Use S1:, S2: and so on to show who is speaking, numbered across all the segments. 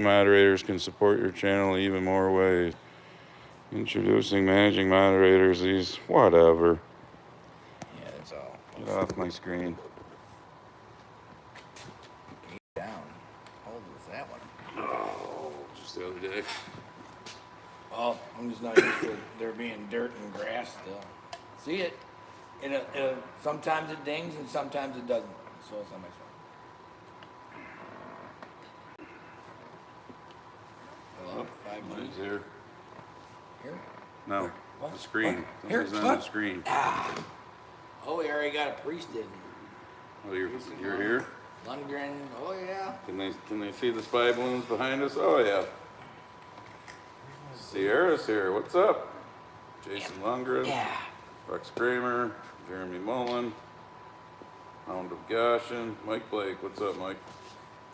S1: Moderators can support your channel even more ways. Introducing managing moderators, these, whatever.
S2: Yeah, that's all.
S1: Get off my screen.
S2: Down. How old was that one?
S1: Oh, just the other day.
S2: Oh, I'm just not used to there being dirt and grass still. See it? Sometimes it dings and sometimes it doesn't. So it's not my fault. Hello? 5
S1: Mine's
S2: minutes.
S1: here.
S2: Here?
S1: No,
S2: What?
S1: the screen.
S2: What? Here?
S1: Somebody's on the screen.
S2: Ah. Oh, we already got a priest in.
S1: Oh, you're here?
S2: Lundgren. Oh, yeah.
S1: Can they see the spy balloons behind us? Oh yeah. Sierra's here. What's up? Jason Lundgren.
S2: Yeah.
S1: Rex Kramer. Jeremy Mullen. Hound of Goshen. Mike Blake. What's up, Mike?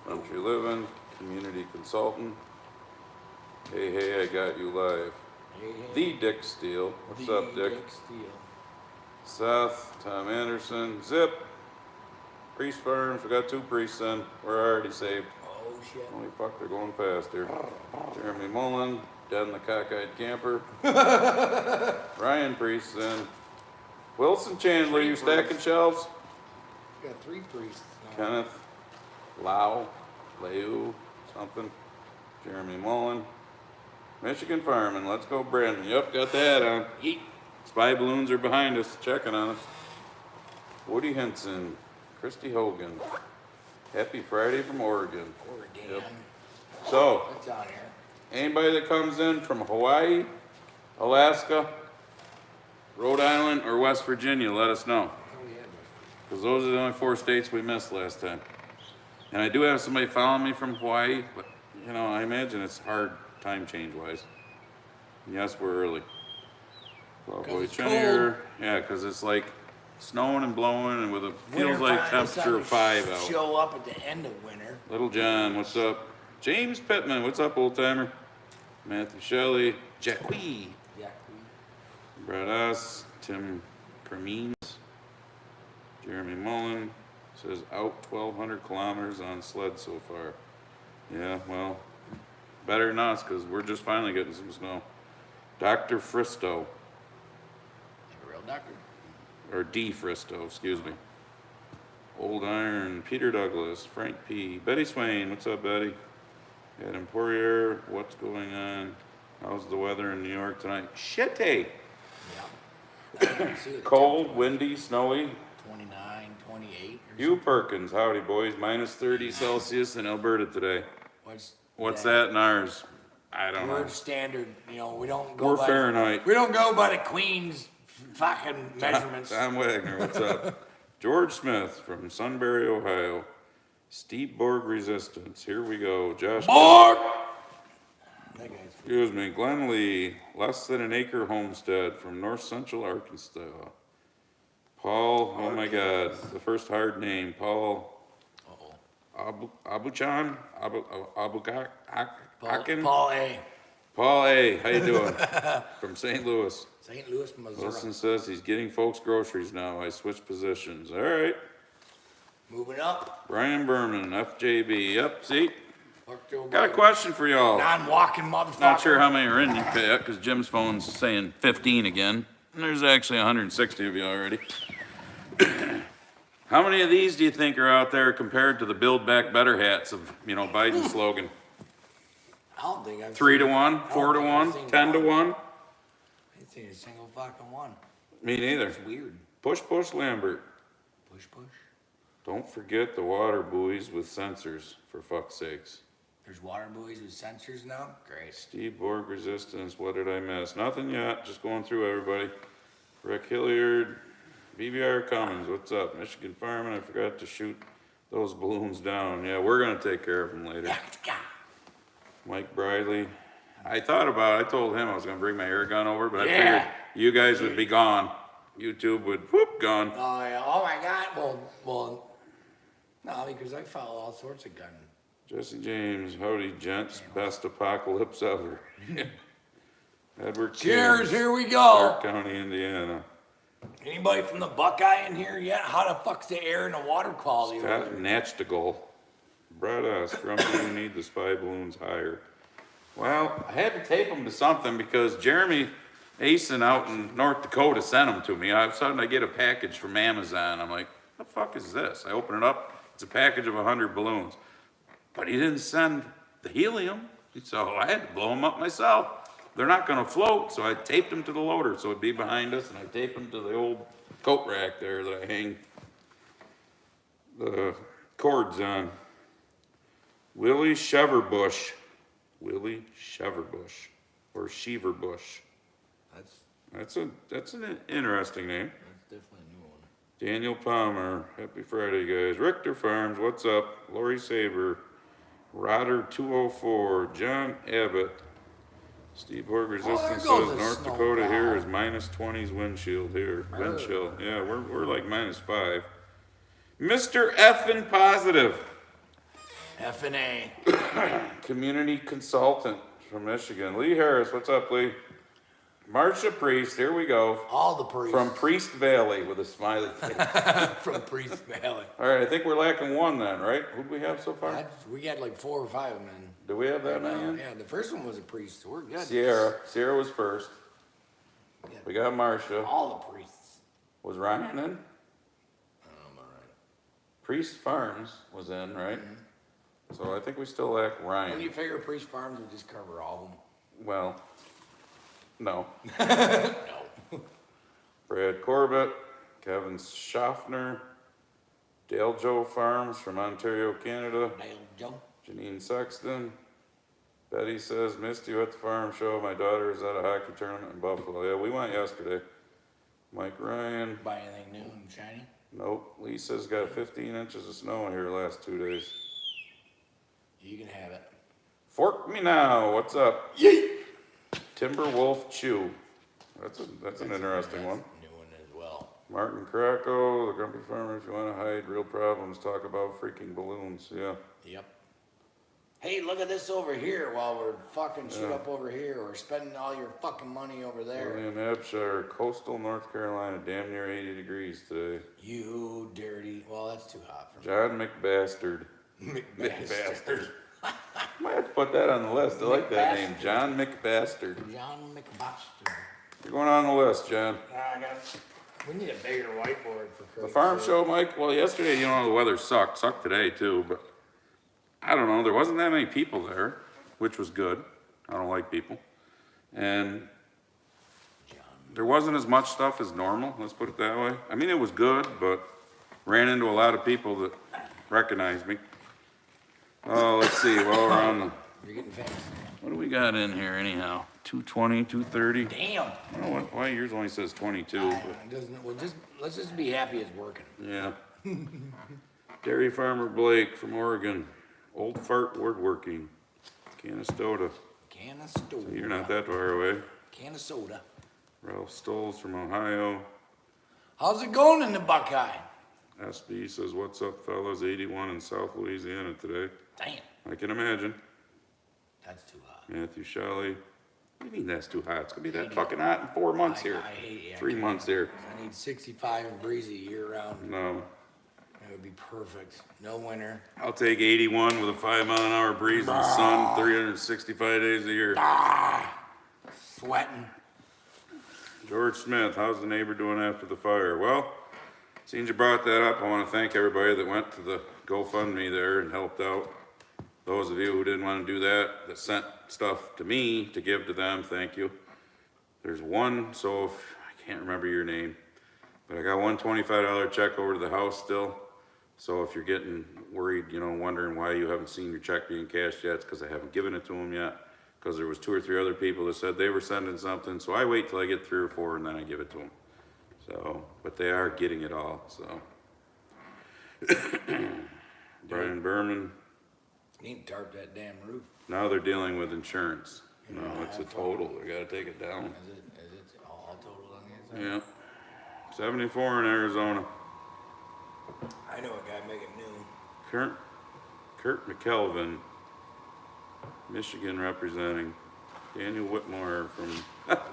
S1: Country Living. Community Consultant. Hey, I got you live.
S2: Hey.
S1: The Dick Steele. What's up, Dick?
S2: Steele.
S1: Seth. Tom Anderson. Zip. Priest Farms. We got 2 priests in. We're already saved.
S2: Oh, shit.
S1: Holy fuck, they're going fast here. Jeremy Mullen. Dead in the Cockeyed Camper. Ryan Priest in. Wilson Chandler, you stacking shelves?
S2: We got 3 priests now.
S1: Kenneth, Lau, something. Jeremy Mullen. Michigan Fireman, let's go Brandon. Yep, got the hat on.
S2: Yeet.
S1: Spy balloons are behind us, checking on us. Woody Henson, Christy Hogan. Happy Friday from Oregon.
S2: Oregon.
S1: Yep. So,
S2: What's on here?
S1: anybody that comes in from Hawaii, Alaska, Rhode Island, or West Virginia, let us know. Because those are the only 4 states we missed last time. And I do have somebody following me from Hawaii, but, you know, I imagine it's hard time change-wise. Yes, we're early. Boy, here. Yeah, because it's like snowing and blowing and with a feels like temperature of 5 out.
S2: Show up at the end of winter.
S1: Little John, what's up? James Pittman, what's up, old timer? Matthew Shelley, Jackie. Brad S. Tim Cremines. Jeremy Mullen says out 1,200 kilometers on sled so far. Yeah, well, better than us because we're just finally getting some snow. Dr. Fristo.
S2: Like a real doctor.
S1: Or D. Fristo, excuse me. Old Iron, Peter Douglas, Frank P. Betty Swain, what's up, Betty? Adam Poirier, what's going on? How's the weather in New York tonight? Shitty.
S2: Yeah.
S1: Cold, windy, snowy.
S2: 29, 28.
S1: Hugh Perkins, howdy boys. Minus 30 Celsius in Alberta today. What's
S2: that?
S1: that in ours? I don't know.
S2: We're standard, you know, we don't go
S1: We're
S2: by
S1: Fahrenheit.
S2: We don't go by the Queen's fucking measurements.
S1: Tom Wagner, what's up? George Smith from Sunbury, Ohio. Steve Borg Resistance, here we go. Josh
S2: Borg!
S1: Excuse me, Glenn Lee, less than an acre homestead from north central Arkansas. Paul, oh my God, the first hard name, Paul Abuchan, Akin?
S2: Paul A.
S1: Paul A, how you doing? From St. Louis.
S2: St. Louis, Missouri.
S1: Wilson says he's getting folks groceries now. I switched positions. All right.
S2: Moving up.
S1: Brian Berman, FJB. Yep, see?
S2: Joe
S1: Got a question for y'all.
S2: Non-walking motherfucker.
S1: Not sure how many are in yet because Jim's phone's saying 15 again. And there's actually 160 of you already. How many of these do you think are out there compared to the Build Back Better hats of, you know, Biden's slogan?
S2: I don't think I've
S1: 3 to
S2: seen-
S1: 1, 4 to 1, 10 to 1?
S2: I ain't seen a single fucking one.
S1: Me neither.
S2: It's weird.
S1: Push Lambert.
S2: Push.
S1: Don't forget the water buoys with sensors, for fuck's sakes.
S2: There's water buoys with sensors now? Great.
S1: Steve Borg Resistance, what did I miss? Nothing yet, just going through everybody. Rick Hilliard, BBR Cummins, what's up? Michigan Fireman, I forgot to shoot those balloons down. Yeah, we're gonna take care of them later. Mike Briley. I thought about it, I told him I was gonna bring my air gun over, but I figured you guys would be gone. YouTube would, whoop, gone.
S2: Oh, yeah. Oh, my God. Well, no, because I follow all sorts of gun.
S1: Jesse James, howdy gents, best apocalypse ever. Edward
S2: Cheers,
S1: Kings,
S2: here we go.
S1: Stark County, Indiana.
S2: Anybody from the Buckeye in here yet? How the fuck's the air and the water quality over
S1: Scott
S2: there?
S1: Natchtigal, Brett S. Grumpy, you need the spy balloons higher. Well, I had to tape them to something because Jeremy Asen out in North Dakota sent them to me. All of a sudden I get a package from Amazon. I'm like, what the fuck is this? I open it up. It's a package of 100 balloons. But he didn't send the helium, so I had to blow them up myself. They're not going to float, so I taped them to the loader so it'd be behind us, and I taped them to the old coat rack there that I hang the cords on. Willie Sheverbush. Willie Sheverbush. Or Sheverbush. That's an interesting name.
S2: That's definitely a new one.
S1: Daniel Palmer. Happy Friday, guys. Richter Farms. What's up? Lori Saber. Rodder 204. John Abbott. Steve Borg Resistance says North Dakota here is minus 20s windshield here. Wind chill. Yeah, we're like minus 5. Mr. Effin Positive.
S2: F&A.
S1: Community consultant from Michigan. Lee Harris, what's up, Lee? Marcia Priest, here we go.
S2: All the priests.
S1: From Priest Valley with a smiley face.
S2: From Priest Valley.
S1: All right, I think we're lacking one then, right? Who'd we have so far?
S2: We got like 4 or 5 of them in.
S1: Do we have that many in?
S2: Yeah, the first one was a priest, so we're good.
S1: Sierra was first.
S2: Yeah.
S1: We got Marcia.
S2: All the priests.
S1: Was Ryan in?
S2: All right.
S1: Priest Farms was in, right? So I think we still lack Ryan.
S2: When you figure Priest Farms would just cover all
S1: Well, no.
S2: of them. No.
S1: Brad Corbett, Kevin Schaffner, Dale Joe Farms from Ontario, Canada,
S2: Dale Joe.
S1: Janine Sexton. Betty says, missed you at the farm show. My daughter is at a hockey tournament in Buffalo. Yeah, we went yesterday. Mike Ryan.
S2: Buy anything new and shiny?
S1: Nope. Lisa's got 15 inches of snow here the last 2 days.
S2: You can have it.
S1: Fork me now. What's up?
S2: Yeet!
S1: Timberwolf Chew. That's an interesting one.
S2: New one as well.
S1: Martin Krakow, the Grumpy Farmer. If you want to hide real problems, talk about freaking balloons. Yeah.
S2: Yep. Hey, look at this over here while we're fucking shit up over here. We're spending all your fucking money over there.
S1: William Abshire, coastal North Carolina, damn near 80 degrees today.
S2: You dirty. Well, that's too hot for me.
S1: John McBastard.
S2: McBastard.
S1: Might have to put that on the list. I like that name, John McBastard.
S2: John McBastard.
S1: You're going on the list, John.
S2: We need a bigger whiteboard for Christ's
S1: The farm
S2: sake.
S1: show, Mike. Well, yesterday, the weather sucked. Sucked today too, but I don't know. There wasn't that many people there, which was good. I don't like people, and there wasn't as much stuff as normal. Let's put it that way. I mean, it was good, but ran into a lot of people that recognized me. Oh, let's see. Well, we're on the.
S2: You're getting famous.
S1: What do we got in here anyhow? 220, 230.
S2: Damn.
S1: I don't know why yours only says 22. But
S2: It doesn't. Well, let's just be happy it's working.
S1: yeah. Dairy Farmer Blake from Oregon. Old Fart Woodworking. Canastota.
S2: Can of soda.
S1: You're not that far away.
S2: Can of soda.
S1: Ralph Stolz from Ohio.
S2: How's it going in the Buckeye?
S1: SB says, what's up, fellas? 81 in South Louisiana today.
S2: Damn.
S1: I can imagine.
S2: That's too hot.
S1: Matthew Shelley. What do you mean that's too hot? It's going to be that fucking hot in 4 months here.
S2: I hate it.
S1: 3 months here.
S2: I need 65 and breezy year round.
S1: No.
S2: That would be perfect. No winter.
S1: I'll take 81 with a 5-mile-an-hour breeze and sun 365 days a year.
S2: Sweating.
S1: George Smith, how's the neighbor doing after the fire? Well, since you brought that up, I want to thank everybody that went to the GoFundMe there and helped out. Those of you who didn't want to do that sent stuff to me to give to them, thank you. There's one, so if, I can't remember your name, but I got one $25 check over to the house still. So if you're getting worried, wondering why you haven't seen your check being cashed yet, it's because I haven't given it to them yet. Because there was 2 or 3 other people that said they were sending something. So I wait till I get 3 or 4 and then I give it to them. So, but they are getting it all, so. Brian Berman,
S2: Need to tarp that damn roof.
S1: now they're dealing with insurance. No, it's a total, they gotta take it down.
S2: Is it all total on the inside?
S1: Yeah. 74 in Arizona.
S2: I know a guy making new.
S1: Kurt McKelvin, Michigan representing. Daniel Whitmore from,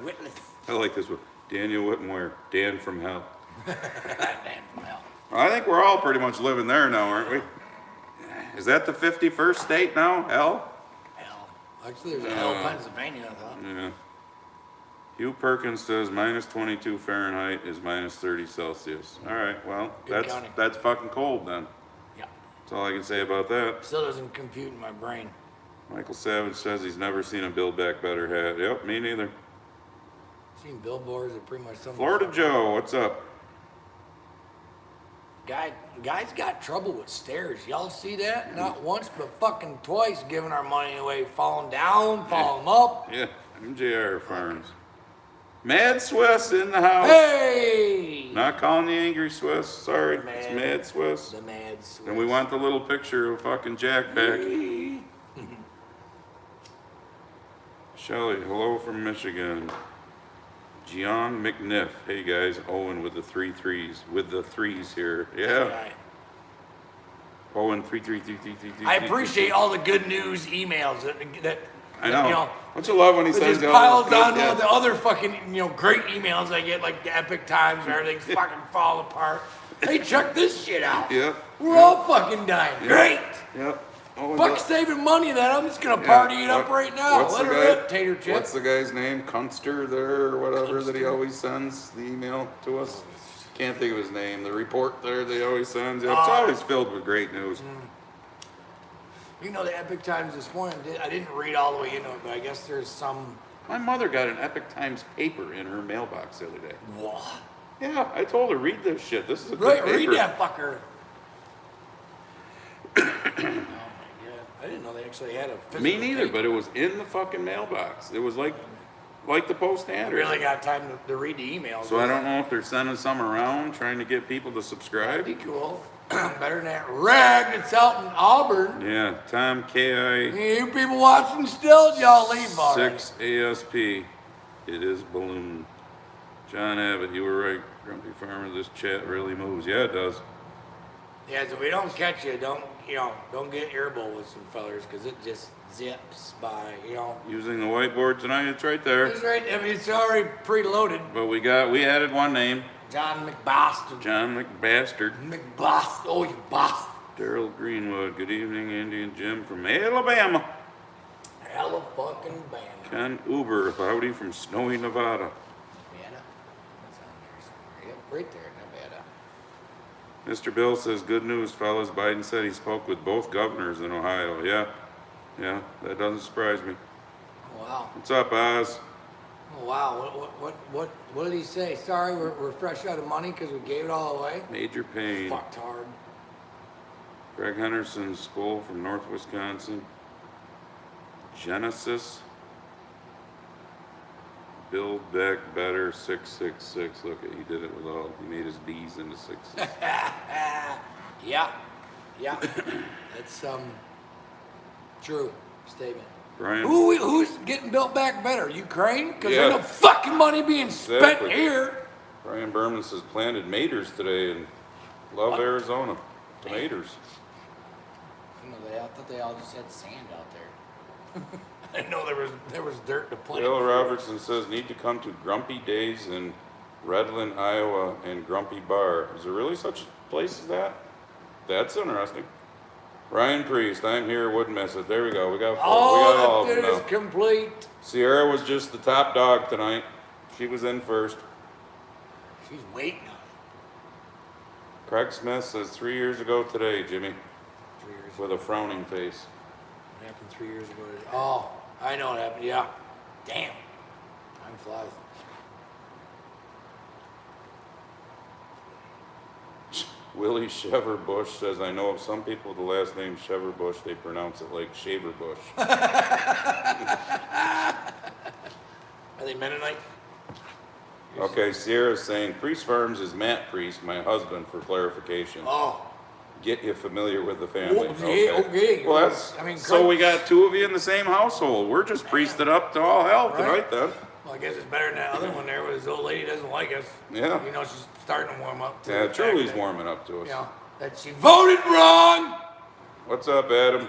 S2: Witness.
S1: I like this one. Daniel Whitmore, Dan from hell.
S2: Dan from hell.
S1: I think we're all pretty much living there now, aren't we? Is that the 51st state now? Hell?
S2: Hell. Actually, there's a hell Pennsylvania, I thought.
S1: Yeah. Hugh Perkins says minus 22 Fahrenheit is minus 30 Celsius. All right, well,
S2: Good counting.
S1: that's fucking cold then.
S2: Yeah.
S1: That's all I can say about that.
S2: Still doesn't compute in my brain.
S1: Michael Savage says he's never seen a Build Back Better hat. Yep, me neither.
S2: Seen billboards that pretty much something.
S1: Florida Joe, what's up?
S2: Guys got trouble with stairs. Y'all see that? Not once, but fucking twice, giving our money away, falling down, falling up.
S1: Yeah, MJR Farms. Mad Swiss in the house.
S2: Hey!
S1: Not calling the Angry Swiss. Sorry, it's
S2: Mad-
S1: Mad Swiss.
S2: The mad Swiss.
S1: And we want the little picture of fucking Jack back. Shelly, hello from Michigan. Jiang McNiff. Hey guys, Owen with the 3 threes. With the threes here. Yeah.
S2: Right.
S1: Owen 33333.
S2: I appreciate all the good news emails that
S1: I know.
S2: You know,
S1: Don't you love when he
S2: it
S1: sends
S2: just
S1: out
S2: piles
S1: good-
S2: on
S1: yeah.
S2: all the other fucking, great emails I get, like the Epic Times and everything's fucking falling apart. Hey, check this shit out.
S1: Yep.
S2: We're all fucking dying.
S1: Yep.
S2: Great.
S1: Yep. Owen,
S2: Fuck
S1: what-
S2: saving money then. I'm just gonna
S1: yeah,
S2: party it up
S1: what-
S2: right now.
S1: what's
S2: Let
S1: the
S2: her
S1: guy-
S2: rip, tater chip.
S1: What's the guy's name? Kunster there or whatever that he
S2: Kunster.
S1: always sends the email to us? Can't think of his name. The report there that he always sends. Yeah, it's
S2: Oh.
S1: always filled with great news.
S2: The Epic Times this morning, I didn't read all the way into it, but I guess there's some.
S1: My mother got an Epic Times paper in her mailbox the other day.
S2: Whoa.
S1: Yeah, I told her, read this shit. This is a good
S2: Right,
S1: paper.
S2: read that fucker. Oh my god. I didn't know they actually had a physical
S1: Me neither,
S2: paper.
S1: but it was in the fucking mailbox. It was like the Post
S2: I
S1: Standard.
S2: really got time to read the emails.
S1: So I don't know if they're sending some around, trying to get people to subscribe.
S2: That'd be cool. Better than that rag that's out in Auburn.
S1: Yeah, Tom KI
S2: You people watching still? Y'all leave already.
S1: 6 ASP. It is balloon. John Abbott, you were right. Grumpy Farmer, this chat really moves. Yeah, it does.
S2: Yeah, so we don't catch you. Don't get irritable with some fellers because it just zips by.
S1: Using the whiteboard tonight, it's right there.
S2: It's right. I mean, it's already preloaded.
S1: But we added one name.
S2: John McBoston.
S1: John McBastard.
S2: McBost. Oh, you boss.
S1: Daryl Greenwood. Good evening, Andy and Jim from Alabama.
S2: Hella fucking band.
S1: Ken Uber. Howdy from snowy Nevada.
S2: Nevada? That's on there somewhere. Yep, right there, Nevada.
S1: Mr. Bill says, good news, fellas. Biden said he spoke with both governors in Ohio. Yeah, that doesn't surprise me.
S2: Oh, wow.
S1: What's up, Oz?
S2: Oh, wow. What did he say? Sorry, we're fresh out of money because we gave it all away?
S1: Major pain.
S2: Fucked hard.
S1: Greg Henderson School from North Wisconsin. Genesis. Build Back Better 666. Look, he did it with all. He made his B's into sixes.
S2: Yeah. That's true statement.
S1: Brian.
S2: Who's getting built back better? Ukraine? Because
S1: Yeah.
S2: there's no fucking money being spent
S1: Exactly.
S2: here.
S1: Brian Berman says planted maters today in Love, Arizona. Tomatoes.
S2: I thought they all just had sand out there. I didn't know there was dirt to plant.
S1: Bill Robertson says need to come to Grumpy Days in Redland, Iowa, and Grumpy Bar. Is there really such a place as that? That's interesting. Ryan Priest, I'm here, wouldn't miss it. There we go. We got all of
S2: Oh,
S1: them
S2: it is
S1: now.
S2: complete.
S1: Sierra was just the top dog tonight. She was in first.
S2: She's waiting on
S1: Craig Smith says 3 years ago today, Jimmy,
S2: 3 years.
S1: with a frowning face.
S2: What happened 3 years ago? Oh, I know what happened. Yeah. Damn. Time flies.
S1: Willie Sheverbush says, I know of some people with the last name Sheverbush, they pronounce it like Shaverbush.
S2: Are they Mennonite?
S1: Okay, Sierra's saying, Priest Farms is Matt Priest, my husband, for clarification.
S2: Oh.
S1: Get you familiar with the family.
S2: Okay.
S1: Well, so we got two of you in the same household. We're just priested up to all hell tonight
S2: Right.
S1: then.
S2: Well, I guess it's better than that other one there where this old lady doesn't like us.
S1: Yeah.
S2: She's starting to warm up. To
S1: Yeah,
S2: the fact
S1: Truly's
S2: that,
S1: warming up to us.
S2: That she voted wrong.
S1: What's up, Adam?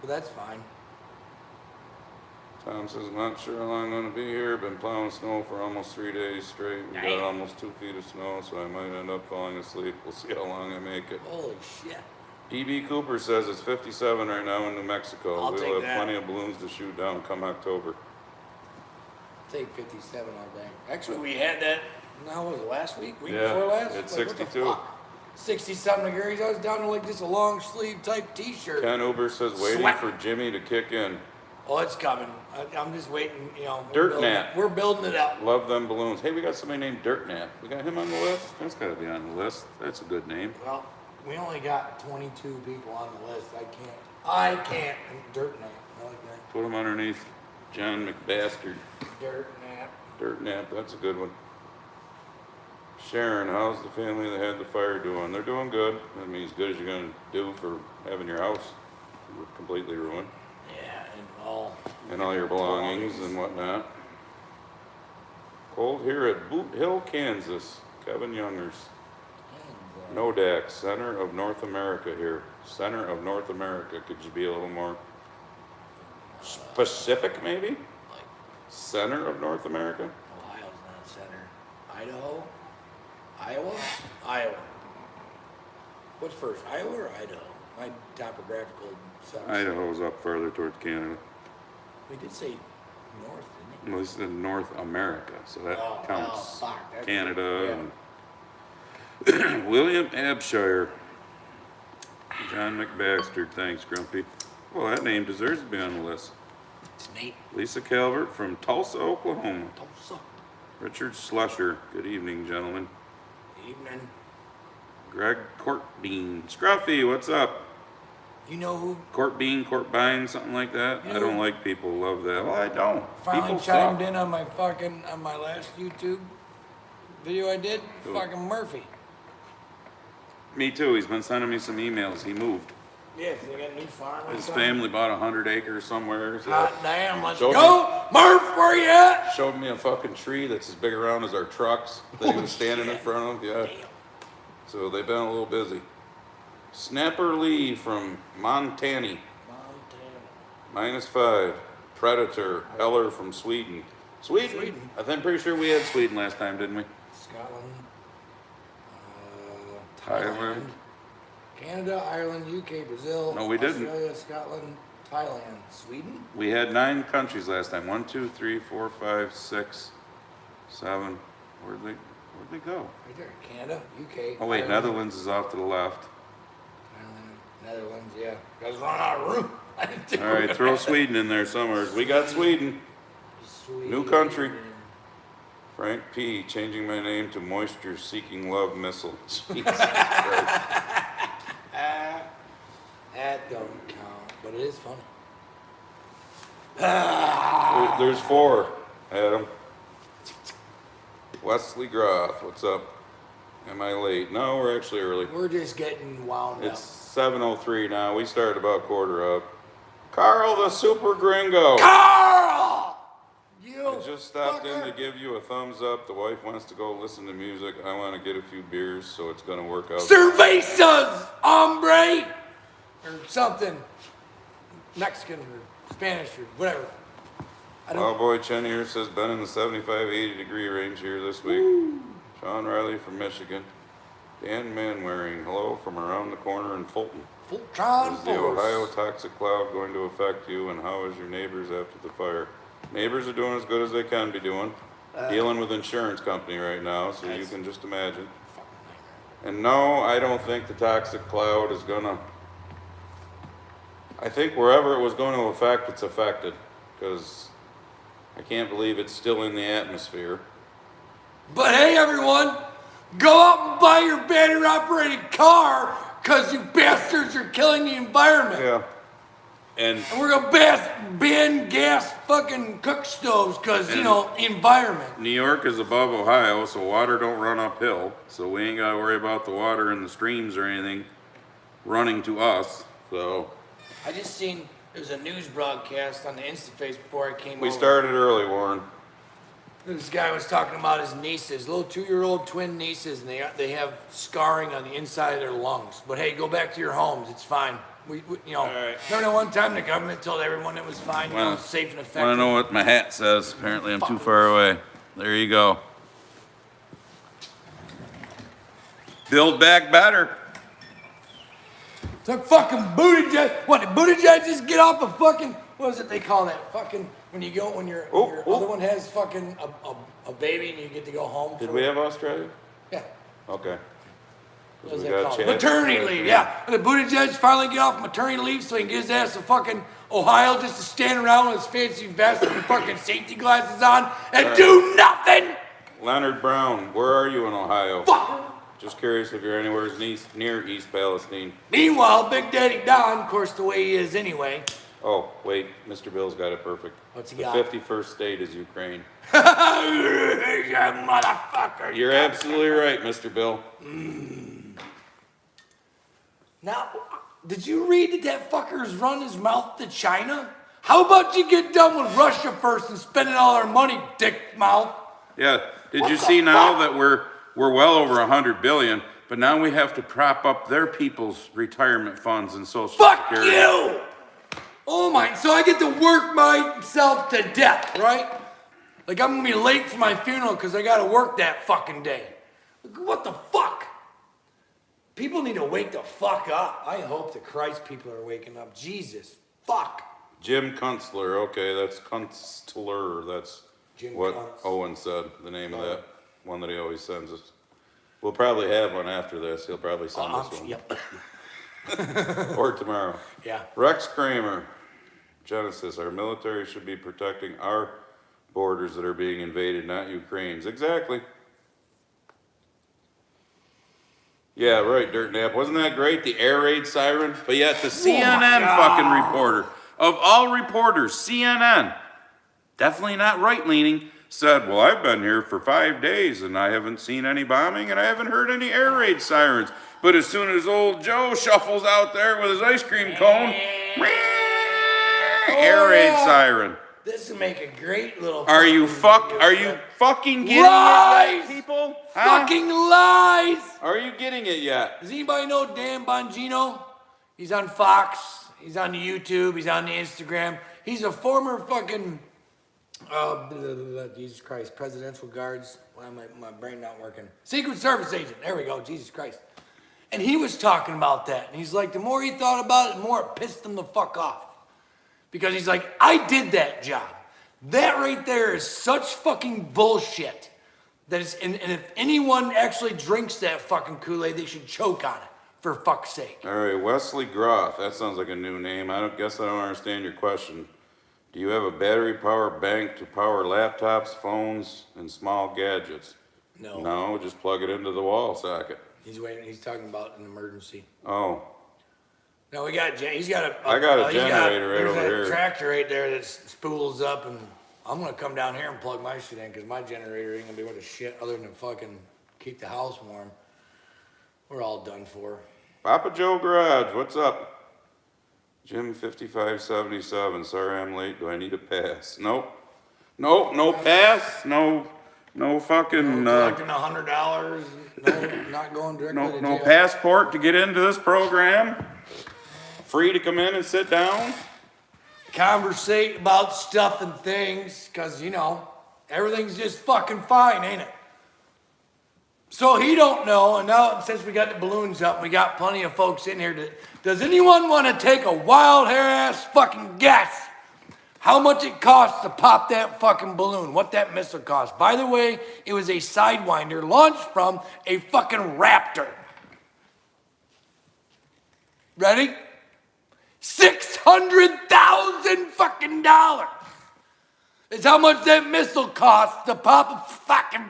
S2: But that's fine.
S1: Tom says, I'm not sure how long I'm going to be here. Been plowing snow for almost 3 days straight. We got
S2: Damn.
S1: almost 2 feet of snow, so I might end up falling asleep. We'll see how long I make it.
S2: Holy shit.
S1: E.B. Cooper says it's 57 right now in New Mexico.
S2: I'll
S1: We'll
S2: take
S1: have
S2: that.
S1: plenty of balloons to shoot down come October.
S2: Take 57 all day. Actually, we had that, now was it last week? Week
S1: Yeah,
S2: before last?
S1: it's
S2: Like, what the
S1: 62.
S2: fuck? 67 degrees. I was down to like just a long sleeve type t-shirt.
S1: Ken Uber says waiting
S2: Sweat.
S1: for Jimmy to kick in.
S2: Oh, it's coming. I'm just waiting, you know.
S1: Dirt Nat.
S2: We're building it up.
S1: Love them balloons. Hey, we got somebody named Dirt Nat. We got him on the list? That's gotta be on the list. That's a good name.
S2: Well, we only got 22 people on the list. I can't. Dirt Nat. I like that.
S1: Put him underneath John McBastard.
S2: Dirt Nat.
S1: Dirt Nap, that's a good one. Sharon, how's the family that had the fire doing? They're doing good. I mean, as good as you're gonna do for having your house completely ruined.
S2: Yeah, and
S1: And all your belongings and whatnot. Cold here at Boot Hill, Kansas. Kevin Youngers. Nodak, center of North America here. Center of North America. Could you be a little more specific, maybe?
S2: like
S1: Center of North America?
S2: Ohio's not center. Idaho? Iowa? Iowa. What's first, Iowa or Idaho? My topographical sense.
S1: Idaho's up further towards Canada.
S2: We did say north, didn't
S1: Well, this is in North America, so that
S2: Oh,
S1: counts.
S2: well, fuck, that's-
S1: Canada and William Abshire. John McBastard, thanks, Grumpy. Well, that name deserves to be on the list.
S2: he? It's Nate.
S1: Lisa Calvert from Tulsa, Oklahoma.
S2: Tulsa.
S1: Richard Slusher, good evening, gentlemen.
S2: Evening.
S1: Greg Courtbean. Scruffy, what's up?
S2: You know who
S1: Courtbean, something like that? I don't like people who love that. Well, I don't.
S2: finally
S1: People
S2: chimed
S1: suck.
S2: in on my last YouTube video I did?
S1: Who?
S2: Fucking Murphy.
S1: Me too, he's been sending me some emails. He moved.
S2: Yes, they got a new farm. or
S1: His
S2: something.
S1: family bought 100 acres somewhere. So
S2: Hot damn, let's
S1: Show
S2: go! Murph, where you at?
S1: showed me a fucking tree that's as big around as our trucks that he was standing in front of. Yeah.
S2: Damn.
S1: So they've been a little busy. Snapper Lee from Montana,
S2: Montana.
S1: -5. Predator Heller from Sweden. Sweden?
S2: Sweden.
S1: I'm pretty sure we had Sweden last time, didn't we?
S2: Scotland.
S1: Thailand.
S2: Canada, Ireland, UK, Brazil.
S1: No, we didn't.
S2: Australia, Scotland, Thailand, Sweden.
S1: We had 9 countries last time. 1, 2, 3, 4, 5, 6, 7. Where'd they go?
S2: Right there. Canada, UK.
S1: Oh wait,
S2: Ireland,
S1: Netherlands is off to the left.
S2: Thailand, Netherlands, yeah. Guys run out of room. I didn't think
S1: All
S2: we were
S1: right,
S2: gonna
S1: throw
S2: have that.
S1: Sweden in there somewhere. We got Sweden. New country. Frank P. Changing my name to Moisture Seeking Love Missile. Jesus Christ.
S2: That don't count, but it is funny.
S1: There's 4, Adam. Wesley Groth, what's up? Am I late? No, we're actually early.
S2: We're just getting wound
S1: It's
S2: up.
S1: 7:03 now. We started about quarter up. Carl the Super Gringo.
S2: Carl! You
S1: I just stopped in
S2: fucker.
S1: to give you a thumbs up. The wife wants to go listen to music. I want to get a few beers, so it's going to work out.
S2: Cervezas, hombre! Or something. Mexican or Spanish or whatever. I don't.
S1: Cowboy Chen here says been in the 75-80 degree range here this week. Sean Riley from Michigan. Dan Manwaring, hello from around the corner in Fulton.
S2: Fultron
S1: Is the
S2: Force.
S1: Ohio toxic cloud going to affect you, and how is your neighbors after the fire? Neighbors are doing as good as they can be doing. Dealing with insurance company right now, so you
S2: That's-
S1: can just imagine.
S2: Fucking nightmare.
S1: And no, I don't think the toxic cloud is gonna. I think wherever it was going to affect, it's affected, because I can't believe it's still in the atmosphere.
S2: But hey, everyone, go out and buy your battery operated car because you bastards are killing the environment.
S1: Yeah. And
S2: And we're gonna ban gas fucking cook stoves because, you
S1: And-
S2: know, environment.
S1: New York is above Ohio, so water don't run uphill. So we ain't gotta worry about the water in the streams or anything running to us. So
S2: I just seen there was a news broadcast on the InstaFace before I came
S1: we
S2: over.
S1: started early, Warren.
S2: This guy was talking about his nieces, little 2-year-old twin nieces, and they have scarring on the inside of their lungs. But hey, go back to your homes. It's fine. We you know,
S1: All right.
S2: remember that one time the government told everyone it was fine, you know,
S1: Well,
S2: safe and effective.
S1: Wanna know what my hat says? Apparently I'm too far away. There you go. Build back better.
S2: Some fucking Buttigieg. What, did Buttigieg just get off a fucking, what is it they call that? Fucking, when you go, when your other one has fucking a baby and you get to go home.
S1: Did we have Australia?
S2: Yeah.
S1: Okay.
S2: What is
S1: We
S2: that
S1: got
S2: called?
S1: Chad.
S2: Maternity leave, yeah. And the Buttigieg finally get off maternity leave so he can get his ass to fucking Ohio just to stand around with his fancy vest and fucking safety glasses on and do nothing.
S1: Leonard Brown, where are you in Ohio?
S2: Fuck.
S1: Just curious if you're anywhere near East Palestine.
S2: Meanwhile, Big Daddy Don, of course, the way he is anyway.
S1: Oh, wait, Mr. Bill's got it perfect.
S2: What's he
S1: the
S2: got?
S1: 51st state is Ukraine.
S2: You motherfucker.
S1: You're absolutely right, Mr. Bill.
S2: Now, did you read that fucker's run his mouth to China? How about you get done with Russia first and spending all our money, dick mouth?
S1: Yeah, did
S2: What
S1: you
S2: the
S1: see now
S2: fuck?
S1: that we're well over 100 billion, but now we have to prop up their people's retirement funds and social
S2: Fuck
S1: security.
S2: you! Oh my, so I get to work myself to death, right? Like I'm gonna be late for my funeral because I gotta work that fucking day. What the fuck? People need to wake the fuck up. I hope to Christ people are waking up. Jesus, fuck.
S1: Jim Kunstler, okay, that's Kunstler, that's
S2: Jim
S1: what
S2: Kunst.
S1: Owen said, the name of that one that he always sends us. We'll probably have one after this, he'll probably send us one.
S2: Yep.
S1: Or tomorrow.
S2: Yeah.
S1: Rex Kramer, Genesis, our military should be protecting our borders that are being invaded, not Ukraine's. Exactly. Yeah, right, Dirt Nap. Wasn't that great? The air raid siren? But yet the CNN fucking reporter, of all reporters, CNN, definitely not right-leaning, said, well, I've been here for 5 days and I haven't seen any bombing and I haven't heard any air raid sirens. But as soon as old Joe shuffles out there with his ice cream cone, air raid siren.
S2: This would make a great little.
S1: Are you fucking getting
S2: lies?
S1: it yet, people? Huh?
S2: Fucking lies!
S1: Are you getting it yet?
S2: Does anybody know Dan Bongino? He's on Fox. He's on the YouTube. He's on the Instagram. He's a former fucking, Jesus Christ, presidential guards. Why am my brain not working? Secret Service agent. There we go. Jesus Christ. And he was talking about that. And he's like, the more he thought about it, the more it pissed him the fuck off. Because he's like, I did that job. That right there is such fucking bullshit. That is, and if anyone actually drinks that fucking Kool-Aid, they should choke on it, for fuck's sake.
S1: All right, Wesley Groth. That sounds like a new name. I don't understand your question. Do you have a battery power bank to power laptops, phones, and small gadgets?
S2: No.
S1: No, just plug it into the wall socket.
S2: He's waiting. He's talking about an emergency.
S1: Oh.
S2: No, he's got a.
S1: I got a generator right over
S2: here.
S1: here.
S2: Tractor right there that spools up, and I'm gonna come down here and plug my shit in because my generator ain't gonna be worth a shit other than fucking keep the house warm. We're all done for.
S1: Papa Joe Garage, what's up? Jim 5577. Sorry I'm late. Do I need a pass? Nope. No pass. No fucking.
S2: Collecting $100. No, not going directly to jail.
S1: No passport to get into this program. Free to come in and sit down.
S2: Conversate about stuff and things, because, everything's just fucking fine, ain't it? So he don't know, and now since we got the balloons up, we got plenty of folks in here. Does anyone want to take a wild hair-ass fucking guess how much it costs to pop that fucking balloon? What that missile cost? By the way, it was a Sidewinder launched from a fucking Raptor. Ready? $600,000 fucking dollars is how much that missile costs to pop a fucking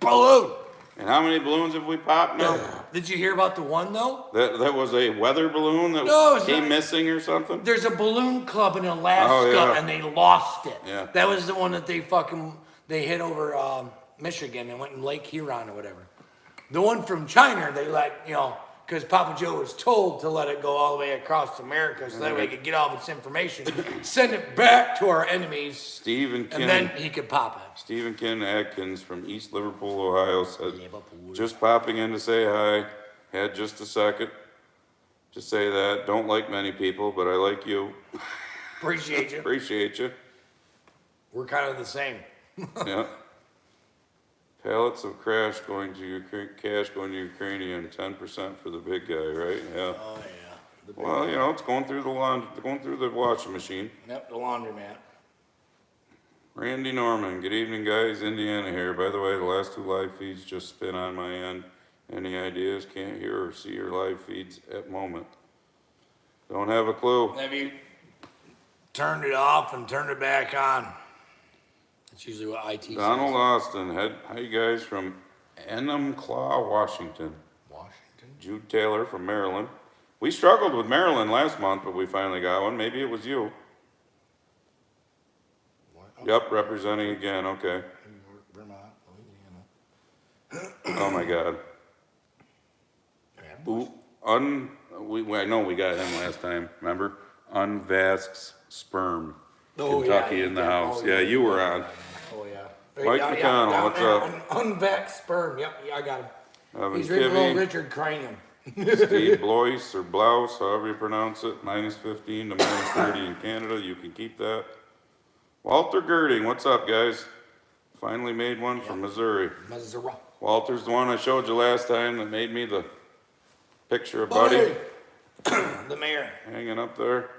S2: balloon.
S1: And how many balloons have we popped now?
S2: Did you hear about the one though?
S1: That was a weather balloon that came missing or something?
S2: There's a balloon club in Alaska and they lost it.
S1: Yeah.
S2: That was the one that they hit over Michigan and went in Lake Huron or whatever. The one from China, they because Papa Joe was told to let it go all the way across America so that way he could get all of its information, send it back to our enemies,
S1: Stephen
S2: and then he could pop it.
S1: Stephen Ken Atkins from East Liverpool, Ohio said, just popping in to say hi, had just a second to say that. Don't like many people, but I like you.
S2: Appreciate you.
S1: Appreciate you.
S2: We're kind of the same.
S1: Yeah. Pallets of cash going to Ukrainian, 10% for the big guy, right? Yeah.
S2: Oh, yeah.
S1: Well, you know, it's going through the washing machine.
S2: Yep, the laundromat.
S1: Randy Norman, good evening guys, Indiana here. By the way, the last 2 live feeds just spin on my end. Any ideas? Can't hear or see your live feeds at moment. Don't have a clue.
S2: Have you turned it off and turned it back on? That's usually what IT
S1: Donald
S2: says.
S1: Austin, hi guys from Enumclaw, Washington.
S2: Washington?
S1: Jude Taylor from Maryland. We struggled with Maryland last month, but we finally got one. Maybe it was you. Yep, representing again, okay.
S2: Vermont, Louisiana.
S1: Oh my God. Ooh, I know we got him last time, remember? Unvasked Sperm.
S2: Oh,
S1: Kentucky
S2: yeah,
S1: in the
S2: yeah.
S1: house.
S2: Oh,
S1: Yeah,
S2: yeah.
S1: you were on.
S2: Oh, yeah.
S1: Mike
S2: Yeah,
S1: McConnell,
S2: down
S1: what's
S2: there,
S1: up?
S2: Unvaxxed sperm. Yep, yeah, I got him.
S1: Evan
S2: He's written little
S1: Kivy,
S2: Richard Cranium.
S1: Steve Blois or Blouse, however you pronounce it, -15 to -30 in Canada. You can keep that. Walter Girding, what's up, guys? Finally made one from Missouri.
S2: Missouri.
S1: Walter's the one I showed you last time that made me the picture of Buddy
S2: The mayor.
S1: hanging up there.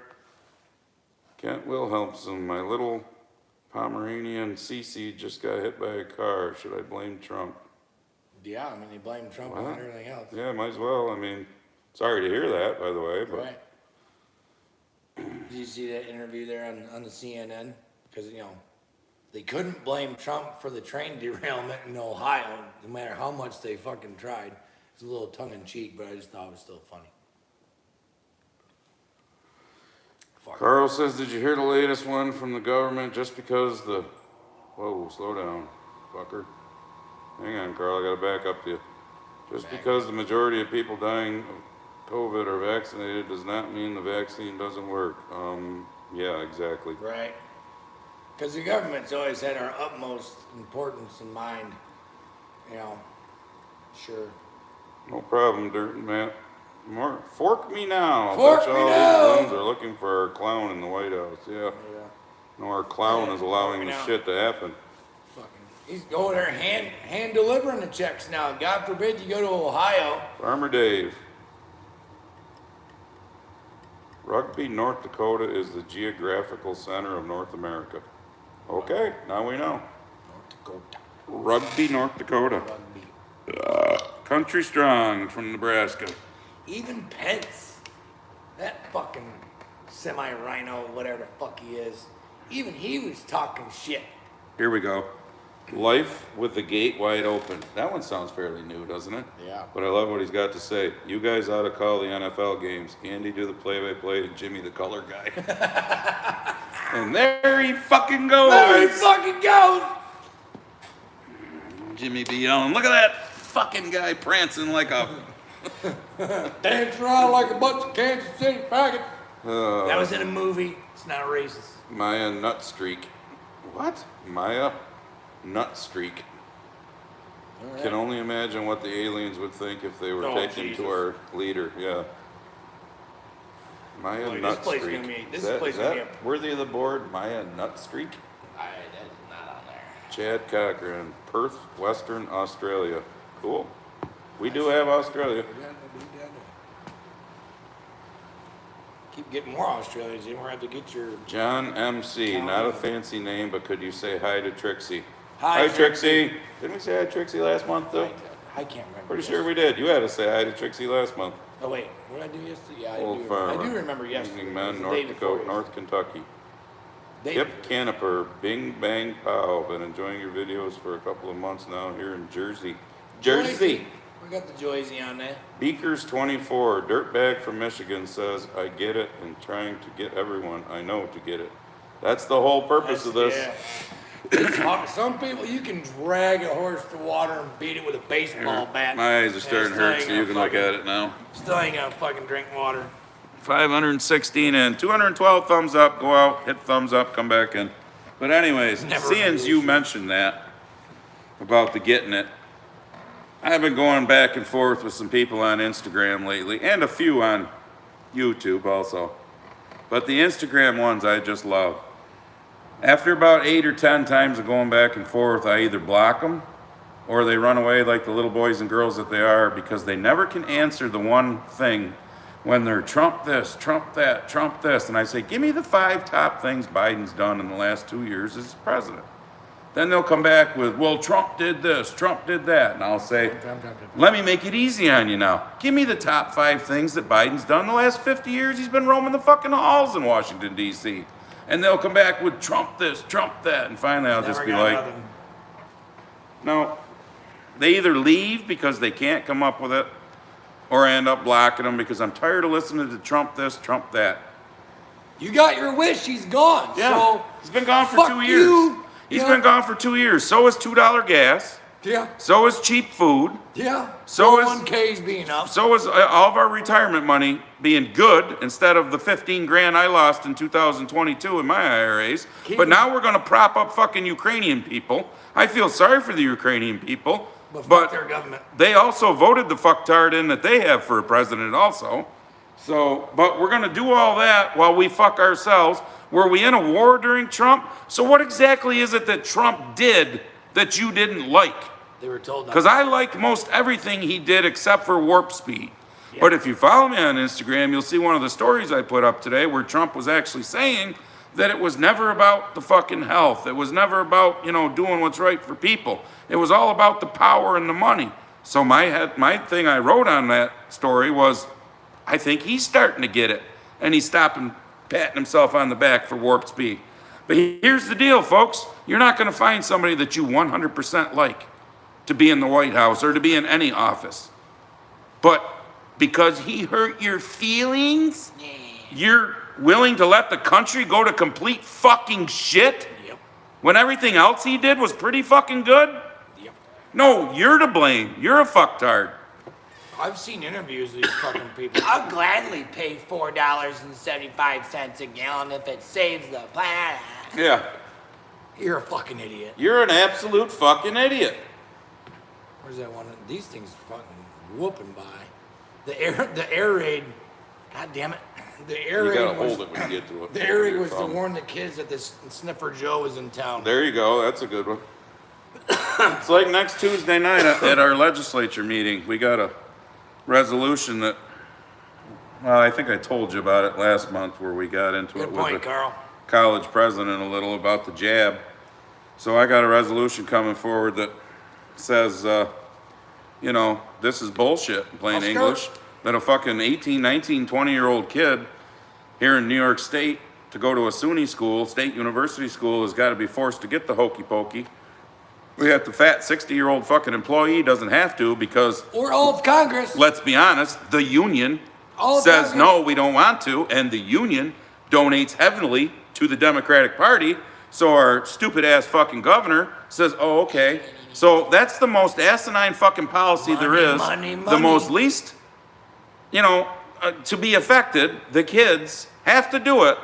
S1: Kent Wilhelmsen, my little Pomeranian Cece just got hit by a car. Should I blame Trump?
S2: Yeah, I mean, they blame Trump
S1: What?
S2: on everything else.
S1: Yeah, might as well. I mean, sorry to hear that, by the way, but
S2: Right. Did you see that interview there on the CNN? Because, you know, they couldn't blame Trump for the train derailment in Ohio, no matter how much they fucking tried. It's a little tongue-in-cheek, but I just thought it was still funny. Fuck.
S1: Carl says, did you hear the latest one from the government? Just because the... Whoa, slow down, fucker. Hang on, Carl, I gotta back up to you. Just because the majority of people dying of COVID are vaccinated does not mean the vaccine doesn't work. Yeah, exactly.
S2: Right. Because the government's always had our utmost importance in mind. You know, sure.
S1: No problem, Dirt and Matt. Fork me now.
S2: Fork
S1: Bet you
S2: me
S1: all
S2: now.
S1: these ones are looking for our clown in the White House. Yeah.
S2: Yeah.
S1: No, our clown
S2: Yeah,
S1: is allowing
S2: fork me
S1: this
S2: now.
S1: shit to happen.
S2: Fucking, he's going there hand delivering the checks now. God forbid you go to Ohio.
S1: Farmer Dave. Rugby, North Dakota is the geographical center of North America. Okay, now we know.
S2: North Dakota.
S1: Rugby, North Dakota.
S2: Rugby.
S1: Country Strong from Nebraska.
S2: Even Pence, that fucking semi-rhino, whatever the fuck he is, even he was talking shit.
S1: Here we go. Life with the gate wide open. That one sounds fairly new, doesn't it?
S2: Yeah.
S1: But I love what he's got to say. You guys ought to call the NFL games. Andy do the play-by-play and Jimmy the color guy. And there he fucking goes.
S2: There he fucking goes.
S1: Jimmy be yelling, look at that fucking guy prancing like a...
S2: Dancing around like a bunch of Kansas City faggots. That was in a movie. It's not racist.
S1: Maya Nut Streak. What? Maya Nut Streak.
S2: All right.
S1: Can only imagine what the aliens would think if they were
S2: Oh,
S1: taken
S2: Jesus.
S1: to our leader. Yeah. Maya
S2: Boy, this
S1: Nut
S2: place
S1: Streak.
S2: gonna be- this
S1: Is
S2: place
S1: that
S2: gonna be
S1: worthy of the board? Maya Nut Streak.
S2: That is not on there.
S1: Chad Cochran, Perth, Western Australia. Cool. We do have Australia.
S2: Keep getting more Australians. You don't have to get your.
S1: John MC, not a fancy name, but could you say hi to Trixie?
S2: Hi,
S1: Trixie. Didn't we say hi to Trixie last month, though?
S2: I can't remember.
S1: Pretty sure we did. You had to say hi to Trixie last month.
S2: Oh wait, what did I do yesterday? Yeah,
S1: Old
S2: I
S1: farmer.
S2: do remember yesterday.
S1: Evening
S2: It was
S1: men,
S2: the
S1: North
S2: day before
S1: Dakota,
S2: yesterday.
S1: North Kentucky.
S2: Day
S1: Kip
S2: before.
S1: Caniper, Bing Bang Pow. Been enjoying your videos for a couple of months now here in Jersey. Jersey.
S2: We got the Joyzy on there.
S1: Beakers 24, Dirtbag from Michigan says, I get it and trying to get everyone I know to get it. That's the whole purpose of this.
S2: Yeah. It's hard. Some people, you can drag a horse to water and beat it with a baseball bat.
S1: My eyes are starting to hurt, so you can look at it now.
S2: Still ain't gonna fucking drink water.
S1: 516 and 212 thumbs up. Go out, hit thumbs up, come back in. But anyways,
S2: Never
S1: seeing
S2: mind.
S1: as you mentioned that about the getting it, I've been going back and forth with some people on Instagram lately and a few on YouTube also. But the Instagram ones I just love. After about 8 or 10 times of going back and forth, I either block them or they run away like the little boys and girls that they are because they never can answer the one thing when they're Trump this, Trump that, Trump this, and I say, give me the 5 top things Biden's done in the last 2 years as president. Then they'll come back with, well, Trump did this, Trump did that. And I'll say, let me make it easy on you now. Give me the top 5 things that Biden's done the last 50 years. He's been roaming the fucking halls in Washington, D.C. And they'll come back with Trump this, Trump that. And finally, I'll just be like, no. They either leave because they can't come up with it, or I end up blocking them because I'm tired of listening to Trump this, Trump that.
S2: You got your wish, he's gone.
S1: Yeah,
S2: so
S1: he's been gone for 2 years. He's been gone for 2 years. So is $2 gas.
S2: Yeah.
S1: So is cheap food.
S2: Yeah.
S1: So is
S2: 1Ks being up.
S1: So is all of our retirement money being good instead of the 15 grand I lost in 2022 in my IRAs. But now we're going to prop up fucking Ukrainian people. I feel sorry for the Ukrainian people.
S2: But fuck their government.
S1: They also voted the fucktard in that they have for a president also. So, but we're going to do all that while we fuck ourselves. Were we in a war during Trump? So what exactly is it that Trump did that you didn't like?
S2: They were told not.
S1: Because I liked most everything he did except for warp speed. Yeah. But if you follow me on Instagram, you'll see one of the stories I put up today where Trump was actually saying that it was never about the fucking health. It was never about, doing what's right for people. It was all about the power and the money. So my thing I wrote on that story was, I think he's starting to get it. And he's stopping patting himself on the back for warp speed. But here's the deal, folks. You're not going to find somebody that you 100% like to be in the White House or to be in any office. But because he hurt your feelings, you're willing to let the country go to complete fucking shit? Yep. When everything else he did was pretty fucking good? Yep. No, you're to blame. You're a fucktard.
S2: I've seen interviews with these fucking people.
S3: I'll gladly pay $4.75 a gallon if it saves the planet.
S1: Yeah.
S2: You're a fucking idiot.
S1: You're an absolute fucking idiot.
S2: Where's that one? These things fucking whooping by. The air raid. God damn it. The air raid.
S1: You gotta hold it when you get to it.
S2: The air raid was to warn the kids that this Sniffer Joe is in town.
S1: There you go. That's a good one. It's like next Tuesday night at our legislature meeting. We got a resolution that, well, I think I told you about it last month where we got into
S2: Good
S1: it
S2: point,
S1: with the
S2: Carl.
S1: college president a little about the jab. So I got a resolution coming forward that says, this is bullshit in plain English, that a fucking 18, 19, 20-year-old kid here in New York State to go to a SUNY school, state university school, has got to be forced to get the hokey pokey. We have the fat 60-year-old fucking employee doesn't have to because...
S2: Or all of Congress.
S1: Let's be honest, the union says, no, we don't want to, and the union donates heavily to the Democratic Party, so our stupid-ass fucking governor says, oh, okay. So that's the most asinine fucking policy there is.
S2: Money.
S1: The most least, to be affected, the kids have to do it,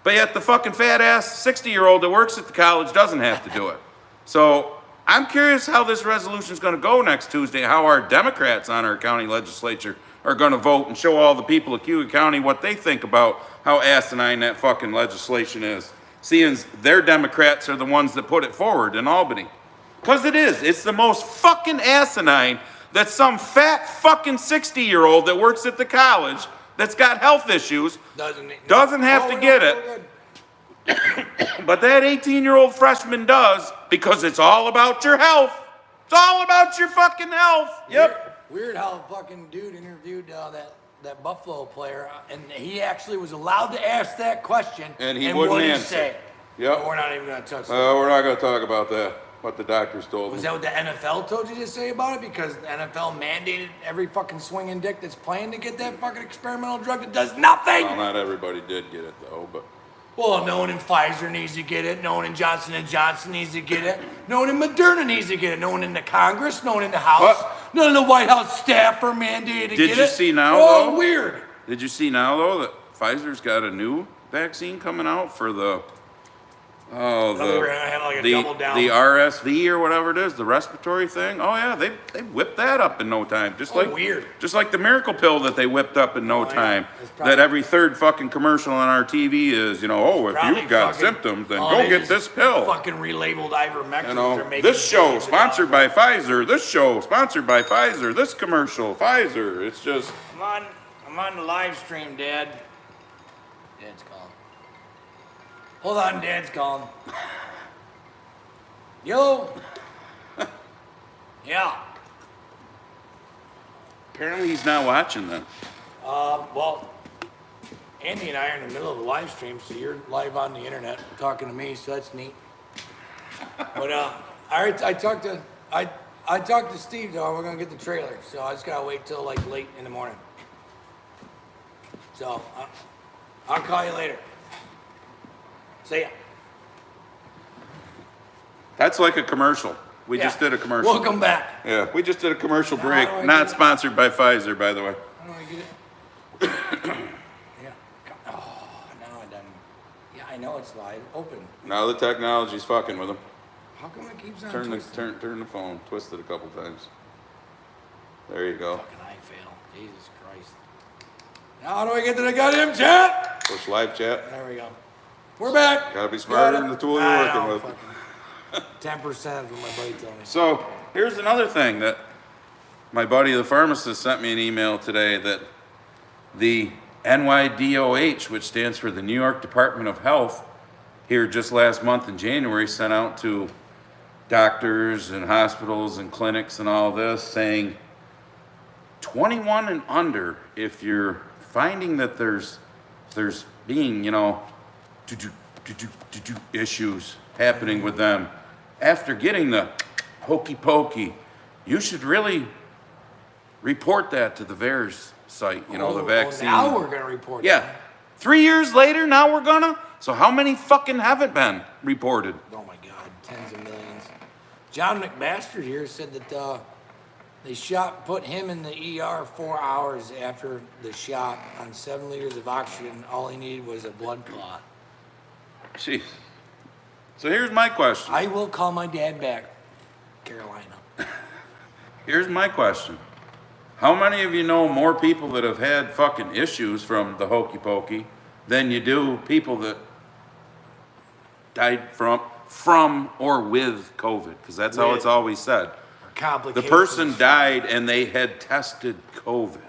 S1: but yet the fucking fat-ass 60-year-old that works at the college doesn't have to do it. So I'm curious how this resolution is going to go next Tuesday, how our Democrats on our county legislature are going to vote and show all the people of Cayuga County what they think about how asinine that fucking legislation is. Seeing their Democrats are the ones that put it forward in Albany. Because it is. It's the most fucking asinine that some fat fucking 60-year-old that works at the college that's got health issues doesn't have to get it. But that 18-year-old freshman does, because it's all about your health. It's all about your fucking health. Yep.
S2: Weird how a fucking dude interviewed that Buffalo player, and he actually was allowed to ask that question.
S1: And he wouldn't answer.
S2: Say?
S1: Yep.
S2: But we're not even going to touch that.
S1: We're not going to talk about that, what the doctors told
S2: Was
S1: him.
S2: that what the NFL told you to say about it? Because the NFL mandated every fucking swinging dick that's playing to get that fucking experimental drug that does nothing.
S1: Well, not everybody did get it, though, but...
S2: Well, no one in Pfizer needs to get it. No one in Johnson & Johnson needs to get it. No one in Moderna needs to get it. No one in the Congress. No one in the House.
S1: What?
S2: None of the White House staff are mandated to get it.
S1: Did you see now,
S2: Oh,
S1: though?
S2: weird.
S1: Did you see now, though, that Pfizer's got a new vaccine coming out for the the RSV or whatever it is, the respiratory thing? Oh yeah, they whipped that up in no time. Just like the miracle pill that they whipped up in no time. That every third fucking commercial on our TV is, if you've got symptoms, then go get this pill.
S2: Fucking relabeled ivermectin.
S1: This show sponsored by Pfizer. This show sponsored by Pfizer. This commercial, Pfizer. It's just.
S2: I'm on the live stream, Dad.
S3: Dad's calling.
S2: Hold on, Dad's calling. Yo. Yeah.
S1: Apparently he's not watching then.
S2: Well, Andy and I are in the middle of a live stream, so you're live on the internet talking to me, so that's neat. But I talked to Steve though. We're gonna get the trailer, so I just gotta wait till like late in the morning. So I'll call you later. See ya.
S1: That's like a commercial. We
S2: Yeah.
S1: just did a commercial.
S2: Welcome back.
S1: Yeah, we just did a commercial
S2: Now
S1: break.
S2: how do I
S1: Not
S2: get it?
S1: sponsored by Pfizer, by the way.
S2: How do I get it? Yeah. Oh, now it doesn't. Yeah, I know it's live. Open.
S1: Now the technology's fucking with him.
S2: How come it keeps on
S1: Turn
S2: twisting?
S1: the phone. Twist it a couple times. There you go.
S2: Fucking I fail. Jesus Christ. Now how do I get to the goddamn chat?
S1: Push live chat.
S2: There we go. We're back.
S1: Gotta be smarter
S2: Got it.
S1: than the tool you're
S2: I
S1: working
S2: know,
S1: with.
S2: fucking 10% is what my buddy told me.
S1: So here's another thing that my buddy the pharmacist sent me an email today that the NYDOH, which stands for the New York Department of Health, here just last month in January sent out to doctors and hospitals and clinics and all this saying 21 and under, if you're finding that there's being, issues happening with them after getting the hokey pokey, you should really report that to the VAERS site, the vaccine.
S2: Now we're gonna report.
S1: Yeah.
S2: That.
S1: 3 years later, now we're gonna? So how many fucking haven't been reported?
S2: Oh my God, tens of millions. John McMaster here said that they put him in the ER 4 hours after the shot on 7 liters of oxygen. All he needed was a blood clot.
S1: Jeez. So here's my question.
S2: I will call my dad back, Carolina.
S1: Here's my question. How many of you know more people that have had fucking issues from the hokey pokey than you do people that died from or with COVID? Because that's how it's always said.
S2: Or
S1: The
S2: complications.
S1: person died and they had tested COVID.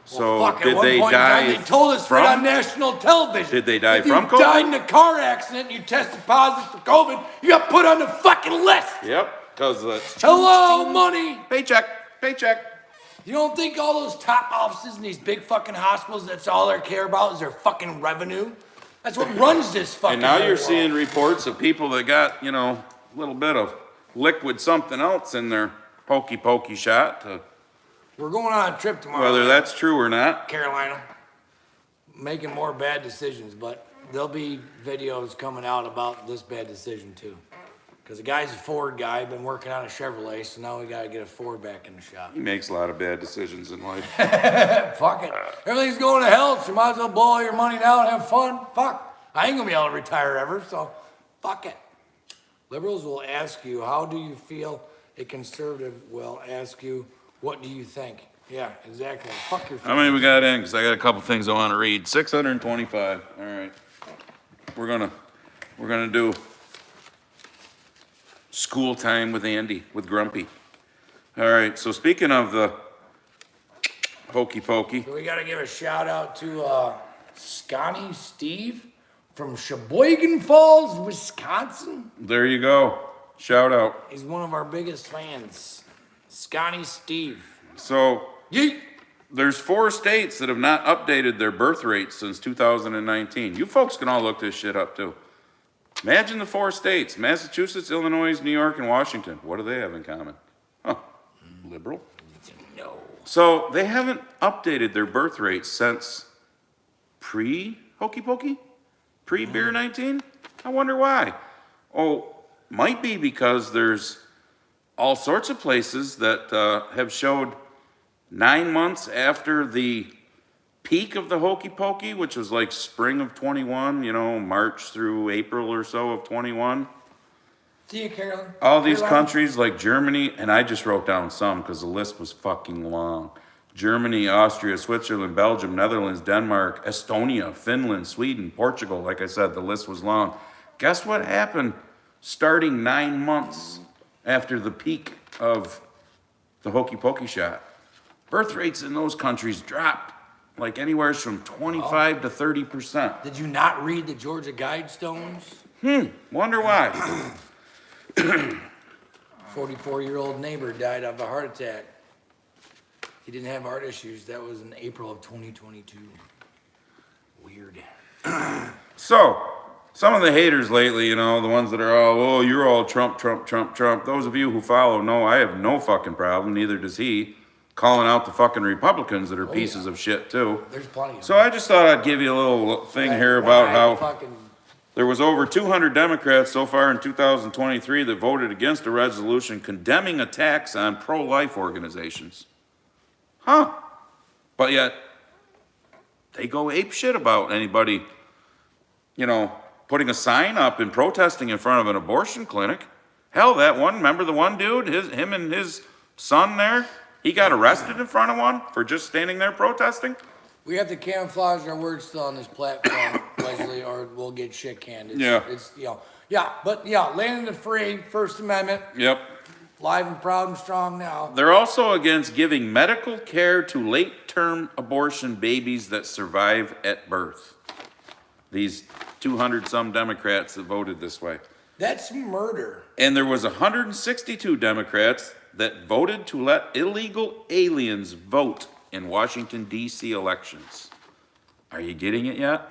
S1: So
S2: Well, fuck, at
S1: did
S2: one
S1: they
S2: point in time,
S1: die
S2: they told us right on
S1: from?
S2: national television.
S1: Did they die
S2: if
S1: from
S2: you
S1: COVID?
S2: died in a car accident and you tested positive for COVID, you got put on the fucking list.
S1: Yep, because that's
S2: Hello, money.
S1: paycheck.
S2: You don't think all those top offices in these big fucking hospitals, that's all they care about is their fucking revenue? That's what runs this fucking
S1: And now
S2: whole
S1: you're
S2: world.
S1: seeing reports of people that got, a little bit of liquid something else in their hokey pokey shot,
S2: We're going on a trip tomorrow.
S1: whether that's true or not.
S2: Carolina. Making more bad decisions, but there'll be videos coming out about this bad decision too. Because the guy's a Ford guy, been working on a Chevrolet, so now we gotta get a Ford back in the shop.
S1: He makes a lot of bad decisions in life.
S2: Fuck it. Everything's going to hell, so you might as well blow all your money now and have fun. Fuck. I ain't gonna be able to retire ever, so fuck it. Liberals will ask you, how do you feel? A conservative will ask you, what do you think? Yeah, exactly. Fuck your
S1: How many we got in? Because I got a couple things I want to read. 625. All right. We're gonna do school time with Andy, with Grumpy. All right. So speaking of the hokey pokey,
S2: So we gotta give a shout out to Scotty Steve from Sheboygan Falls, Wisconsin.
S1: there you go. Shout out.
S2: He's one of our biggest fans. Scotty Steve.
S1: So
S2: Yeet.
S1: there's 4 states that have not updated their birth rates since 2019. You folks can all look this shit up too. Imagine the 4 states: Massachusetts, Illinois, New York, and Washington. What do they have in common? Huh. Liberal.
S2: No.
S1: So they haven't updated their birth rates since pre-hokey pokey? Pre-beer 19? I wonder why. Oh, might be because there's all sorts of places that have showed 9 months after the peak of the hokey pokey, which was like spring of 21, March through April or so of 21.
S2: See you, Carolyn.
S1: All these
S2: Carolina.
S1: countries like Germany, and I just wrote down some because the list was fucking long. Germany, Austria, Switzerland, Belgium, Netherlands, Denmark, Estonia, Finland, Sweden, Portugal. Like I said, the list was long. Guess what happened starting 9 months after the peak of the hokey pokey shot? Birth rates in those countries dropped. like anywhere from 25 to 30%.
S2: Did you not read the Georgia Guidestones?
S1: Wonder why.
S2: 44-year-old neighbor died of a heart attack. He didn't have heart issues. That was in April of 2022. Weird.
S1: So, some of the haters lately, you know, the ones that are all, oh, you're all Trump, Trump, Trump, Trump. Those of you who follow know I have no fucking problem, neither does he, calling out the fucking Republicans that are pieces of shit too.
S2: There's plenty of
S1: So
S2: them.
S1: I just thought I'd give you a little thing here about how there was over 200 Democrats so far in 2023 that voted against a resolution condemning attacks on pro-life organizations. Huh. But yet, they go ape shit about anybody, you know, putting a sign up and protesting in front of an abortion clinic. Hell, that one, remember the one dude, him and his son there? He got arrested in front of one for just standing there protesting?
S2: We have to camouflage our words still on this platform, Leslie, or we'll get shit canned. It's, you know, land of the free, First Amendment.
S1: Yep.
S2: Live and proud and strong now.
S1: They're also against giving medical care to late-term abortion babies that survive at birth. These 200-some Democrats that voted this way.
S2: That's murder.
S1: And there was 162 Democrats that voted to let illegal aliens vote in Washington, D.C. elections. Are you getting it yet?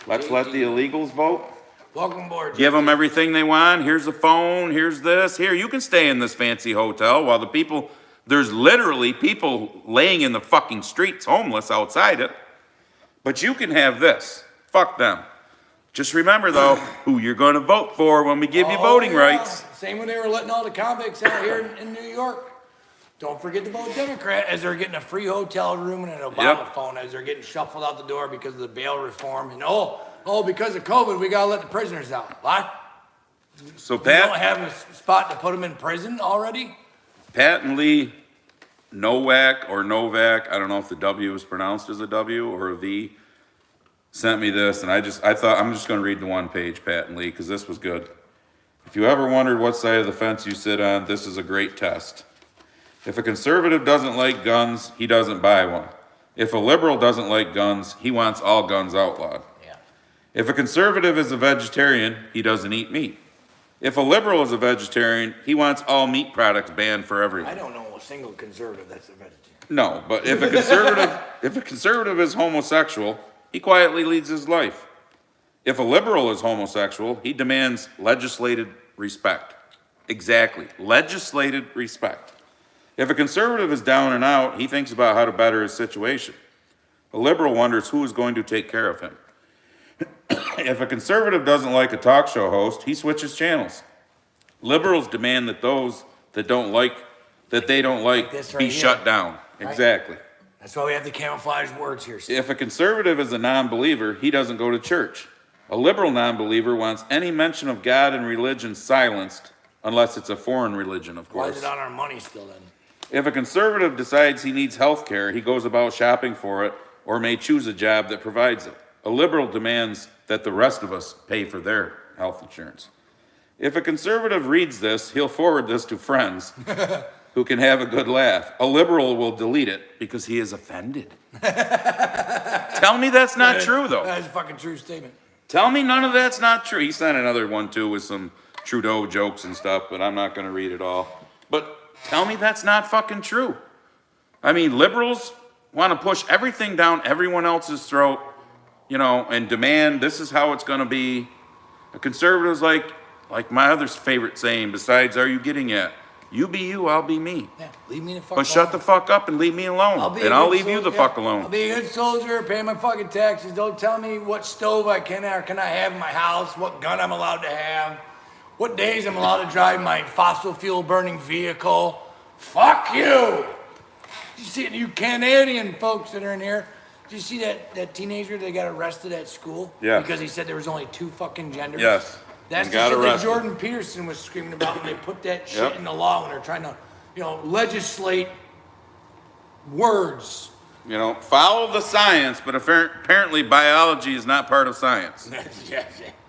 S1: Let's let the illegals vote.
S2: Welcome aboard.
S1: Give them everything they want. Here's a phone. Here's this. Here, you can stay in this fancy hotel while the people, there's literally people laying in the fucking streets homeless outside it. But you can have this. Fuck them. Just remember, though, who you're going to vote for when we give you voting rights.
S2: Same when they were letting all the convicts out here in New York. Don't forget to vote Democrat as they're getting a free hotel room and an Obama phone as they're getting shuffled out the door because of the bail reform. And because of COVID, we got to let the prisoners out. What?
S1: So
S2: You don't have a spot to put them in prison already?
S1: Pat and Lee Nowak or Novak, I don't know if the W is pronounced as a W or a V, sent me this, and I thought I'm just going to read the one page, Pat and Lee, because this was good. If you ever wondered what side of the fence you sit on, this is a great test. If a conservative doesn't like guns, he doesn't buy one. If a liberal doesn't like guns, he wants all guns outlawed.
S3: Yeah.
S1: If a conservative is a vegetarian, he doesn't eat meat. If a liberal is a vegetarian, he wants all meat products banned for everyone.
S2: I don't know a single conservative that's a vegetarian.
S1: No, but if a conservative is homosexual, he quietly leads his life. If a liberal is homosexual, he demands legislated respect. Exactly, legislated respect. If a conservative is down and out, he thinks about how to better his situation. A liberal wonders who is going to take care of him. If a conservative doesn't like a talk show host, he switches channels. Liberals demand that those that they don't like
S2: This right
S1: be
S2: here.
S1: shut down.
S2: Right.
S1: Exactly.
S2: That's why we have to camouflage words here. Steve.
S1: If a conservative is a non-believer, he doesn't go to church. A liberal non-believer wants any mention of God and religion silenced, unless it's a foreign religion, of
S2: Why is
S1: course.
S2: it on our money still then?
S1: If a conservative decides he needs health care, he goes about shopping for it or may choose a job that provides it. A liberal demands that the rest of us pay for their health insurance. If a conservative reads this, he'll forward this to friends who can have a good laugh. A liberal will delete it because he is offended. Tell me that's not true, though.
S2: That's a fucking true statement.
S1: Tell me none of that's not true. He sent another one, too, with some Trudeau jokes and stuff, but I'm not going to read it all. But tell me that's not fucking true. I mean, liberals want to push everything down everyone else's throat, you know, and demand this is how it's going to be. A conservative's like my other favorite saying, besides, are you getting it? You be you, I'll be me.
S2: Yeah, leave me the fuck
S1: But shut the
S2: alone.
S1: fuck up and leave me alone. I'll leave you the fuck
S2: I'll
S1: alone.
S2: be a good soldier, pay my fucking taxes. Don't tell me what stove I can or cannot have in my house, what gun I'm allowed to have, what days I'm allowed to drive my fossil fuel burning vehicle. Fuck you! You see, you Canadian folks that are in here, did you see that teenager that got arrested at school?
S1: Yeah.
S2: Because he said there was only 2 fucking genders?
S1: Yes.
S2: That's
S1: He
S2: the
S1: got
S2: shit that
S1: arrested.
S2: Jordan Peterson was screaming about when they put that shit
S1: Yep.
S2: in the law when they're trying to, legislate words.
S1: You know, follow the science, but apparently biology is not part of science.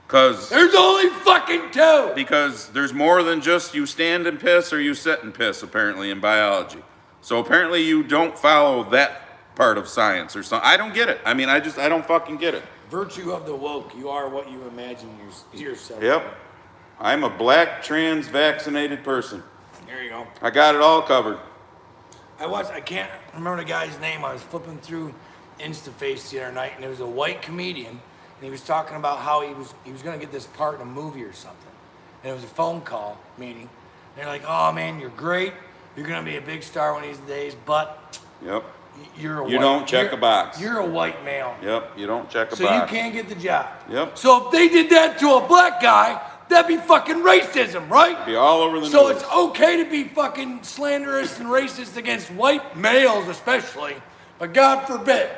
S1: Because
S2: There's only fucking 2.
S1: there's more than just you stand and piss or you sit and piss, apparently, in biology. So apparently you don't follow that part of science or something. I don't get it. I mean, I don't fucking get it.
S2: Virtue of the woke. You are what you imagine yourself.
S1: Yep. I'm a black trans vaccinated person.
S2: There you go.
S1: I got it all covered.
S2: I can't remember the guy's name. I was flipping through InstaFace the other night, and there was a white comedian, and he was talking about how he was going to get this part in a movie or something. And it was a phone call meeting. They're like, "Oh man, you're great. You're going to be a big star one of these days, but
S1: Yep.
S2: you
S1: don't check a box.
S2: You're a white male.
S1: Yep. You don't check a
S2: So
S1: box.
S2: you can't get the job."
S1: Yep.
S2: So if they did that to a black guy, that'd be fucking racism, right?
S1: Be all over the
S2: So
S1: news.
S2: it's okay to be fucking slanderous and racist against white males especially, but God forbid.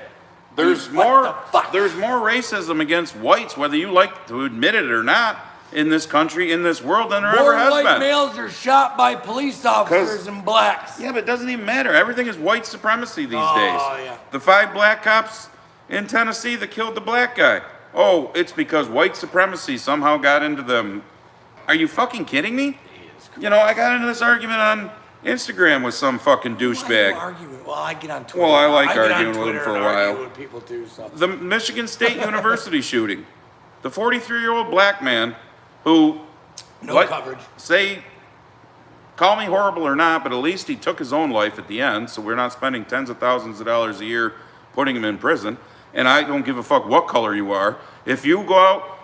S1: There's
S2: What
S1: more.
S2: the fuck?
S1: There's more racism against whites, whether you like to admit it or not, in this country, in this world, than there
S2: More
S1: ever has
S2: white
S1: been.
S2: males are shot by police officers than blacks.
S1: Yeah, but it doesn't even matter. Everything is white supremacy these
S2: Oh,
S1: days.
S2: yeah.
S1: The 5 black cops in Tennessee that killed the black guy. Oh, it's because white supremacy somehow got into them. Are you fucking kidding me? You know, I got into this argument on Instagram with some fucking
S2: Why are you
S1: douchebag.
S2: arguing? Well, I get on Twitter.
S1: Well, I like
S2: get on
S1: arguing with
S2: Twitter
S1: him for
S2: and
S1: a while.
S2: argue with people too, so.
S1: The Michigan State University shooting. The 43-year-old black man who,
S2: No coverage.
S1: say, call me horrible or not, but at least he took his own life at the end, so we're not spending tens of thousands of dollars a year putting him in prison. And I don't give a fuck what color you are. If you go out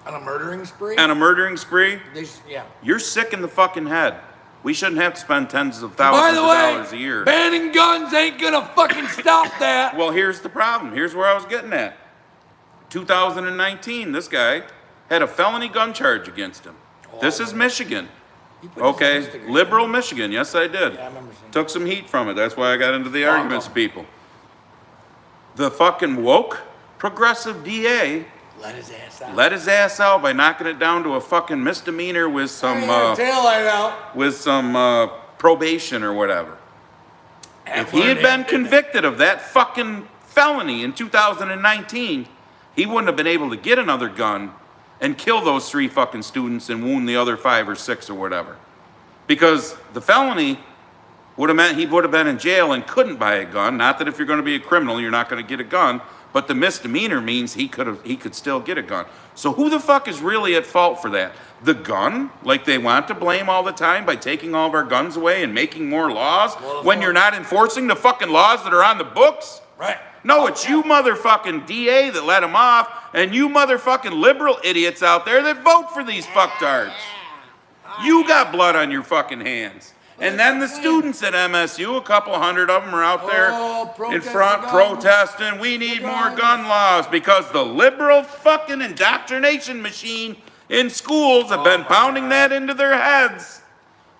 S2: On a murdering spree?
S1: on a murdering spree,
S2: Yeah.
S1: you're sick in the fucking head. We shouldn't have to spend tens of
S2: By
S1: thousands
S2: the
S1: of dollars a
S2: way,
S1: year.
S2: banning guns ain't gonna fucking stop that.
S1: Well, here's the problem. Here's where I was getting at. 2019, this guy had a felony gun charge against him. This is Michigan.
S2: You put this on
S1: Okay,
S2: Instagram.
S1: liberal Michigan. Yes, I did.
S2: Yeah, I remember seeing
S1: Took some heat from it. That's why I got into the
S2: Oh,
S1: arguments
S2: no.
S1: with people. The fucking woke progressive DA
S2: Let his ass out.
S1: let his ass out by knocking it down to a fucking misdemeanor with some
S2: tail light out.
S1: probation or whatever. If he had been convicted of that fucking felony in 2019, he wouldn't have been able to get another gun and kill those 3 fucking students and wound the other 5 or 6 or whatever. Because the felony would have meant he would have been in jail and couldn't buy a gun. Not that if you're going to be a criminal, you're not going to get a gun, but the misdemeanor means he could still get a gun. So who the fuck is really at fault for that? The gun, like they want to blame all the time by taking all of our guns away and making more laws
S2: Well,
S1: when you're not enforcing the fucking laws that are on the books?
S2: Right.
S1: No, it's you motherfucking DA that let him off, and you motherfucking liberal idiots out there that vote for these fucktards. You got blood on your fucking hands. And then the students at MSU, a couple hundred of them are out there in
S2: protest
S1: front
S2: the guns.
S1: protesting, we need more gun laws, because the liberal fucking indoctrination machine in schools have been pounding that into their heads.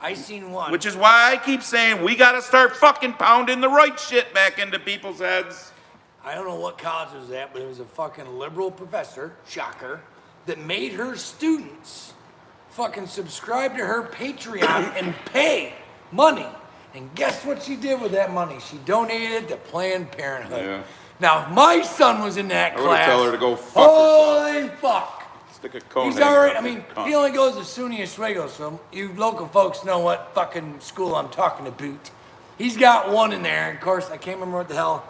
S2: I seen one.
S1: Which is why I keep saying we gotta start fucking pounding the right shit back into people's heads.
S2: I don't know what college it was at, but it was a fucking liberal professor, shocker, that made her students fucking subscribe to her Patreon and pay money. And guess what she did with that money? She donated it to Planned Parenthood.
S1: Yeah.
S2: Now, if my son was in that
S1: I would
S2: class,
S1: tell her to go fuck herself.
S2: holy fuck.
S1: Stick a cone
S2: He's
S1: in her
S2: already, I
S1: fucking
S2: mean,
S1: cunt.
S2: he only goes to SUNY Oswego, so you local folks know what fucking school I'm talking about. He's got one in there, and of course, I can't remember what the hell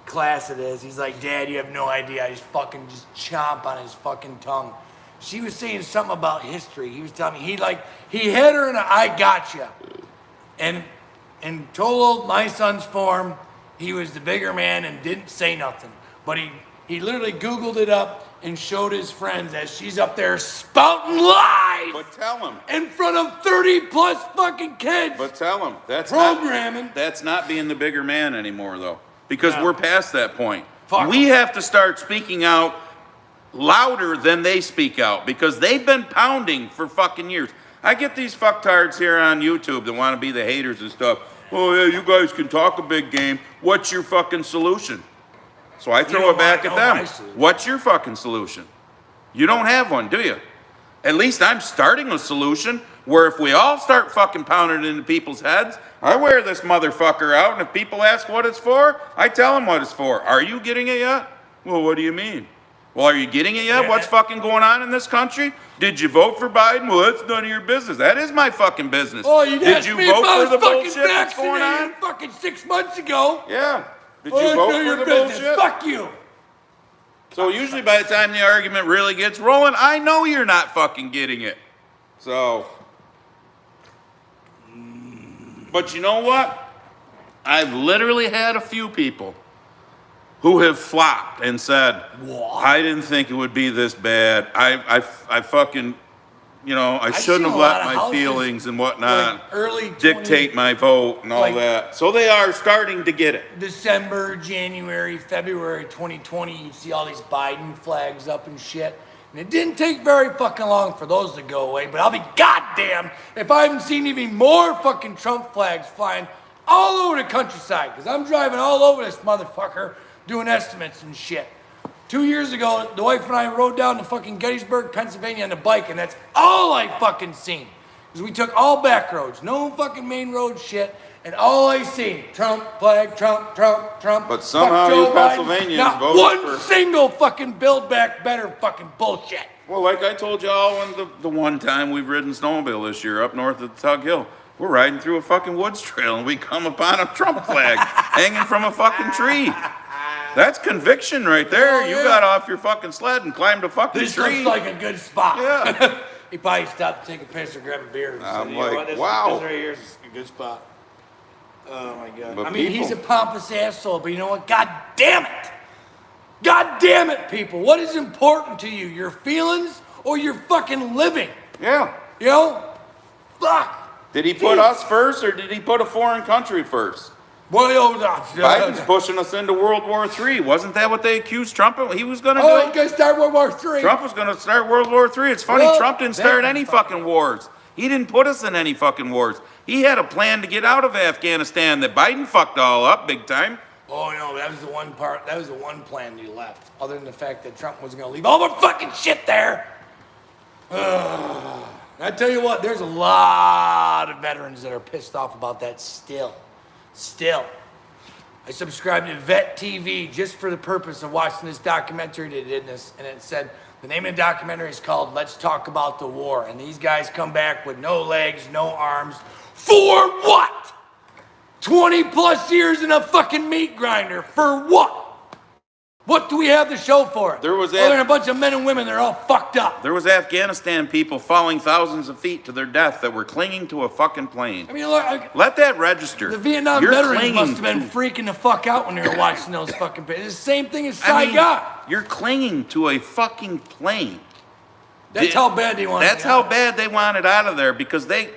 S2: class it is. He's like, Dad, you have no idea. I just fucking just chomp on his fucking tongue. She was saying something about history. He was telling me, he hit her in a I gotcha. And told my son's form, he was the bigger man and didn't say nothing. But he literally Googled it up and showed his friends as she's up there spouting lies
S1: But tell him.
S2: in front of 30 plus fucking kids.
S1: But tell him.
S2: Programming.
S1: That's not being the bigger man anymore, though. Because
S2: No.
S1: we're past that point.
S2: Fuck
S1: We
S2: 'em.
S1: have to start speaking out louder than they speak out, because they've been pounding for fucking years. I get these fucktards here on YouTube that want to be the haters and stuff. Oh yeah, you guys can talk a big game. What's your fucking solution? So I throw
S2: don't
S1: it back
S2: wanna
S1: at
S2: know my
S1: them.
S2: solution.
S1: What's your fucking solution? You don't have one, do you? At least I'm starting a solution where if we all start fucking pounding it into people's heads, I wear this motherfucker out, and if people ask what it's for, I tell them what it's for. Are you getting it yet? Well, what do you mean? Well, are you getting it yet?
S2: Yeah.
S1: What's fucking going on in this country? Did you vote for Biden? Well, that's none of your business. That is my fucking business.
S2: Oh, you
S1: Did
S2: asked
S1: you
S2: me if
S1: vote
S2: I
S1: for
S2: was
S1: the
S2: fucking
S1: bullshit that's going on?
S2: vaccinated fucking 6 months ago.
S1: Yeah. Did you
S2: Oh,
S1: vote
S2: it's none of
S1: for
S2: your
S1: the
S2: business.
S1: bullshit?
S2: Fuck you.
S1: So usually by the time the argument really gets rolling, I know you're not fucking getting it. So, but you know what? I've literally had a few people who have flopped and said,
S2: What?
S1: I didn't think it would be this bad. I fucking, you know, I shouldn't
S2: seen
S1: have
S2: a lot
S1: let
S2: of
S1: my
S2: houses,
S1: feelings and whatnot
S2: like early
S1: dictate my vote and all
S2: like-
S1: that. So they are starting to get it.
S2: December, January, February 2020, you see all these Biden flags up and shit. And it didn't take very fucking long for those to go away, but I'll be goddamn if I haven't seen even more fucking Trump flags flying all over the countryside, because I'm driving all over this motherfucker doing estimates and shit. 2 years ago, the wife and I rode down to fucking Gettysburg, Pennsylvania on a bike, and that's all I fucking seen. Because we took all back roads, no fucking main road shit, and all I seen, Trump flag, Trump, Trump, Trump.
S1: But somehow
S2: fuck Joe
S1: you
S2: Biden.
S1: Pennsylvanians
S2: Not
S1: voted
S2: one
S1: for-
S2: single fucking Build Back Better fucking bullshit.
S1: Well, like I told y'all when the one time we've ridden snowmobile this year up north of the Tug Hill, we're riding through a fucking woods trail and we come upon a Trump flag hanging from a fucking tree. That's conviction right there.
S2: Oh,
S1: You
S2: yeah.
S1: got off your fucking sled and climbed a fucking
S2: This
S1: tree.
S2: looks like a good spot.
S1: Yeah.
S2: He probably stopped to take a piss or grab a beer. And
S1: I'm
S2: said, you know
S1: like,
S2: what, this,
S1: wow.
S2: This right here is a good spot. Oh my God.
S1: But
S2: I mean, he's a
S1: people-
S2: pompous asshole, but you know what? God damn it. God damn it, people. What is important to you? Your feelings or your fucking living?
S1: Yeah.
S2: You know? Fuck.
S1: Did he put us first or did he put a foreign country first?
S2: Well,
S1: Biden's pushing us into World War III. Wasn't that what they accused Trump of? He was going to
S2: Oh,
S1: do?
S2: you guys start World War III.
S1: Trump was going to start World War III. It's funny,
S2: Well,
S1: Trump didn't
S2: that
S1: start any
S2: motherfucker.
S1: fucking wars. He didn't put us in any fucking wars. He had a plan to get out of Afghanistan that Biden fucked all up big time.
S2: Oh no, that was the one part. That was the one plan he left. Other than the fact that Trump was going to leave all the fucking shit there. I tell you what, there's a lot of veterans that are pissed off about that still. Still. I subscribed to Vet TV just for the purpose of watching this documentary they did this, and it said the name of the documentary is called Let's Talk About the War. And these guys come back with no legs, no arms. For what? 20 plus years in a fucking meat grinder. For what? What do we have to show for it?
S1: There was
S2: Other than a bunch of men and women that are all fucked up.
S1: There was Afghanistan people falling thousands of feet to their death that were clinging to a fucking plane.
S2: I mean, look,
S1: Let that register.
S2: the Vietnam
S1: You're
S2: veterans
S1: clinging
S2: must have been
S1: to-
S2: freaking the fuck out when they were watching those fucking pictures. It's the same thing as
S1: I mean,
S2: Saigon.
S1: you're clinging to a fucking plane.
S2: That's how bad they want
S1: That's how bad they wanted out of there because they,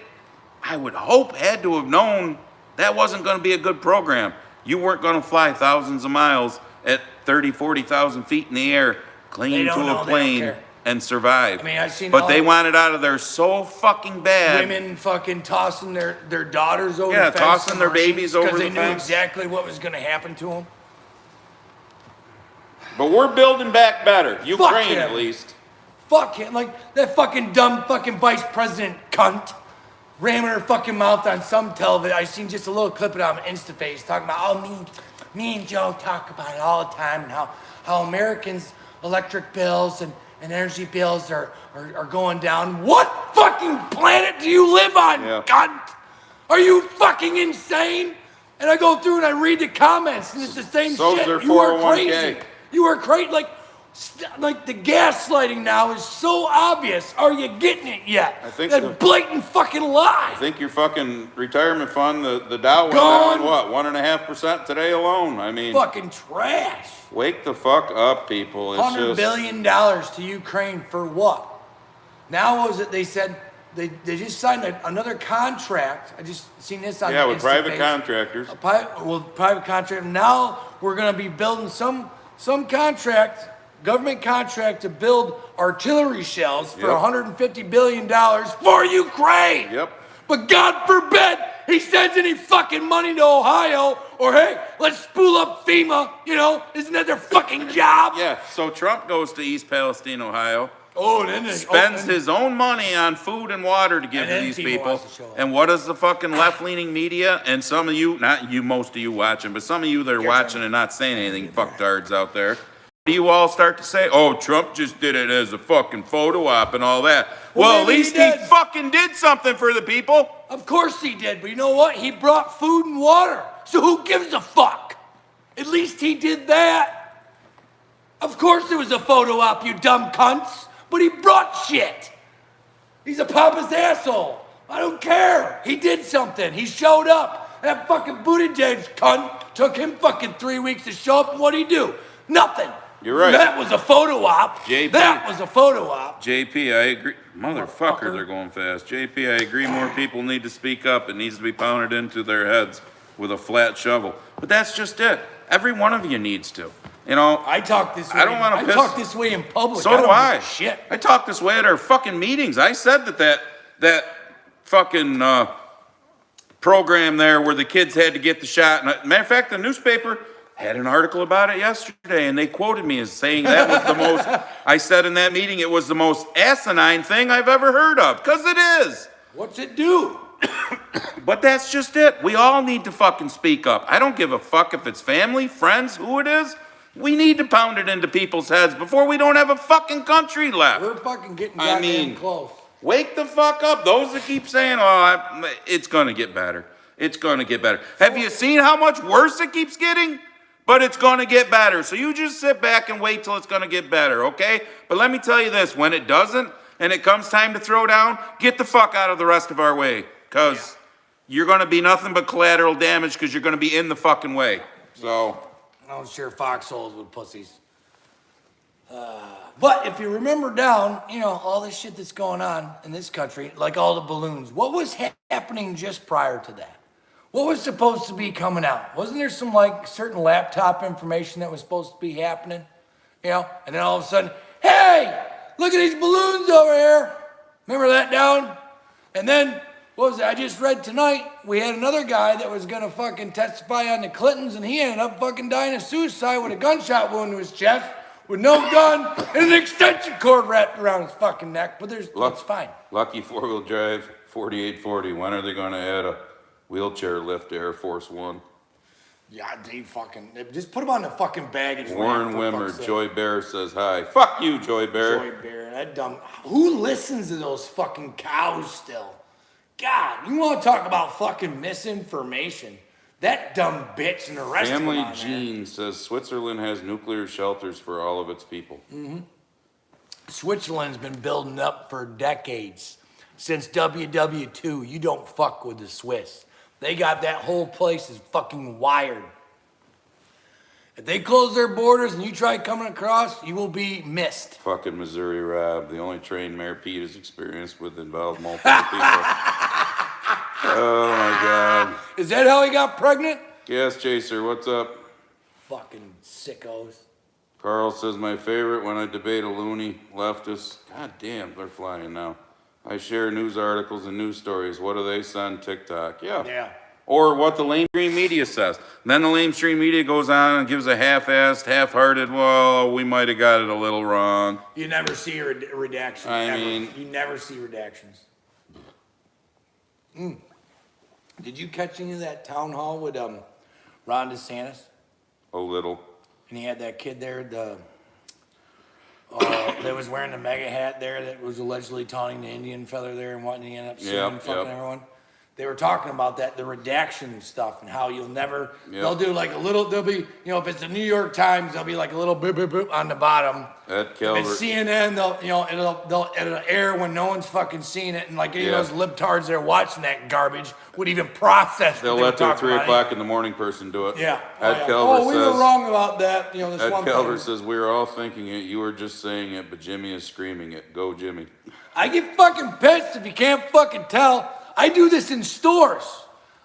S1: I would hope, had to have known that wasn't going to be a good program. You weren't going to fly thousands of miles at 30, 40,000 feet in the air, clinging
S2: They don't
S1: to
S2: know,
S1: a
S2: they don't
S1: plane
S2: care.
S1: and survive.
S2: I mean, I've seen
S1: but
S2: all
S1: they
S2: the-
S1: wanted out of there so fucking bad.
S2: Women fucking tossing their daughters over
S1: Yeah,
S2: the fence.
S1: tossing their babies over
S2: because
S1: the
S2: they knew
S1: fence.
S2: exactly what was going to happen to them.
S1: But we're building back better. Ukraine,
S2: him.
S1: at least.
S2: Fuck him. Like that fucking dumb fucking vice president cunt ramming her fucking mouth on some television. I seen just a little clip of it on InstaFace talking about, oh, me and Joe talk about it all the time and how Americans' electric bills and energy bills are going down. What fucking planet do you live on,
S1: Yeah.
S2: cunt? Are you fucking insane? And I go through and I read the comments and it's the same
S1: So's
S2: shit.
S1: their
S2: You are
S1: 401k.
S2: crazy. You are crazy. Like the gaslighting now is so obvious. Are you getting it yet?
S1: I think
S2: that
S1: the-
S2: blatant fucking lie.
S1: I think your fucking retirement fund, the Dow went
S2: Gone.
S1: down, what, 1.5% today alone? I mean,
S2: Fucking trash.
S1: wake the fuck up, people. It's
S2: $100
S1: just,
S2: billion to Ukraine for what? Now what was it they said they just signed another contract. I just seen this on
S1: yeah,
S2: the
S1: with
S2: Insta
S1: private
S2: page.
S1: contractors.
S2: Private contract. Now we're gonna be building some contract, government contract to build artillery shells for
S1: Yep.
S2: $150 billion for Ukraine.
S1: Yep.
S2: But God forbid he sends any fucking money to Ohio or hey, let's spool up FEMA. You know, isn't that their fucking job?
S1: Yeah, so Trump goes to East Palestine, Ohio,
S2: Oh, then
S1: spends his own money on food and water to give
S2: And
S1: to
S2: then
S1: these
S2: people
S1: people.
S2: wants to show up.
S1: And what does the fucking left-leaning media and some of you, not you, most of you watching, but some of you that are watching and not saying anything, fucktards out there, do you all start to say, oh, Trump just did it as a fucking photo op and all that? Well, at
S2: maybe he
S1: least
S2: did.
S1: he fucking did something for the people.
S2: Of course he did, but you know what? He brought food and water. So who gives a fuck? At least he did that. Of course there was a photo op, you dumb cunts, but he brought shit. He's a pompous asshole. I don't care. He did something. He showed up. That fucking Buttigieg cunt took him fucking 3 weeks to show up, and what'd he do? Nothing.
S1: You're right.
S2: That was a photo op.
S1: JP.
S2: That was a photo op.
S1: JP, I agree. Motherfucker, they're going fast. JP, I agree more people need to speak up. It needs to be pounded into their heads with a flat shovel. But that's just it. Every one of you needs to. You know,
S2: I talk this way.
S1: I don't want to piss.
S2: I talk this way in public.
S1: So
S2: don't
S1: do I.
S2: give a shit.
S1: I talk this way at our fucking meetings. I said that fucking program there where the kids had to get the shot. Matter of fact, the newspaper had an article about it yesterday, and they quoted me as saying that was the most, I said in that meeting, it was the most asinine thing I've ever heard of, because it is.
S2: What's it do?
S1: But that's just it. We all need to fucking speak up. I don't give a fuck if it's family, friends, who it is. We need to pound it into people's heads before we don't have a fucking country left.
S2: We're fucking getting
S1: I
S2: goddamn
S1: mean,
S2: close.
S1: Wake the fuck up. Those that keep saying, it's going to get better. It's going to get better. Have you seen how much worse it keeps getting? But it's going to get better. So you just sit back and wait till it's going to get better, okay? But let me tell you this, when it doesn't and it comes time to throw down, get the fuck out of the rest of our way, because you're going to be nothing but collateral damage because you're going to be in the fucking way. So
S2: I'm sure foxholes with pussies. But if you remember down, all this shit that's going on in this country, like all the balloons, what was happening just prior to that? What was supposed to be coming out? Wasn't there some certain laptop information that was supposed to be happening? And then all of a sudden, hey, look at these balloons over here. Remember that down? And then, what was it? I just read tonight, we had another guy that was gonna fucking testify on the Clintons, and he ended up fucking dying of suicide with a gunshot wound to his chest, with no gun, and an extension cord wrapped around his fucking neck. But it's fine.
S1: Lucky four-wheel drive, 4840. When are they going to add a wheelchair lift to Air Force One?
S2: Yeah, they just put him on the fucking baggage.
S1: Warren
S2: ramp, for
S1: Wimmer,
S2: fuck's sake.
S1: Joy Bear says hi. Fuck you, Joy Bear.
S2: Joy Bear, that dumb. Who listens to those fucking cows still? God, you want to talk about fucking misinformation? That dumb bitch and the rest
S1: Family
S2: of them.
S1: Gene says Switzerland has nuclear shelters for all of its people.
S2: Switzerland's been building up for decades. Since WW2, you don't fuck with the Swiss. They got that whole place is fucking wired. If they close their borders and you try coming across, you will be missed.
S1: Fucking Missouri Rob, the only train Mayor Pete has experienced with involved multiple people. Oh my God.
S2: Is that how he got pregnant?
S1: Gas Chaser, what's up?
S2: Fucking sickos.
S1: Carl says my favorite when I debate a loony leftist. God damn, they're flying now. I share news articles and news stories. What do they send? TikTok. Yeah. Or what the lamestream media says. Then the lamestream media goes on and gives a half-assed, half-hearted, well, we might have got it a little wrong.
S2: You never see a redaction. You never see redactions. Did you catch any of that town hall with Ron DeSantis?
S1: A little.
S2: And he had that kid there, that was wearing the mega hat there that was allegedly taunting the Indian fella there and wanting to end up suing fucking everyone. They were talking about that, the redaction stuff, and how you'll never, they'll do like a little, they'll be, if it's the New York Times, there'll be like a little boop, boop, boop on the bottom.
S1: Ed
S2: If
S1: Calvert.
S2: it's CNN, it'll air when no one's fucking seeing it, and like those libtards that are watching that garbage would even process
S1: They'll
S2: what
S1: let
S2: they were
S1: their
S2: talking
S1: 3
S2: about
S1: o'clock in the morning person do it.
S2: Yeah.
S1: Ed Calvert
S2: we
S1: says,
S2: were wrong about that. This
S1: Ed
S2: one
S1: Calvert
S2: thing.
S1: says, we were all thinking it. You were just saying it, but Jimmy is screaming it. Go, Jimmy.
S2: I get fucking pissed if you can't fucking tell. I do this in stores.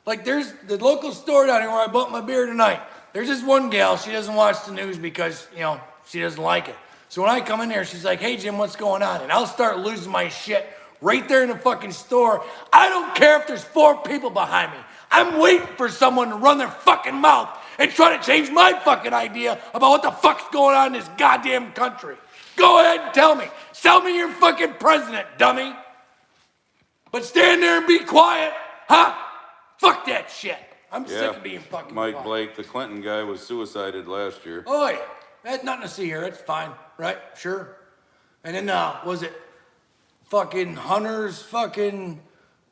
S2: Like there's the local store down here where I bought my beer tonight. There's this one gal, she doesn't watch the news because, she doesn't like it. So when I come in there, she's like, hey Jim, what's going on? And I'll start losing my shit right there in the fucking store. I don't care if there's 4 people behind me. I'm waiting for someone to run their fucking mouth and try to change my fucking idea about what the fuck's going on in this goddamn country. Go ahead and tell me. Sell me your fucking president, dummy. But stand there and be quiet, huh? Fuck that shit. I'm sick of being fucking
S1: Mike
S2: quiet.
S1: Blake, the Clinton guy, was suicided last year.
S2: Oh yeah, that's nothing to see here. It's fine, right? Sure. And then was it fucking Hunter's fucking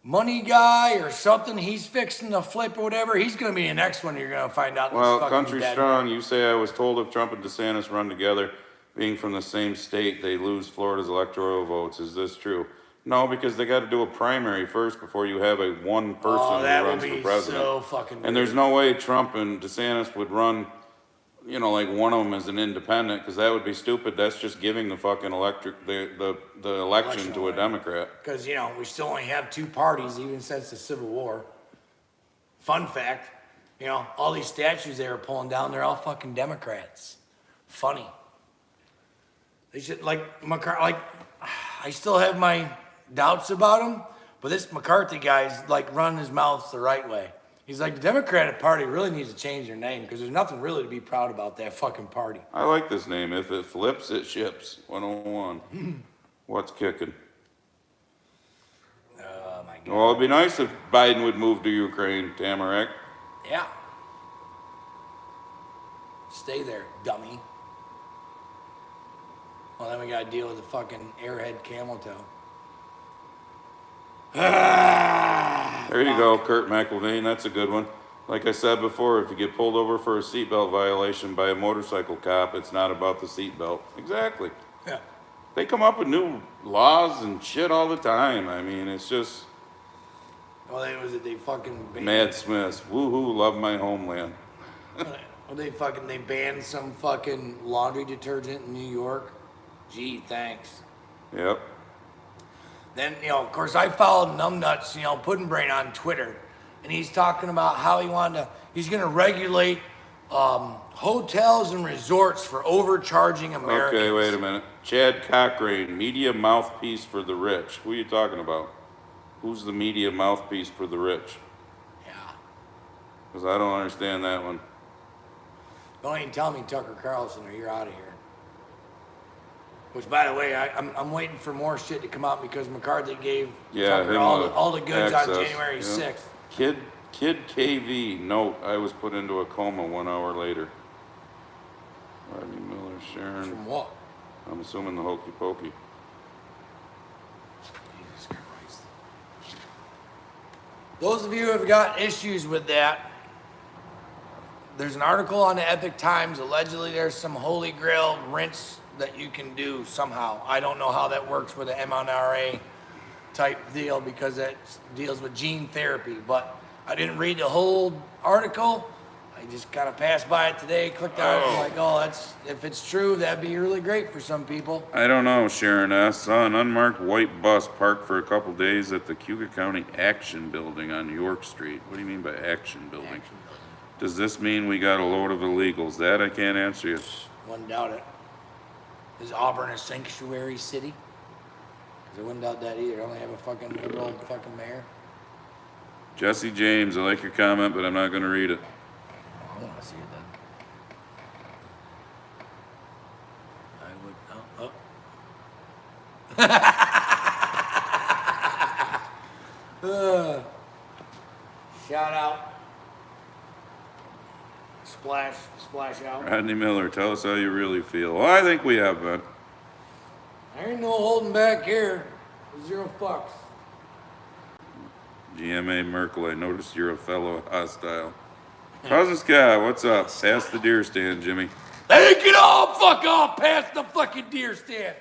S2: money guy or something. He's fixing the flip or whatever. He's going to be the next one you're going to find out.
S1: Well,
S2: that's fucking
S1: Country
S2: dead.
S1: Strong, you say I was told if Trump and DeSantis run together, being from the same state, they lose Florida's electoral votes. Is this true? No, because they got to do a primary first before you have a one person
S2: Oh,
S1: who
S2: that would
S1: runs for
S2: be
S1: president.
S2: so fucking
S1: And there's no way Trump and DeSantis would run, you know, like one of them as an independent, because that would be stupid. That's just giving the fucking the election to a
S2: away.
S1: Democrat.
S2: Because, you know, we still only have two parties even since the Civil War. Fun fact, you know, all these statues they were pulling down, they're all fucking Democrats. Funny. They should, like, McCarthy, I still have my doubts about him, but this McCarthy guy's, like, running his mouth the right way. He's like, the Democratic Party really needs to change their name because there's nothing really to be proud about that fucking party.
S1: I like this name. If it flips, it ships. 101. What's kicking?
S2: Oh, my God.
S1: Well, it'd be nice if Biden would move to Ukraine, Tamarack.
S2: Yeah. Stay there, dummy. Well, then we gotta deal with the fucking airhead camel toe.
S1: There you go, Kurt McIlvain. That's a good one. Like I said before, if you get pulled over for a seatbelt violation by a motorcycle cop, it's not about the seatbelt. Exactly.
S2: Yeah.
S1: They come up with new laws and shit all the time. I mean, it's just
S2: Well, they fucking banned.
S1: Mad Smiths. Woohoo, love my homeland.
S2: Well, they banned some fucking laundry detergent in New York. Gee, thanks.
S1: Yep.
S2: Then, you know, of course, I followed Numbnuts, you know, Puddin' Brain on Twitter, and he's talking about how he's going to regulate hotels and resorts for overcharging Americans.
S1: Okay, wait a minute. Chad Cochrane, media mouthpiece for the rich. Who are you talking about? Who's the media mouthpiece for the rich?
S2: Yeah.
S1: Because I don't understand that one.
S2: Don't even tell me Tucker Carlson or you're out of here. Which, by the way, I'm waiting for more shit to come out because McCarthy gave Tucker
S1: him
S2: all the goods
S1: access.
S2: on January
S1: Yeah.
S2: 6th.
S1: Kid KV, note, I was put into a coma 1 hour later. Rodney Miller, Sharon.
S2: From what?
S1: I'm assuming the hokey pokey.
S2: Jesus Christ. Those of you who have got issues with that, there's an article on the Epic Times. Allegedly, there's some holy grail rinse that you can do somehow. I don't know how that works with an mRNA type deal because that deals with gene therapy, but I didn't read the whole article. I just kind of passed by it today, clicked on it, and like, oh, if it's true, that'd be really great for some people.
S1: I don't know, Sharon S. Saw an unmarked white bus parked for a couple days at the Cuyahoga County Action Building on York Street. What do you mean by Action Building? Does this mean we got a load of illegals? That I can't answer you.
S2: Wouldn't doubt it. Is Auburn a sanctuary city? Because I wouldn't doubt that either. I only have a fucking liberal fucking mayor.
S1: Jesse James, I like your comment, but I'm not going to read it.
S2: I want to see it then. I would. Shout out. Splash out.
S1: Rodney Miller, tell us how you really feel. Well, I think we have been.
S2: There ain't no holding back here. 0 fucks.
S1: GMA Merkel, I noticed you're a fellow hostile. Cousin Scott, what's up? Pass the deer stand, Jimmy.
S2: Hey, get off, fuck off, past the fucking deer stand.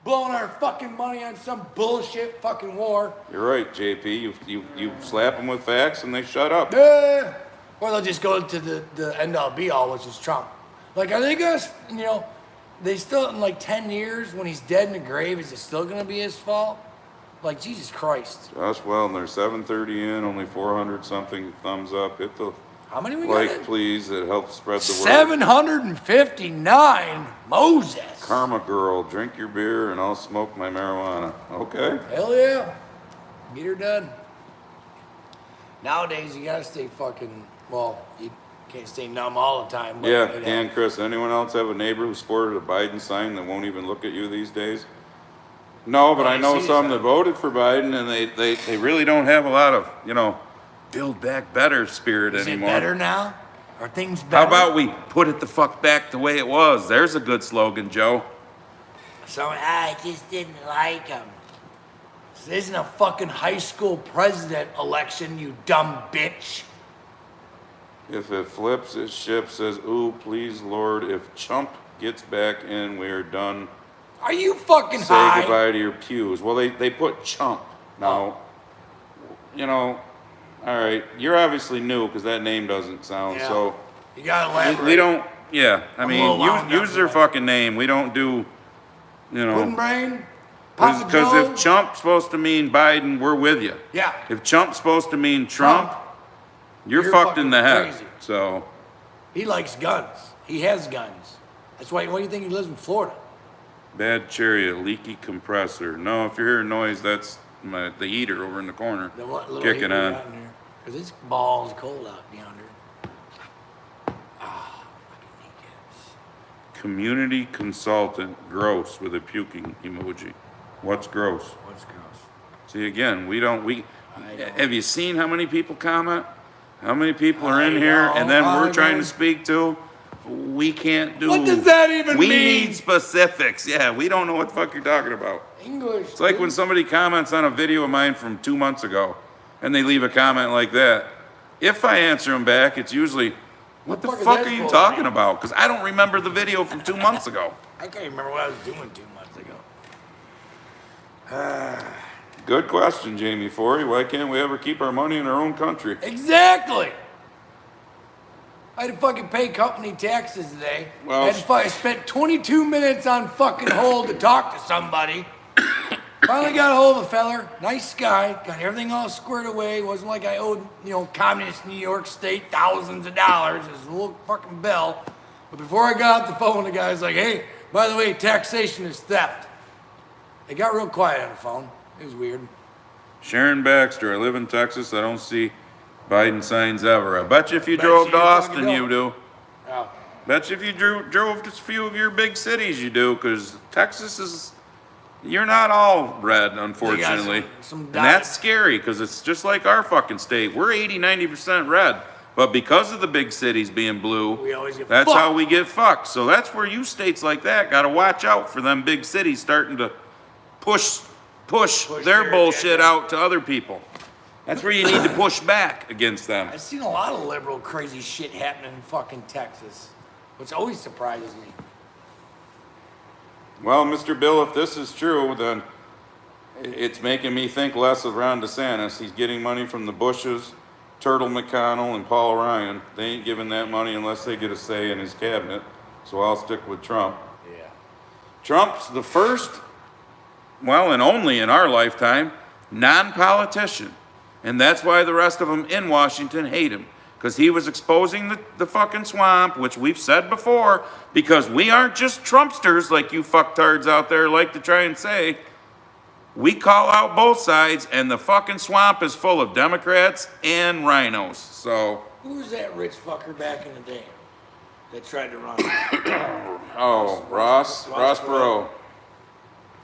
S2: Blowing our fucking money on some bullshit fucking war.
S1: You're right, JP. You slap them with facts and they shut up.
S2: Yeah. Or they'll just go to the end all be all, which is Trump. Like, are they gonna, you know, they still, in like 10 years, when he's dead in the grave, is it still gonna be his fault? Like, Jesus Christ.
S1: Josh Wellner, 7:30 in, only 400 something thumbs up. Hit the
S2: How many we got
S1: like,
S2: in?
S1: please. It helps spread the word.
S2: 759. Moses.
S1: Karma girl, drink your beer and I'll smoke my marijuana. Okay.
S2: Hell yeah. Get her done. Nowadays, you gotta stay fucking, well, you can't stay numb all the time. But
S1: Yeah,
S2: it
S1: and Chris, anyone else have a neighbor who sported a Biden sign that won't even look at you these days? No, but I know some that voted for Biden and they really don't have a lot of, you know, build back better spirit
S2: Is
S1: anymore.
S2: it better now? Are things better?
S1: How about we put it the fuck back the way it was? There's a good slogan, Joe.
S2: So I just didn't like him. This isn't a fucking high school president election, you dumb bitch.
S1: If it flips, its ship says, ooh, please, Lord, if Chump gets back in, we are done.
S2: Are you fucking
S1: Say
S2: high?
S1: goodbye to your pews. Well, they put Chump. Now, you know, all right, you're obviously new because that name doesn't sound
S2: Yeah.
S1: so.
S2: You gotta elaborate.
S1: We don't, yeah, I
S2: I'm a
S1: mean,
S2: little wound
S1: use
S2: up
S1: their
S2: tonight.
S1: fucking name. We don't do, you
S2: Pudding
S1: know.
S2: brain? Papa
S1: Because
S2: Joe?
S1: if Chump's supposed to mean Biden, we're with you.
S2: Yeah.
S1: If Chump's supposed to mean Trump, you're
S2: You're
S1: fucked in the
S2: fucking
S1: head.
S2: crazy.
S1: So,
S2: He likes guns. He has guns. That's why do you think he lives in Florida?
S1: bad chariot, leaky compressor. No, if you're hearing noise, that's the heater over in the corner
S2: The what little
S1: kicking
S2: heater
S1: on.
S2: out in there. Because it's balls cold out yonder. Ah, fucking kneecaps.
S1: Community consultant, gross, with a puking emoji. What's gross?
S2: What's gross?
S1: See, again, we don't.
S2: I don't.
S1: Have you seen how many people comment? How many people are
S2: I
S1: in here?
S2: know,
S1: And then we're
S2: I
S1: trying
S2: know.
S1: to speak to. We can't do.
S2: What does that even
S1: we
S2: mean?
S1: need specifics. Yeah, we don't know what the fuck you're talking about.
S2: English.
S1: It's like when somebody comments on a video of mine from 2 months ago, and they leave a comment like that. If I answer them back, it's usually, "What the
S2: fuck is
S1: fuck
S2: that
S1: are you
S2: supposed to
S1: talking
S2: mean?"
S1: about?" Because I don't remember the video from 2 months ago.
S2: I can't remember what I was doing 2 months ago.
S1: Good question, Jamie Forey. Why can't we ever keep our money in our own country?
S2: Exactly. I had to fucking pay company taxes today.
S1: Well,
S2: I spent 22 minutes on fucking hold to talk to somebody. Finally got a hold of a feller, nice guy, got everything all squared away. Wasn't like I owed, communist New York State thousands of dollars. It was a little fucking bill. But before I got off the phone, the guy's like, hey, by the way, taxation is theft. It got real quiet on the phone. It was weird.
S1: Sharon Baxter, I live in Texas. I don't see Biden signs ever. I bet you if you
S2: Bet
S1: drove
S2: you
S1: to
S2: you
S1: Austin,
S2: fucking
S1: you do.
S2: Oh.
S1: Bet you if you drove to a few of your big cities, you do, because Texas is, you're not all red, unfortunately.
S2: some
S1: and that's scary, because it's just like our fucking state. We're 80-90% red. But because of the big cities being blue,
S2: We always get
S1: that's
S2: fucked.
S1: how we get fucked. So that's where you states like that got to watch out for them big cities starting to push their
S2: their
S1: bullshit
S2: agenda.
S1: out to other people. That's where you need to push back against them.
S2: I've seen a lot of liberal crazy shit happening in fucking Texas, which always surprises me.
S1: Well, Mr. Bill, if this is true, then it's making me think less of Ron DeSantis. He's getting money from the Bushes, Turtle McConnell, and Paul Ryan. They ain't giving that money unless they get a say in his cabinet. So I'll stick with Trump.
S2: Yeah.
S1: Trump's the first, well, and only in our lifetime, non-politician. And that's why the rest of them in Washington hate him. Because he was exposing the fucking swamp, which we've said before, because we aren't just Trumpsters like you fucktards out there like to try and say. We call out both sides, and the fucking swamp is full of Democrats and rhinos. So,
S2: Who was that rich fucker back in the day that tried to run?
S1: Ross
S2: Ross
S1: Perot.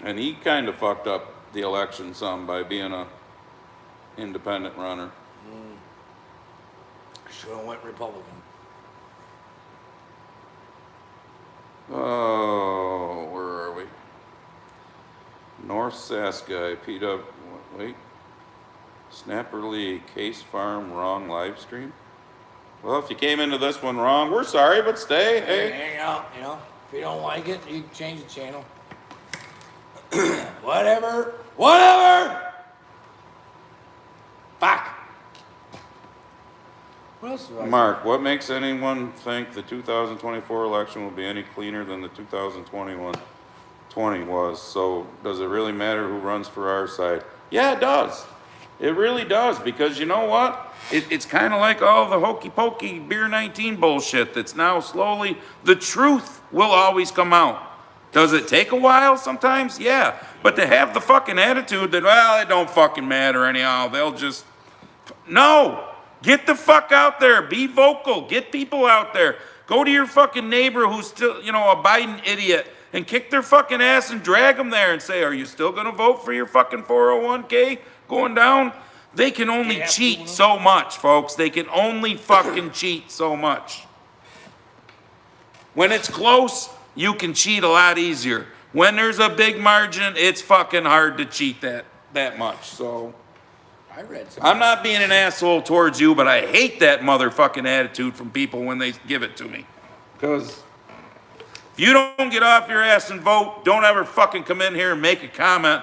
S1: And he kind of fucked up the election some by being a independent runner.
S2: Should have went Republican.
S1: Oh, where are we? North Sask guy, wait. Snapper Lee, Case Farm, wrong live stream. Well, if you came into this one wrong, we're sorry, but stay. Hey.
S2: Hang out, If you don't like it, you can change the channel. Whatever. Fuck. What else? Was
S1: Mark, what makes anyone think the 2024 election will be any cleaner than the 2020 was? So does it really matter who runs for our side? Yeah, it does. It really does, because you know what? It's kind of like all the hokey pokey Beer 19 bullshit that's now slowly, the truth will always come out. Does it take a while sometimes? Yeah. But to have the fucking attitude that, well, it don't fucking matter anyhow, they'll just, no. Get the fuck out there. Be vocal. Get people out there. Go to your fucking neighbor who's still, a Biden idiot and kick their fucking ass and drag them there and say, are you still going to vote for your fucking 401k going down? They can only cheat so much, folks. They can only fucking cheat so much. When it's close, you can cheat a lot easier. When there's a big margin, it's fucking hard to cheat that. that much, so.
S2: I read some.
S1: I'm not being an asshole towards you, but I hate that motherfucking attitude from people when they give it to me. Because if you don't get off your ass and vote, don't ever fucking come in here and make a comment.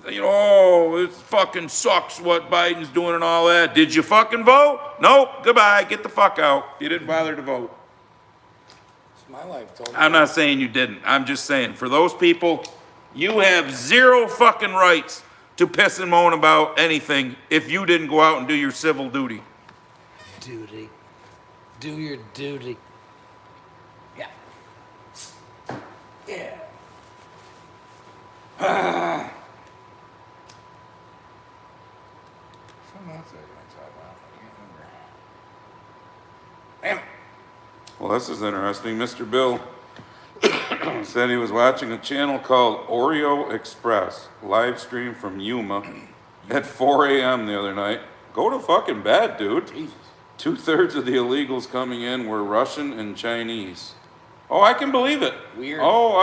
S1: You know, oh, it fucking sucks what Biden's doing and all that. Did you fucking vote? Nope, goodbye, get the fuck out. You didn't bother to vote.
S2: My wife told me.
S1: I'm not saying you didn't. I'm just saying, for those people, you have zero fucking rights to piss and moan about anything if you didn't go out and do your civil duty.
S2: Duty. Do your duty. Yeah. Yeah. Something else I was going to talk about. I can't remember. Damn it.
S1: Well, this is interesting. Mr. Bill said he was watching a channel called Oreo Express, live stream from Yuma at 4 a.m. the other night. Go to fucking bed, dude.
S2: Jesus.
S1: 2/3 of the illegals coming in were Russian and Chinese. Oh, I can believe it.
S2: Weird.
S1: Oh,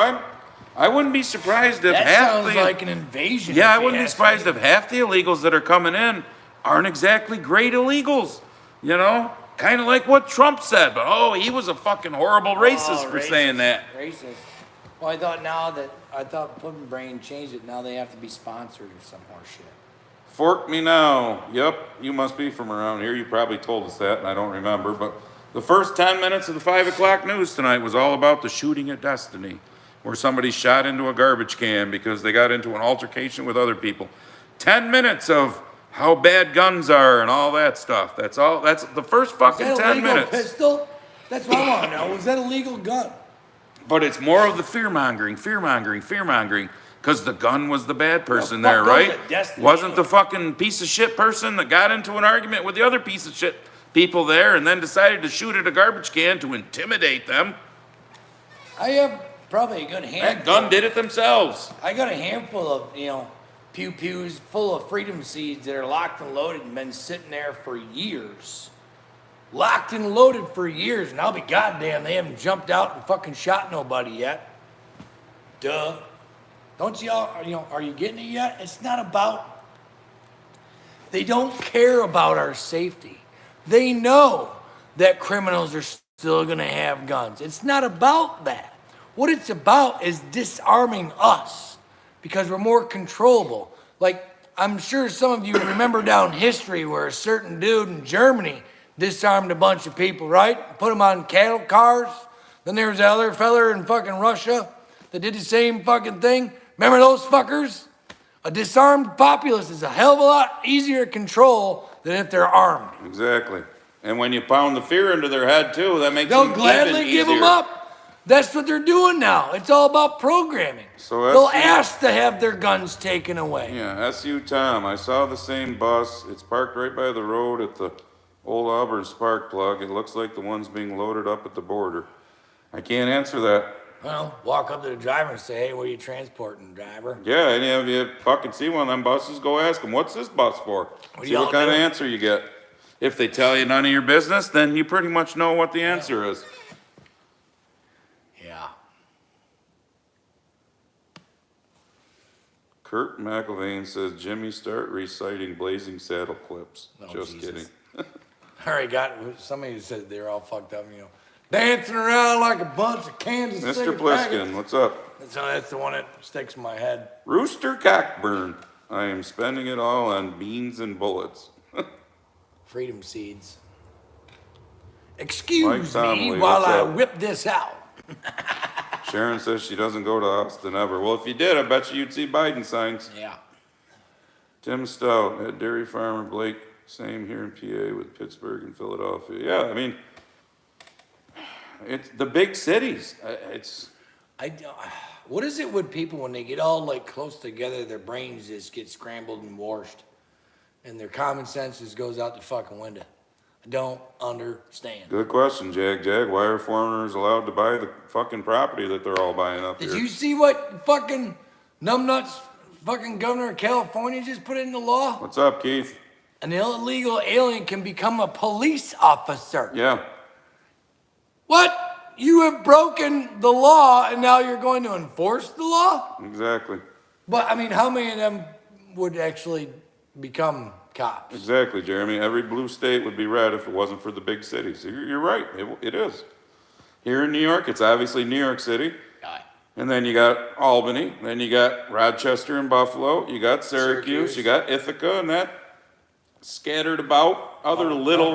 S1: I wouldn't be surprised if
S2: That
S1: half
S2: sounds
S1: the
S2: like an invasion.
S1: yeah, I
S2: if you
S1: wouldn't be
S2: ask
S1: surprised
S2: me.
S1: if half the illegals that are coming in aren't exactly great illegals. You know, kind of like what Trump said. But oh, he was a fucking horrible racist for saying that.
S2: Racist. Well, I thought Puddin' Brain changed it. Now they have to be sponsored or some more shit.
S1: Fork me now. Yep, you must be from around here. You probably told us that, and I don't remember. But the first 10 minutes of the 5 o'clock news tonight was all about the shooting at Destiny, where somebody shot into a garbage can because they got into an altercation with other people. 10 minutes of how bad guns are and all that stuff. That's all. That's the first fucking
S2: Is that a
S1: 10
S2: legal
S1: minutes.
S2: pistol? That's what I want to know. Was that a legal gun?
S1: But it's more of the fear mongering, because the gun was the bad person
S2: fuck
S1: there,
S2: goes
S1: right?
S2: at Destiny?
S1: Wasn't the fucking piece of shit person that got into an argument with the other piece of shit people there and then decided to shoot at a garbage can to intimidate them?
S2: I have probably a good handful.
S1: That gun did it themselves.
S2: I got a handful of, pew-pews full of freedom seeds that are locked and loaded and been sitting there for years. Locked and loaded for years, and I'll be goddamn, they haven't jumped out and fucking shot nobody yet. Duh. Don't y'all, are you getting it yet? It's not about, they don't care about our safety. They know that criminals are still gonna have guns. It's not about that. What it's about is disarming us because we're more controllable. Like, I'm sure some of you remember down history where a certain dude in Germany disarmed a bunch of people, right? Put them on cattle cars. Then there was that other feller in fucking Russia that did the same fucking thing. Remember those fuckers? A disarmed populace is a hell of a lot easier to control than if they're armed.
S1: Exactly. And when you pound the fear into their head too, that makes
S2: They'll
S1: them
S2: gladly
S1: even
S2: give them
S1: easier.
S2: up. That's what they're doing now. It's all about programming.
S1: So that's
S2: they'll
S1: the-
S2: ask to have their guns taken away.
S1: Yeah, SU Tom. I saw the same bus. It's parked right by the road at the old Auburn spark plug. It looks like the one's being loaded up at the border. I can't answer that.
S2: Well, walk up to the driver and say, hey, what are you transporting, driver?
S1: Yeah, any of you fucking see one of them buses, go ask them, what's this bus for?
S2: What
S1: See
S2: y'all
S1: what kind of
S2: doing?
S1: answer you get. If they tell you none of your business, then you pretty much know what the answer is.
S2: Yeah.
S1: Kurt McIlvain says, Jimmy, start reciting Blazing Saddle clips.
S2: Oh,
S1: Just
S2: Jesus.
S1: kidding.
S2: I already got somebody who said they're all fucked up, dancing around like a bunch of Kansas
S1: Mr.
S2: City
S1: Pliskin,
S2: faggots.
S1: what's up?
S2: So that's the one that sticks in my head.
S1: Rooster Cockburn. I am spending it all on beans and bullets.
S2: Freedom seeds.
S1: Mike
S2: Excuse
S1: Tomley,
S2: me while
S1: what's
S2: I
S1: up?
S2: whip this out.
S1: Sharon says she doesn't go to Austin ever. Well, if you did, I bet you'd see Biden signs.
S2: Yeah.
S1: Tim Stout, at Dairy Farmer Blake, same here in PA with Pittsburgh and Philadelphia. Yeah, I mean, it's the big cities.
S2: What is it with people when they get all like close together, their brains just get scrambled and washed, and their common sense just goes out the fucking window? I don't understand.
S1: Good question, Jag. Why are foreigners allowed to buy the fucking property that they're all buying up
S2: Did
S1: here?
S2: you see what fucking numbnuts fucking governor of California just put into law?
S1: What's up, Keith?
S2: An illegal alien can become a police officer.
S1: Yeah.
S2: What? You have broken the law and now you're going to enforce the law?
S1: Exactly.
S2: But I mean, how many of them would actually become cops.
S1: Exactly, Jeremy. Every blue state would be red if it wasn't for the big cities. You're right. It is. Here in New York, it's obviously New York City.
S3: Aye.
S1: And then you got Albany. Then you got Rochester and Buffalo. You got Syracuse. You got Ithaca, and that scattered about other little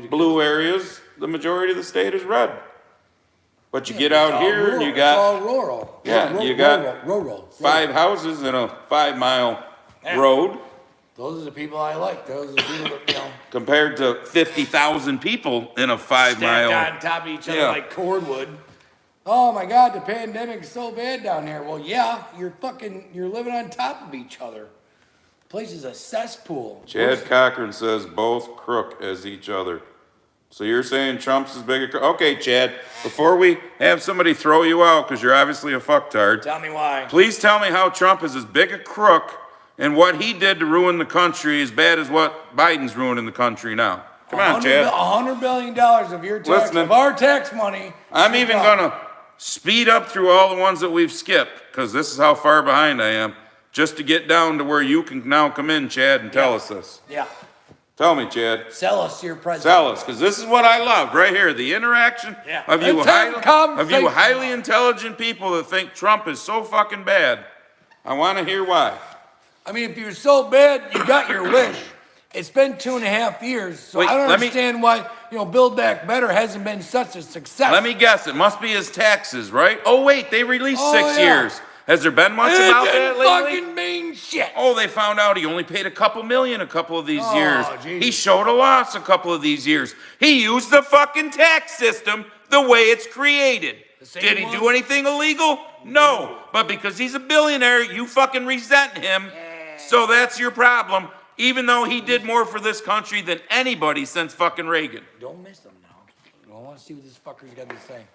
S1: blue areas. The majority of the state is red. But you get out here and you got,
S2: it's all rural.
S1: yeah, you got
S2: rural.
S1: 5 houses and a 5-mile road
S2: Those are the people I like. Those are the people that, you know,
S1: compared to 50,000 people in a 5-mile.
S2: stacked on top of each other like cordwood. Oh my God, the pandemic's so bad down here. Well, yeah, you're living on top of each other. The place is a cesspool.
S1: Chad Cochran says both crook as each other. So you're saying Trump's as big a crook? Okay, Chad, before we have somebody throw you out, because you're obviously a fucktard,
S2: Tell me why.
S1: please tell me how Trump is as big a crook and what he did to ruin the country as bad as what Biden's ruining the country now. Come on, Chad.
S2: $100 billion of your tax, of our tax money.
S1: I'm even gonna speed up through all the ones that we've skipped, because this is how far behind I am, just to get down to where you can now come in, Chad, and tell us this.
S2: Yeah.
S1: Tell me, Chad.
S2: Sell us your president.
S1: Tell us, because this is what I love right here, the interaction of you highly intelligent people that think Trump is so fucking bad. I want to hear why.
S2: I mean, if you're so bad, you got your wish. It's been 2.5 years, so
S1: Wait,
S2: I don't understand why, Build Back Better hasn't been such a success.
S1: Let me guess, it must be his taxes, right? Oh, wait, they released 6 years. Has there been much about that lately?
S2: It didn't fucking mean shit.
S1: Oh, they found out he only paid a couple million a couple of these years.
S2: Jesus.
S1: He showed a loss a couple of these years. He used the fucking tax system the way it's created. Did he do anything illegal? No. But because he's a billionaire, you fucking resent him. So that's your problem, even though he did more for this country than anybody since fucking Reagan.
S2: Don't miss them now. I want to see what this fucker's got to say.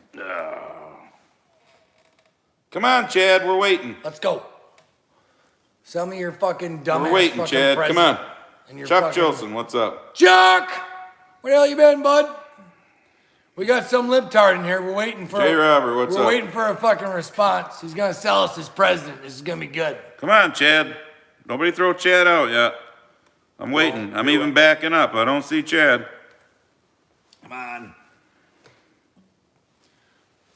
S1: Come on, Chad, we're waiting.
S2: Let's go. Sell me your fucking dumbass.
S1: We're waiting,
S2: fucking
S1: Chad. Come on.
S2: And
S1: Chuck Chilson, what's up?
S2: Chuck! Where the hell you been, bud? We got some libtard in here. We're waiting for.
S1: J. Robert, what's up?
S2: We're waiting for a fucking response. He's gonna sell us as president. This is gonna be good.
S1: Come on, Chad. Nobody throw Chad out yet. I'm waiting. I'm even backing up. I don't see Chad.
S2: Come on.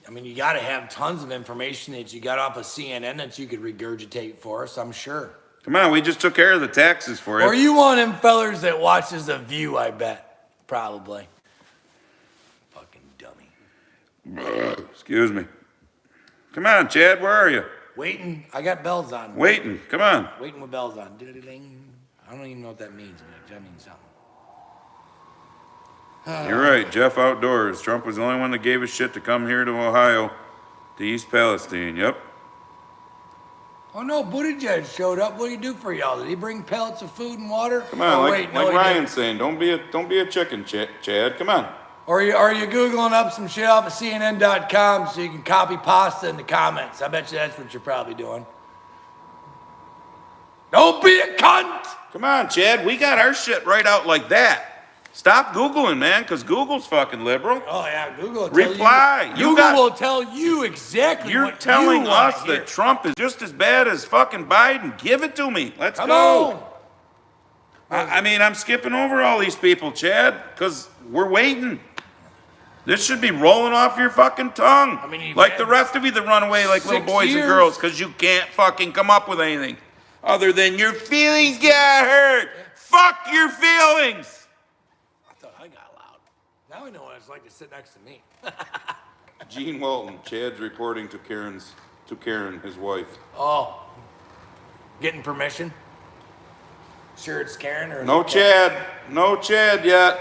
S2: I mean, you got to have tons of information that you got off of CNN that you could regurgitate for us, I'm sure.
S1: Come on, we just took care of the taxes for you.
S2: Or you one of them fellers that watches The View, I bet. Probably. Fucking dummy.
S1: Excuse me. Come on, Chad, where are you?
S2: Waiting. I got bells on.
S1: Waiting. Come on.
S2: Waiting with bells on. Diddly-ding. I don't even know what that means. That means something.
S1: You're right, Jeff Outdoors. Trump was the only one that gave a shit to come here to Ohio, to East Palestine. Yep.
S2: Oh no, Buttigieg showed up. What did he do for y'all? Did he bring pellets of food and water?
S1: Come on,
S2: oh,
S1: like Ryan's saying, don't be a chicken, Chad. Come on.
S2: Or are you Googling up some shit off of CNN.com so you can copy pasta in the comments? I bet you that's what you're probably doing. Don't be a cunt!
S1: Come on, Chad. We got our shit right out like that. Stop Googling, man, because Google's fucking liberal.
S2: Oh, yeah, Google will
S1: Reply.
S2: tell you. Google will tell you exactly
S1: You're
S2: what
S1: telling
S2: you
S1: us
S2: want
S1: that Trump is just as bad as fucking Biden. Give it to me. Let's
S2: Come
S1: go.
S2: on.
S1: I mean, I'm skipping over all these people, Chad, because we're waiting. This should be rolling off your fucking tongue.
S2: I mean,
S1: like the rest of you that run away like little
S2: 6
S1: boys
S2: years.
S1: and girls because you can't fucking come up with anything other than your feelings got hurt. Fuck your feelings.
S2: I thought I got loud. Now I know what it's like to sit next to me.
S1: Gene Walton, Chad's reporting to Karen, his wife.
S2: Oh, getting permission? Sure it's Karen or...
S1: No Chad yet.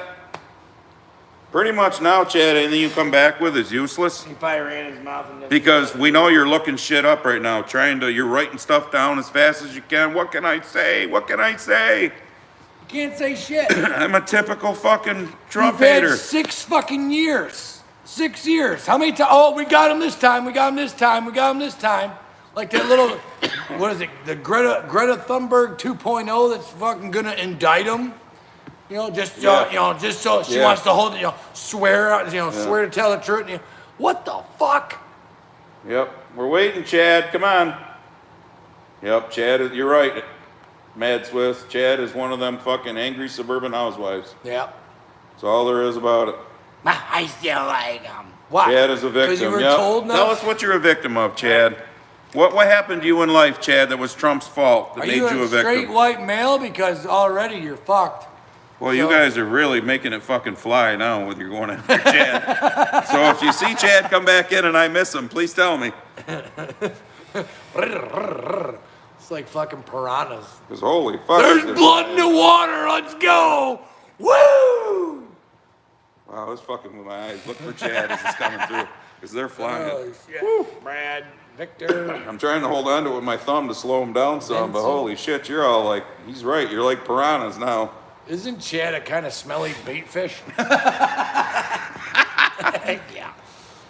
S1: Pretty much now, Chad, anything you come back with is useless.
S2: He probably ran his mouth in this.
S1: Because we know you're looking shit up right now, you're writing stuff down as fast as you can. What can I say? What can I say?
S2: You can't say shit.
S1: I'm a typical fucking Trump
S2: You've had
S1: hater.
S2: 6 fucking years. 6 years. How many times? Oh, we got him this time. We got him this time. We got him this time. Like that little, what is it? The Greta Thunberg 2.0 that's fucking gonna indict him. Just so she wants to hold it. Swear to tell the truth. What the fuck?
S1: Yep, we're waiting, Chad. Come on. Yep, Chad, you're right. Mad Swiss. Chad is one of them fucking angry suburban housewives.
S2: Yeah.
S1: That's all there is about it.
S3: I still like them.
S2: Why?
S1: Chad is a victim.
S2: Because you were
S1: Yep.
S2: told not.
S1: Tell us what you're a victim of, Chad. What happened to you in life, Chad, that was Trump's fault that
S2: Are
S1: made
S2: you
S1: you a
S2: a straight
S1: victim?
S2: white male? Because already you're fucked.
S1: Well, you
S2: So-
S1: guys are really making it fucking fly now with your going after Chad. So if you see Chad come back in and I miss him, please tell me.
S2: It's like fucking piranhas.
S1: Because holy fuck.
S2: There's
S1: this-
S2: blood in the water. Let's go. Woo!
S1: Wow, it's fucking with my eyes. Look for Chad as it's coming through. Because they're flying.
S2: Oh, shit. Brad, Victor.
S1: I'm trying to hold on to it with my thumb to slow him down some, but
S2: Vincent.
S1: holy shit, you're all like, he's right. You're like piranhas now.
S2: Isn't Chad a kind of smelly bait fish? Yeah.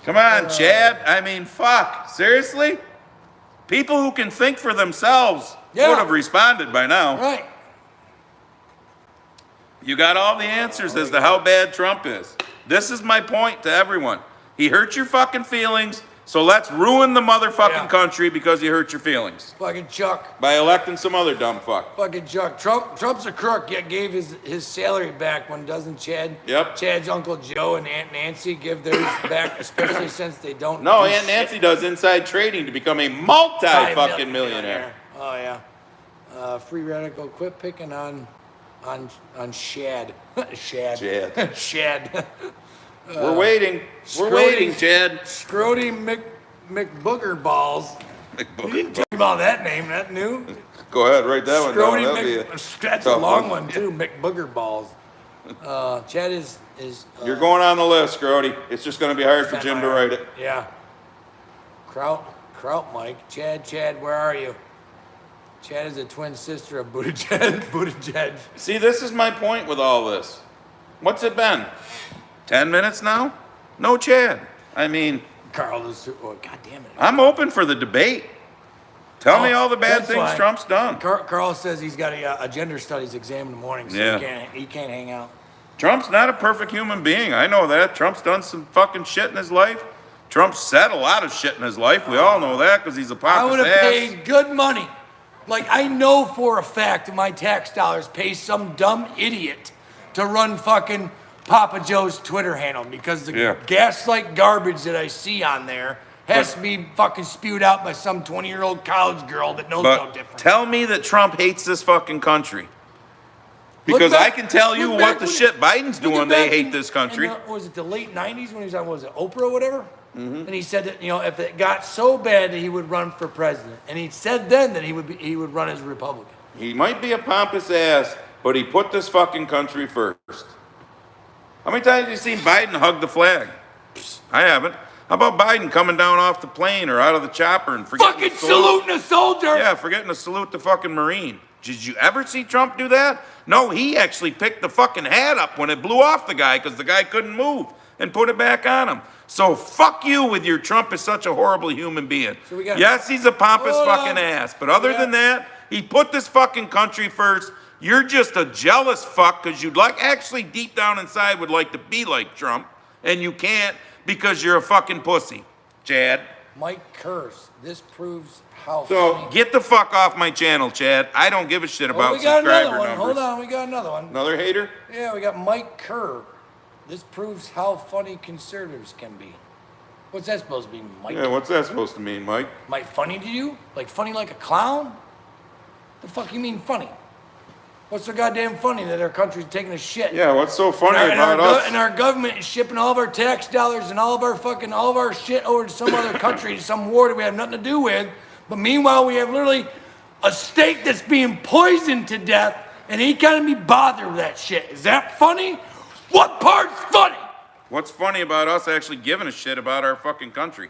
S1: Come on, Chad. I mean, fuck. Seriously? People who can think for themselves
S2: Yeah.
S1: would have responded by now.
S2: Right.
S1: You got all the answers as to how bad Trump is. This is my point to everyone. He hurt your fucking feelings, so let's ruin the motherfucking
S2: Yeah.
S1: country because he hurt your feelings.
S2: Fucking Chuck.
S1: By electing some other dumb fuck.
S2: Fucking Chuck. Trump's a crook, yet gave his salary back when doesn't Chad?
S1: Yep.
S2: Chad's Uncle Joe and Aunt Nancy give theirs back, especially since they don't.
S1: No,
S2: do
S1: Aunt
S2: shit.
S1: Nancy does inside trading to become a multi-fucking millionaire.
S2: Oh yeah. Free radical. Quit picking on Shad. Shad.
S1: Chad.
S2: Shad.
S1: We're waiting. We're
S2: Scrody-
S1: waiting, Chad.
S2: Scrody McBooger Balls. You didn't talk about that name. That new.
S1: Go ahead, write that one down.
S2: Scrody
S1: That'll be
S2: That's a
S1: tough
S2: long one too. McBooger Balls. Chad is.
S1: You're going on the list, Grody. It's just going to be hard for Jim to write it.
S2: Yeah. Kraut Mike. Chad, where are you? Chad is a twin sister of Buttigieg.
S1: See, this is my point with all this. What's it been? 10 minutes now? No Chad. I mean,
S2: Carl is. Oh, God damn it.
S1: I'm open for the debate. Tell me all the bad
S2: That's
S1: things
S2: fine.
S1: Trump's done.
S2: Carl says he's got a gender studies exam in the morning, so
S1: Yeah.
S2: he can't hang out.
S1: Trump's not a perfect human being. I know that. Trump's done some fucking shit in his life. Trump said a lot of shit in his life. We all know that because he's a
S2: I
S1: pompous
S2: would have
S1: ass.
S2: paid good money. Like, I know for a fact that my tax dollars pay some dumb idiot to run fucking Papa Joe's Twitter handle because the
S1: Yeah.
S2: gaslight garbage that I see on there has to be fucking spewed out by some 20-year-old college girl that knows no
S1: But
S2: different.
S1: tell me that Trump hates this fucking country. Because
S2: Look
S1: I
S2: back-
S1: can tell you
S2: look
S1: what
S2: back
S1: the
S2: when-
S1: shit Biden's
S2: look
S1: doing,
S2: at
S1: they
S2: back
S1: hate
S2: in-
S1: this country.
S2: in the- was it the late 90s when he was on, was it Oprah or whatever? And he said that, if it got so bad that he would run for president. And he said then that he would run as a Republican.
S1: He might be a pompous ass, but he put this fucking country first. How many times have you seen Biden hug the flag? Psst, I haven't. How about Biden coming down off the plane or out of the chopper and forgetting
S2: Fucking
S1: to salute?
S2: saluting a soldier!
S1: Yeah, forgetting to salute the fucking Marine. Did you ever see Trump do that? No, he actually picked the fucking hat up when it blew off the guy because the guy couldn't move and put it back on him. So fuck you with your Trump is such a horrible human being.
S2: So we got-
S1: Yes, he's a pompous
S2: Hold
S1: fucking
S2: on.
S1: ass, but other
S2: Yeah.
S1: than that, he put this fucking country first. You're just a jealous fuck because you'd actually deep down inside would like to be like Trump, and you can't because you're a fucking pussy, Chad.
S2: Mike Curse. This proves how
S1: So
S2: funny.
S1: get the fuck off my channel, Chad. I don't give a shit
S2: Oh,
S1: about
S2: we got
S1: subscriber
S2: another one.
S1: numbers.
S2: Hold on, we got another one.
S1: Another hater?
S2: Yeah, we got Mike Kerr. This proves how funny conservatives can be. What's that supposed to be, Mike?
S1: Yeah, what's that supposed to mean, Mike?
S2: Mike funny to you? Like funny like a clown? The fuck you mean funny? What's so goddamn funny that our country's taking a shit?
S1: Yeah, what's so funny
S2: And
S1: about us?
S2: and our government is shipping all of our tax dollars and all of our shit over to some other country, to some war that we have nothing to do with. But meanwhile, we have literally a state that's being poisoned to death, and he can't be bothered with that shit. Is that funny? What part's funny?
S1: What's funny about us actually giving a shit about our fucking country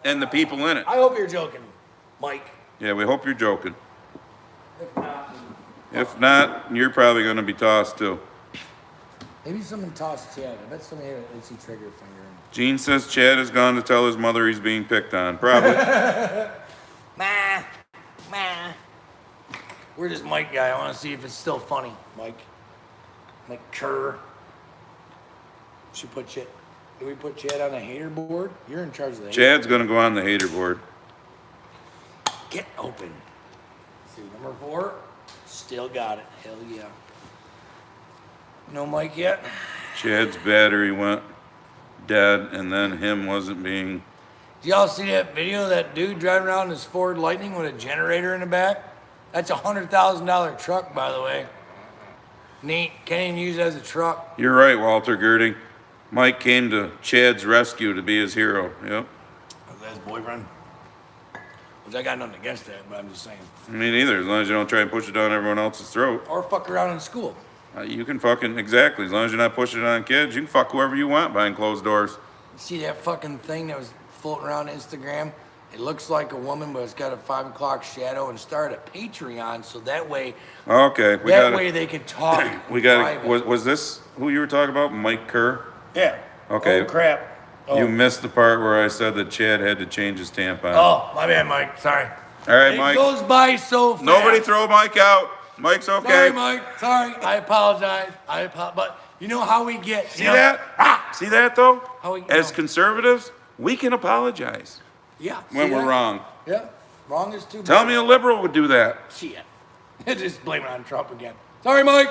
S1: and the people in it?
S2: I hope you're joking, Mike.
S1: Yeah, we hope you're joking.
S2: If not,
S1: If not, you're probably going to be tossed too.
S2: maybe someone tossed Chad. I bet somebody had an itchy trigger finger.
S1: Gene says Chad has gone to tell his mother he's being picked on. Probably.
S3: Ma.
S2: Where's this Mike guy? I want to see if it's still funny. Mike Kerr. Should put Chad. Do we put Chad on the hater board? You're in charge of the hater.
S1: Chad's going to go on the hater board.
S2: Get open. Let's see, number 4. Still got it. Hell yeah. No mic yet?
S1: Chad's battery went dead, and then him wasn't being.
S2: Did y'all see that video of that dude driving around his Ford Lightning with a generator in the back? That's a $100,000 truck, by the way. Neat. Can't even use it as a truck.
S1: You're right, Walter Girding. Mike came to Chad's rescue to be his hero. Yep.
S2: Was that his boyfriend? Which I got nothing against that, but I'm just saying.
S1: Me neither, as long as you don't try and push it down everyone else's throat.
S2: Or fuck around in school.
S1: You can fucking, exactly, as long as you're not pushing it on kids, you can fuck whoever you want behind closed doors.
S2: See that fucking thing that was floating around Instagram? It looks like a woman, but it's got a 5 o'clock shadow, and start a Patreon, so that way,
S1: Okay,
S2: way they could talk.
S1: we got it. Was this who you were talking about, Mike Kerr?
S2: Yeah.
S1: Okay.
S2: Oh, crap. Oh.
S1: You missed the part where I said that Chad had to change his tampon.
S2: Oh, my bad, Mike. Sorry.
S1: All right,
S2: It
S1: Mike.
S2: goes by so fast.
S1: Nobody throw Mike out. Mike's okay.
S2: Sorry, Mike. Sorry. I apologize. But you know how we get.
S1: See that? See that, though?
S2: How we-
S1: As
S2: no.
S1: conservatives, we can apologize
S2: Yeah.
S1: when
S2: see
S1: we're
S2: that?
S1: wrong.
S2: Yeah. Wrong is too
S1: Tell
S2: bad.
S1: me a liberal would do that.
S2: Shit. Just blame it on Trump again. Sorry, Mike.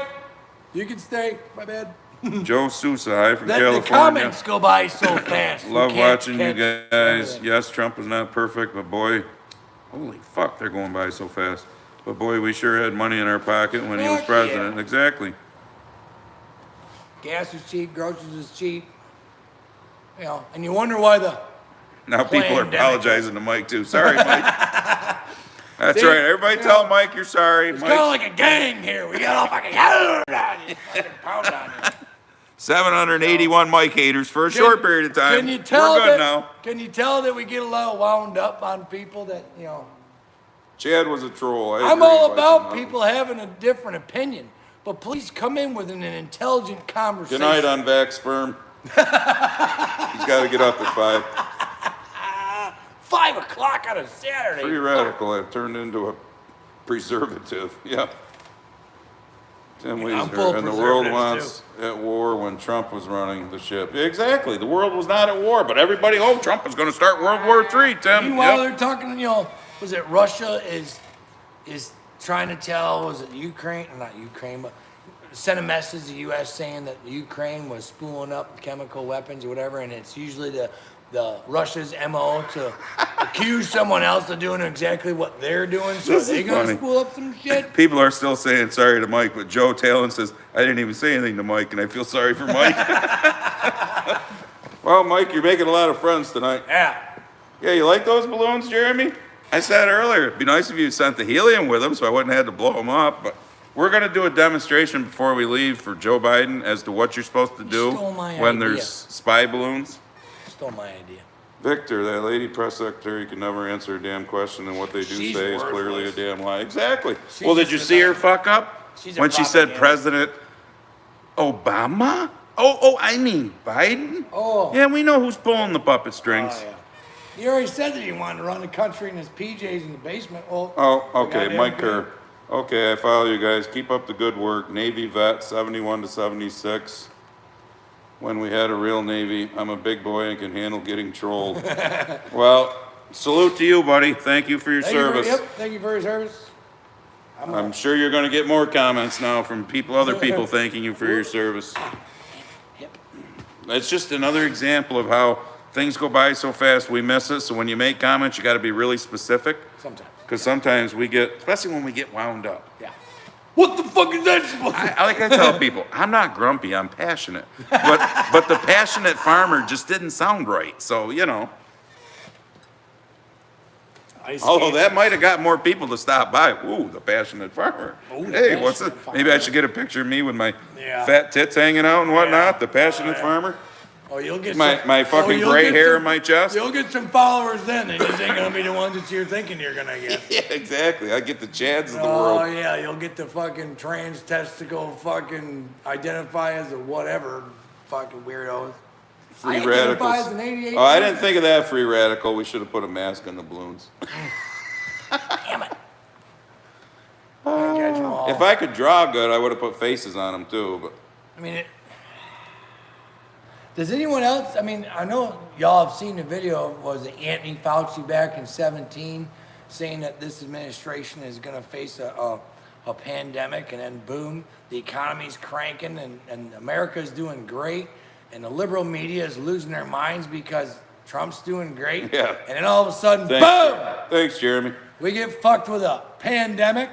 S2: You can stay. My bad.
S1: Joe Sousa, hi from
S2: The
S1: California.
S2: comments go by so fast.
S1: Love
S2: You can't
S1: watching you
S2: catch
S1: guys.
S2: everything.
S1: Yes, Trump was not perfect, but boy, holy fuck, they're going by so fast. But boy, we sure had money in our pocket when he was
S2: Fuck
S1: president.
S2: yeah.
S1: Exactly.
S2: Gas is cheap. Groceries is cheap. You know, and you wonder why the
S1: Now people are
S2: Pandemic.
S1: apologizing to Mike too. Sorry, Mike. That's
S2: See?
S1: right. Everybody
S2: You
S1: tell
S2: know,
S1: Mike you're sorry.
S2: it's kind of
S1: Mike,
S2: like a gang here. We got all fucking pound on you.
S1: 781 Mike haters for a short period of time.
S2: Can you tell
S1: We're good
S2: that,
S1: now.
S2: Can you tell that we get a little wound up on people that, you know?
S1: Chad was a troll.
S2: I'm
S1: agree,
S2: all
S1: but,
S2: about
S1: you know.
S2: people having a different opinion, but please come in with an intelligent conversation.
S1: Good night, unvaxxed sperm. He's got to get up at 5.
S2: 5 o'clock on a Saturday.
S1: Free radical. I've turned into a preservative. Yeah. Tim
S2: I'm full
S1: Weezer.
S2: of
S1: And the world
S2: preservatives,
S1: wants at war when Trump was running the ship. Exactly. The world was not at war, but everybody hoped Trump was going to start World War III, Tim.
S2: Meanwhile,
S1: Yep.
S2: they're talking, you know, was it Russia is trying to tell, was it Ukraine, not Ukraine, but send a message to the U.S. saying that Ukraine was spooling up chemical weapons or whatever, and it's usually the Russia's MO to accuse someone else of doing exactly what they're doing, so
S1: This
S2: are they
S1: is
S2: gonna
S1: funny.
S2: spool up some shit?
S1: People are still saying sorry to Mike, but Joe Talon says, I didn't even say anything to Mike, and I feel sorry for Mike. Well, Mike, you're making a lot of friends tonight.
S2: Yeah.
S1: Yeah, you like those balloons, Jeremy? I said earlier, it'd be nice if you sent the helium with them so I wouldn't have had to blow them up, but we're going to do a demonstration before we leave for Joe Biden as to what you're supposed to do
S2: stole my
S1: when
S2: idea.
S1: there's spy balloons.
S2: Stole my idea.
S1: Victor, that lady press secretary can never answer a damn question, and what they do
S2: She's
S1: say is clearly a
S2: worthless.
S1: damn lie. Exactly.
S2: She's
S1: Well, did
S2: just
S1: you see her
S2: another-
S1: fuck up?
S2: She's a
S1: When she said
S2: propaganda.
S1: President Obama? Oh, I mean Biden?
S2: Oh.
S1: Yeah, we know who's pulling the puppet strings.
S2: Oh, yeah. You already said that you wanted to run the country in his PJs in the basement. Well,
S1: Oh,
S2: we
S1: okay,
S2: goddamn
S1: Mike
S2: good.
S1: Kerr. Okay, I follow you guys. Keep up the good work. Navy vet, 71 to 76. When we had a real Navy, I'm a big boy and can handle getting trolled. Well, salute to you, buddy. Thank you for your service.
S2: Thank you for your service.
S1: I'm sure you're gonna get more comments now from other people thanking you for your service.
S2: Yep.
S1: It's just another example of how things go by so fast, we miss it. So when you make comments, you gotta be really specific.
S2: Sometimes.
S1: Because sometimes we get, especially when we get wound up.
S2: Yeah. What the fuck is that supposed to
S1: I like I tell people, I'm not grumpy, I'm passionate. But the passionate farmer just didn't sound right. So, you know. Although that might have got more people to stop by. Ooh, the passionate farmer.
S2: Ooh, the
S1: Hey, what's it?
S2: passionate
S1: Maybe I
S2: farmer.
S1: should get a picture of me with my
S2: Yeah.
S1: fat tits hanging out and whatnot.
S2: Yeah.
S1: The passionate
S2: Yeah.
S1: farmer.
S2: Oh, you'll get
S1: My fucking
S2: you'll
S1: gray
S2: get
S1: hair
S2: some-
S1: in my chest.
S2: You'll get some followers then. They just ain't gonna be the ones that you're thinking you're gonna get.
S1: Yeah, exactly. I get the Chads of the
S2: Oh
S1: world.
S2: yeah, you'll get the fucking trans testicle fucking identify as a whatever fucking weirdos.
S1: Free
S2: I identify
S1: radicals.
S2: as an 88.
S1: Oh, I didn't think of that, free radical. We should have put a mask on the balloons.
S2: Damn it. Can't catch 'em all.
S1: If I could draw good, I would have put faces on them too. But
S2: I mean, does anyone else? I mean, I know y'all have seen the video. Was it Anthony Fauci back in 17 saying that this administration is going to face a a pandemic, and then boom, the economy's cranking, and America's doing great, and the liberal media is losing their minds because Trump's doing great.
S1: Yeah.
S2: And then all of a sudden,
S1: Thanks,
S2: boom,
S1: Thanks, Jeremy.
S2: we get fucked with a pandemic.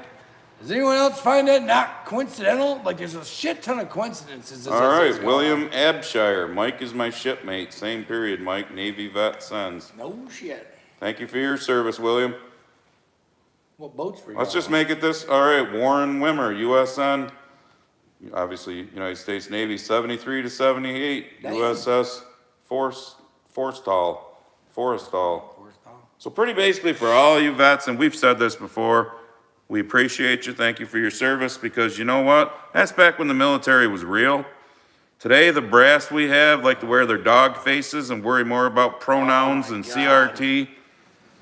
S2: Does anyone else find that not coincidental? Like, there's a shit ton of coincidences.
S1: All right, William Abshire. Mike is my shipmate. Same period, Mike. Navy vet sends.
S2: No shit.
S1: Thank you for your service, William.
S2: What boats were you
S1: Let's
S2: on?
S1: just make it this. All right, Warren Wimmer, USN. Obviously, United States Navy, 73 to 78.
S2: Damn.
S1: USS Forrestal. So pretty basically for all you vets, and we've said this before, we appreciate you. Thank you for your service, because you know what? That's back when the military was real. Today, the brass we have like to wear their dog faces and worry more about pronouns and CRT,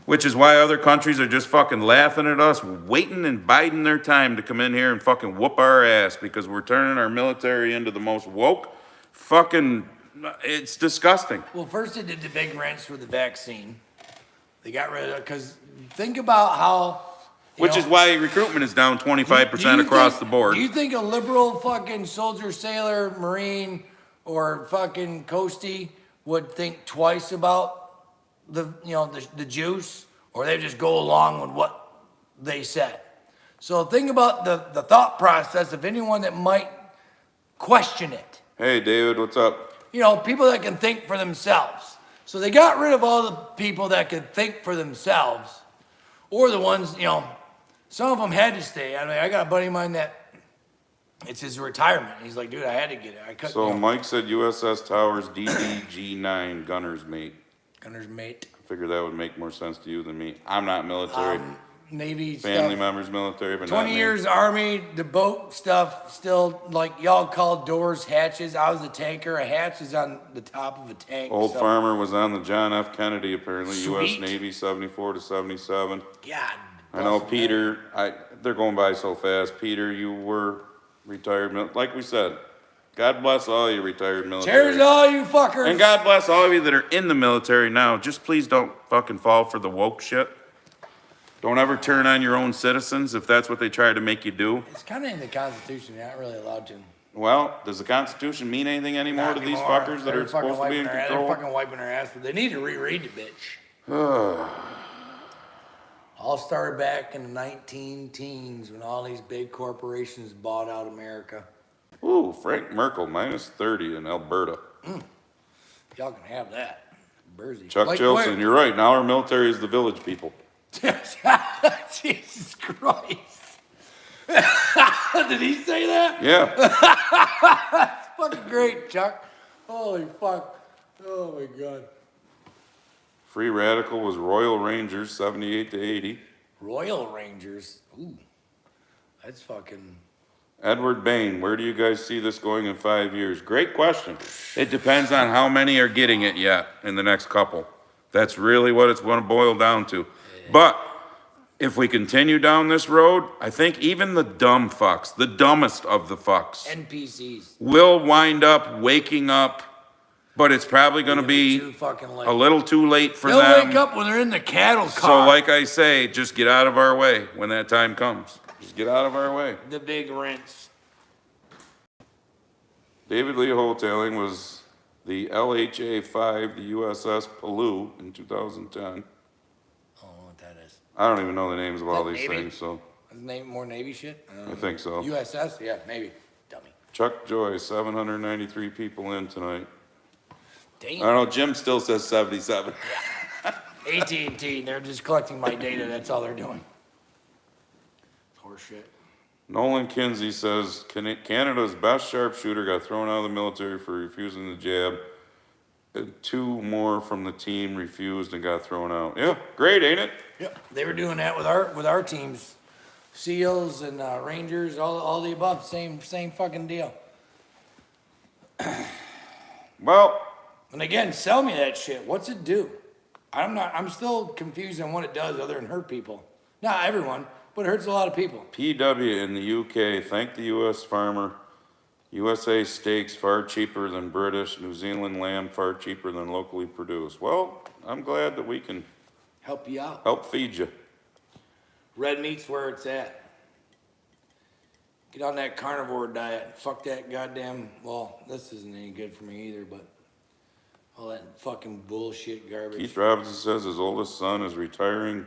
S1: which is why other countries are just fucking laughing at us, waiting and biding their time to come in here and fucking whoop our ass, because we're turning our military into the most woke fucking, it's disgusting.
S2: Well, first they did the big rinse with the vaccine. They got rid of it, because think about how...
S1: Which is why recruitment is down 25% across the board.
S2: Do you think a liberal fucking soldier, sailor, marine, or fucking coastie would think twice about the juice, or they just go along with what they said? So think about the thought process of anyone that might question it.
S1: Hey, David, what's up?
S2: People that can think for themselves. So they got rid of all the people that could think for themselves, or the ones, some of them had to stay. I mean, I got a buddy of mine that it's his retirement. He's like, dude, I had to get it. I couldn't.
S1: So Mike said USS Towers DDG-9 gunner's mate.
S2: Gunner's mate.
S1: I figured that would make more sense to you than me. I'm not military.
S2: Navy
S1: Family
S2: stuff.
S1: members military, but
S2: 20
S1: not me.
S2: years Army, the boat stuff still, like y'all call doors hatches. I was a tanker. A hatch is on the top of a tank.
S1: Old
S2: so-
S1: Farmer was on the John F. Kennedy, apparently. U.S.
S2: Sweet.
S1: Navy, 74 to 77.
S2: God.
S1: I know
S2: bless him,
S1: Peter, they're going by so fast. Peter, you were retired, like we said, God bless all you retired military.
S2: Cheers to all you fuckers.
S1: And God bless all of you that are in the military now. Just please don't fucking fall for the woke shit. Don't ever turn on your own citizens if that's what they try to make you do.
S2: It's kind of in the Constitution. You're not really allowed to.
S1: Well, does the Constitution mean anything anymore
S2: Not
S1: to these
S2: anymore.
S1: fuckers that
S2: They're
S1: are
S2: fucking
S1: supposed to be in
S2: wiping their-
S1: control?
S2: They're fucking wiping their ass, but they need to reread the bitch. All started back in the 19-teens when all these big corporations bought out America.
S1: Ooh, Frank Merkel, minus 30 in Alberta.
S2: Y'all can have that. Bursey.
S1: Chuck Chilson, you're right. Now our military is the village people.
S2: Jesus Christ. Did he say that?
S1: Yeah.
S2: Fucking great, Chuck. Holy fuck. Oh my God.
S1: Free Radical was Royal Rangers, 78 to 80.
S2: Royal Rangers. Ooh. That's fucking...
S1: Edward Bain, where do you guys see this going in 5 years? Great question. It depends on how many are getting it yet in the next couple. That's really what it's going to boil down to. But if we continue down this road, I think even the dumb fucks, the dumbest of the fucks,
S2: NPCs.
S1: will wind up waking up, but it's probably going to be
S2: Too fucking late.
S1: a little too late for
S2: They'll
S1: them.
S2: wake up when they're in the cattle
S1: So
S2: car.
S1: like I say, just get out of our way when that time comes. Just get out of our way.
S2: The big rinse.
S1: David Lee Holtailing was the LHA-5, the USS Palau in 2010.
S2: I don't know what that is.
S1: I don't even know the names of all
S2: That
S1: these
S2: Navy?
S1: things, so
S2: Is name more Navy shit?
S1: I think so.
S2: USS? Yeah, maybe. Dummy.
S1: Chuck Joy, 793 people in tonight. I
S2: Damn.
S1: don't know, Jim still says 77.
S2: AT&T, they're just collecting my data. That's all they're doing. Horse shit.
S1: Nolan Kinsey says Canada's best sharpshooter got thrown out of the military for refusing the jab. And 2 more from the team refused and got thrown out. Yeah, great, ain't it?
S2: Yep. They were doing that with our teams. SEALs and Rangers, all the above. Same fucking deal.
S1: Well,
S2: And again, sell me that shit. What's it do? I'm still confused on what it does other than hurt people. Not everyone, but it hurts a lot of people.
S1: PW in the UK, thank the U.S. farmer. USA steaks far cheaper than British. New Zealand lamb far cheaper than locally produced. Well, I'm glad that we can
S2: Help you out.
S1: help feed you.
S2: Red meat's where it's at. Get on that carnivore diet. Fuck that goddamn. Well, this isn't any good for me either, but all that fucking bullshit garbage.
S1: Keith Robinson says his oldest son is retiring.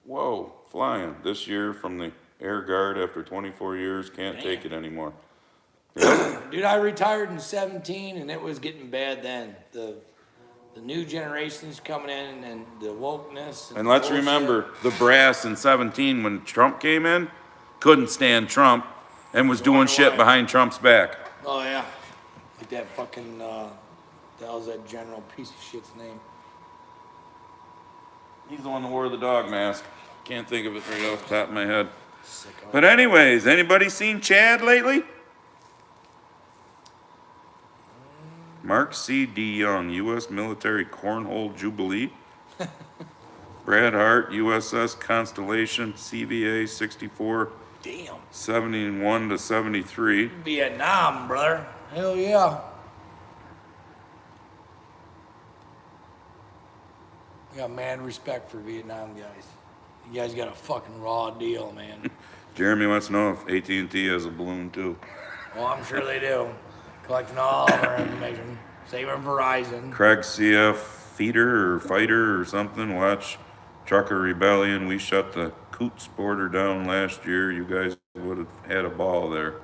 S1: Whoa, flying this year from the Air Guard after 24 years. Can't take it anymore.
S2: Dude, I retired in 17 and it was getting bad then. The new generation's coming in and the wokeness.
S1: And let's
S2: bullshit.
S1: remember the brass in 17 when Trump came in, couldn't stand Trump and was doing shit behind Trump's back.
S2: Oh, yeah. Like that fucking, the hell's that general piece of shit's name?
S1: He's the one that wore the dog mask. Can't think of it right off the top of my head.
S2: Sicko.
S1: But anyways, anybody seen Chad lately? Mark C. D. Young, U.S. Military Cornhole Jubilee. Brad Hart, USS Constellation, CVA 64,
S2: Damn.
S1: 71 to 73.
S2: Vietnam, brother. Hell yeah. I got mad respect for Vietnam guys. You guys got a fucking raw deal, man.
S1: Jeremy wants to know if AT&T has a balloon too.
S2: Well, I'm sure they do. Collecting all of our information. Saving Verizon.
S1: Craig CF Feeder or Fighter or something. Watch Trucker Rebellion. We shut the Coots border down last year. You guys would have had a ball there.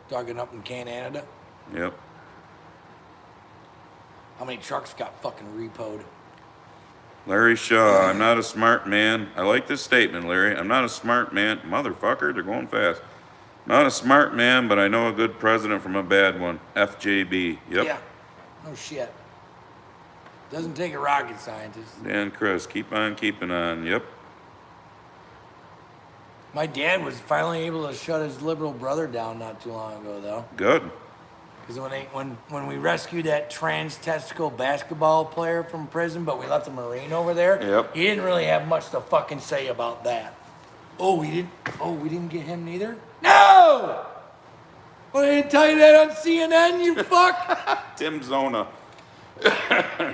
S2: Talking up in Canada.
S1: Yep.
S2: How many trucks got fucking repoed?
S1: Larry Shaw, I'm not a smart man. I like this statement, Larry. I'm not a smart man. Motherfucker, they're going fast. Not a smart man, but I know a good president from a bad one. FJB. Yep.
S2: Yeah. No shit. Doesn't take a rocket scientist.
S1: Dan Chris, keep on keeping on. Yep.
S2: My dad was finally able to shut his liberal brother down not too long ago, though.
S1: Good.
S2: Because when we rescued that trans-testicle basketball player from prison, but we left the Marine over there,
S1: Yep.
S2: he didn't really have much to fucking say about that. Oh, we didn't get him neither? No! Well, I didn't tell you that on CNN, you fuck!
S1: Tim Zona.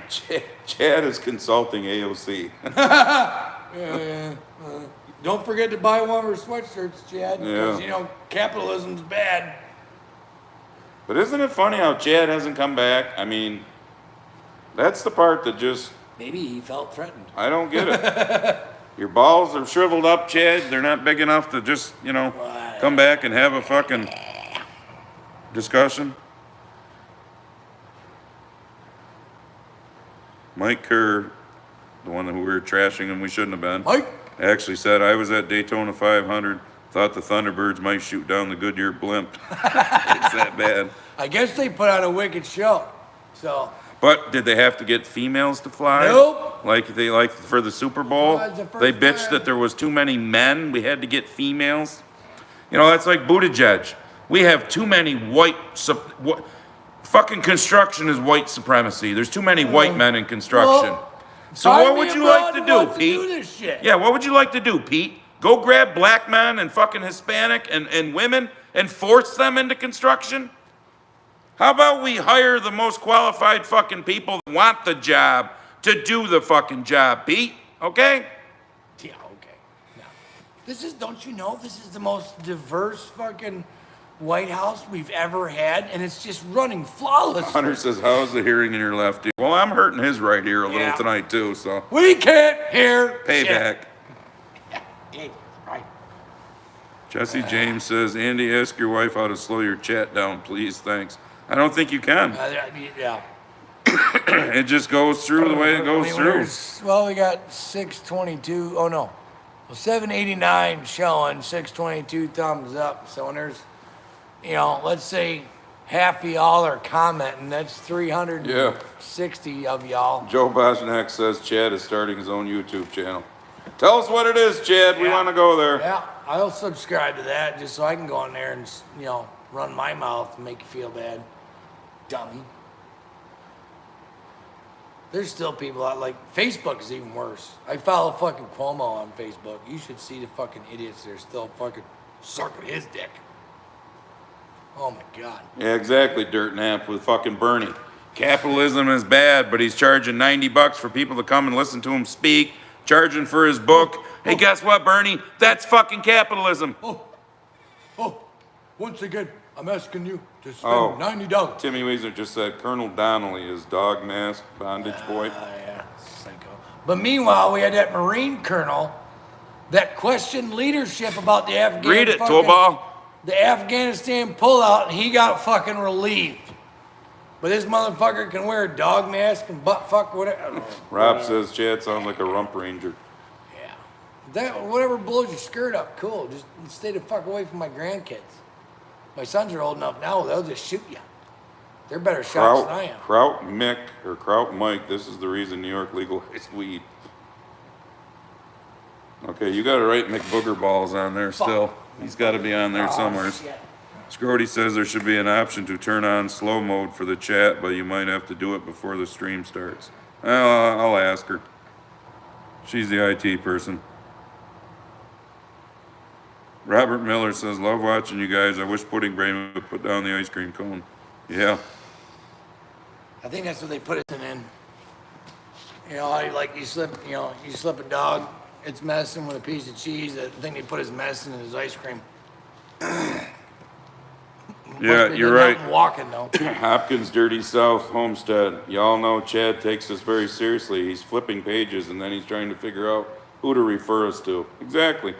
S1: Chad is consulting AOC.
S2: Don't forget to buy one of our sweatshirts, Chad. Because,
S1: Yeah.
S2: Capitalism's bad.
S1: But isn't it funny how Chad hasn't come back? I mean, that's the part that just,
S2: Maybe he felt threatened.
S1: I don't get it. Your balls are shriveled up, Chad. They're not big enough to just, come back and have a fucking discussion. Mike Kerr, the one who we were trashing and we shouldn't have been,
S2: Mike?
S1: actually said, I was at Daytona 500, thought the Thunderbirds might shoot down the Goodyear blimp. It's that bad.
S2: I guess they put on a wicked show. So,
S1: But did they have to get females to fly?
S2: Nope.
S1: Like for the Super Bowl?
S2: Well, it's the first
S1: They bitched
S2: time.
S1: that there was too many men. We had to get females. That's like Buttigieg. We have too many fucking construction is white supremacy. There's too many white men in construction.
S2: Well,
S1: So
S2: find
S1: what
S2: me
S1: would
S2: a
S1: you
S2: broad
S1: like to
S2: who
S1: do,
S2: wants
S1: Pete?
S2: do this shit.
S1: Yeah, what would you like to do, Pete? Go grab black men and fucking Hispanic and women and force them into construction? How about we hire the most qualified fucking people that want the job to do the fucking job, Pete? Okay?
S2: Yeah, okay. No. Don't you know, this is the most diverse fucking White House we've ever had, and it's just running flawlessly.
S1: Hunter says, how's the hearing in your left ear? Well, I'm hurting his right ear a little
S2: Yeah.
S1: tonight too, so
S2: We can't hear
S1: payback.
S2: shit. Right.
S1: Jesse James says, Andy, ask your wife how to slow your chat down, please, thanks. I don't think you can.
S2: Yeah.
S1: It just goes through the way it goes through.
S2: Well, we got 622. Oh no, well, 789 showing, 622 thumbs up. So when there's, let's say half of y'all are commenting, that's 360 of y'all.
S1: Joe Bosniak says Chad is starting his own YouTube channel. Tell us what it is, Chad. We
S2: Yeah.
S1: want to go there.
S2: Yeah, I'll subscribe to that just so I can go in there and run my mouth and make you feel bad, dummy. There's still people out like Facebook is even worse. I follow fucking Cuomo on Facebook. You should see the fucking idiots that are still fucking sucking his dick. Oh my god.
S1: Yeah, exactly, Dirt Nap with fucking Bernie. Capitalism is bad, but he's charging $90 for people to come and listen to him speak, charging for his book. Hey, guess what, Bernie? That's fucking capitalism.
S2: Oh, Oh, once again, I'm asking you to spend
S1: Oh.
S2: $90.
S1: Timmy Weezer just said Colonel Donnelly is dog mask bondage boy.
S2: Yeah, psycho. But meanwhile, we had that Marine colonel that questioned leadership about the Afghan
S1: Read it,
S2: fucking-
S1: Tobal.
S2: the Afghanistan pullout, and he got fucking relieved. But this motherfucker can wear a dog mask and butt fuck whatever.
S1: Rob says Chad sounds like a rump ranger.
S2: Yeah. That whatever blows your skirt up, cool. Just stay the fuck away from my grandkids. My sons are old enough now; they'll just shoot you. They're better shots than I am.
S1: Kraut Mick or Kraut Mike. This is the reason New York legalized weed. Okay, you got to write McBooger balls on there still. He's got to be on there somewhere.
S2: Shit.
S1: Scrody says there should be an option to turn on slow mode for the chat, but you might have to do it before the stream starts. I'll ask her. She's the IT person. Robert Miller says, love watching you guys. I wish Pudding Brain would put down the ice cream cone. Yeah.
S2: I think that's what they put it in. You know, like you slip a dog, it's medicine with a piece of cheese. I think they put his medicine in his ice cream.
S1: Yeah, you're right.
S2: Walking though.
S1: Hopkins Dirty South Homestead. Y'all know Chad takes this very seriously. He's flipping pages and then he's trying to figure out who to refer us to. Exactly.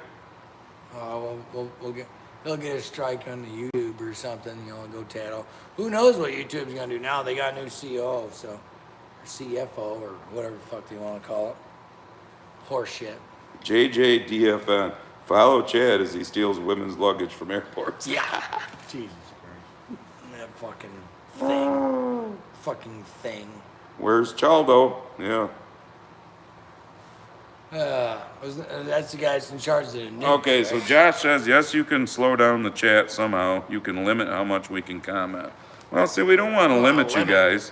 S2: They'll get a strike on the YouTube or something. You know, go Tato. Who knows what YouTube's gonna do now? They got a new COO, so or CFO or whatever the fuck they want to call it. Horse shit.
S1: JJDFN. Follow Chad as he steals women's luggage from airports.
S2: Yeah. Jesus Christ. That fucking thing.
S1: Where's Chaldo? Yeah.
S2: That's the guy that's in charge of the news.
S1: Okay, so
S2: right?
S1: Josh says, yes, you can slow down the chat somehow. You can limit how much we can comment. Well, see, we don't want to limit you guys.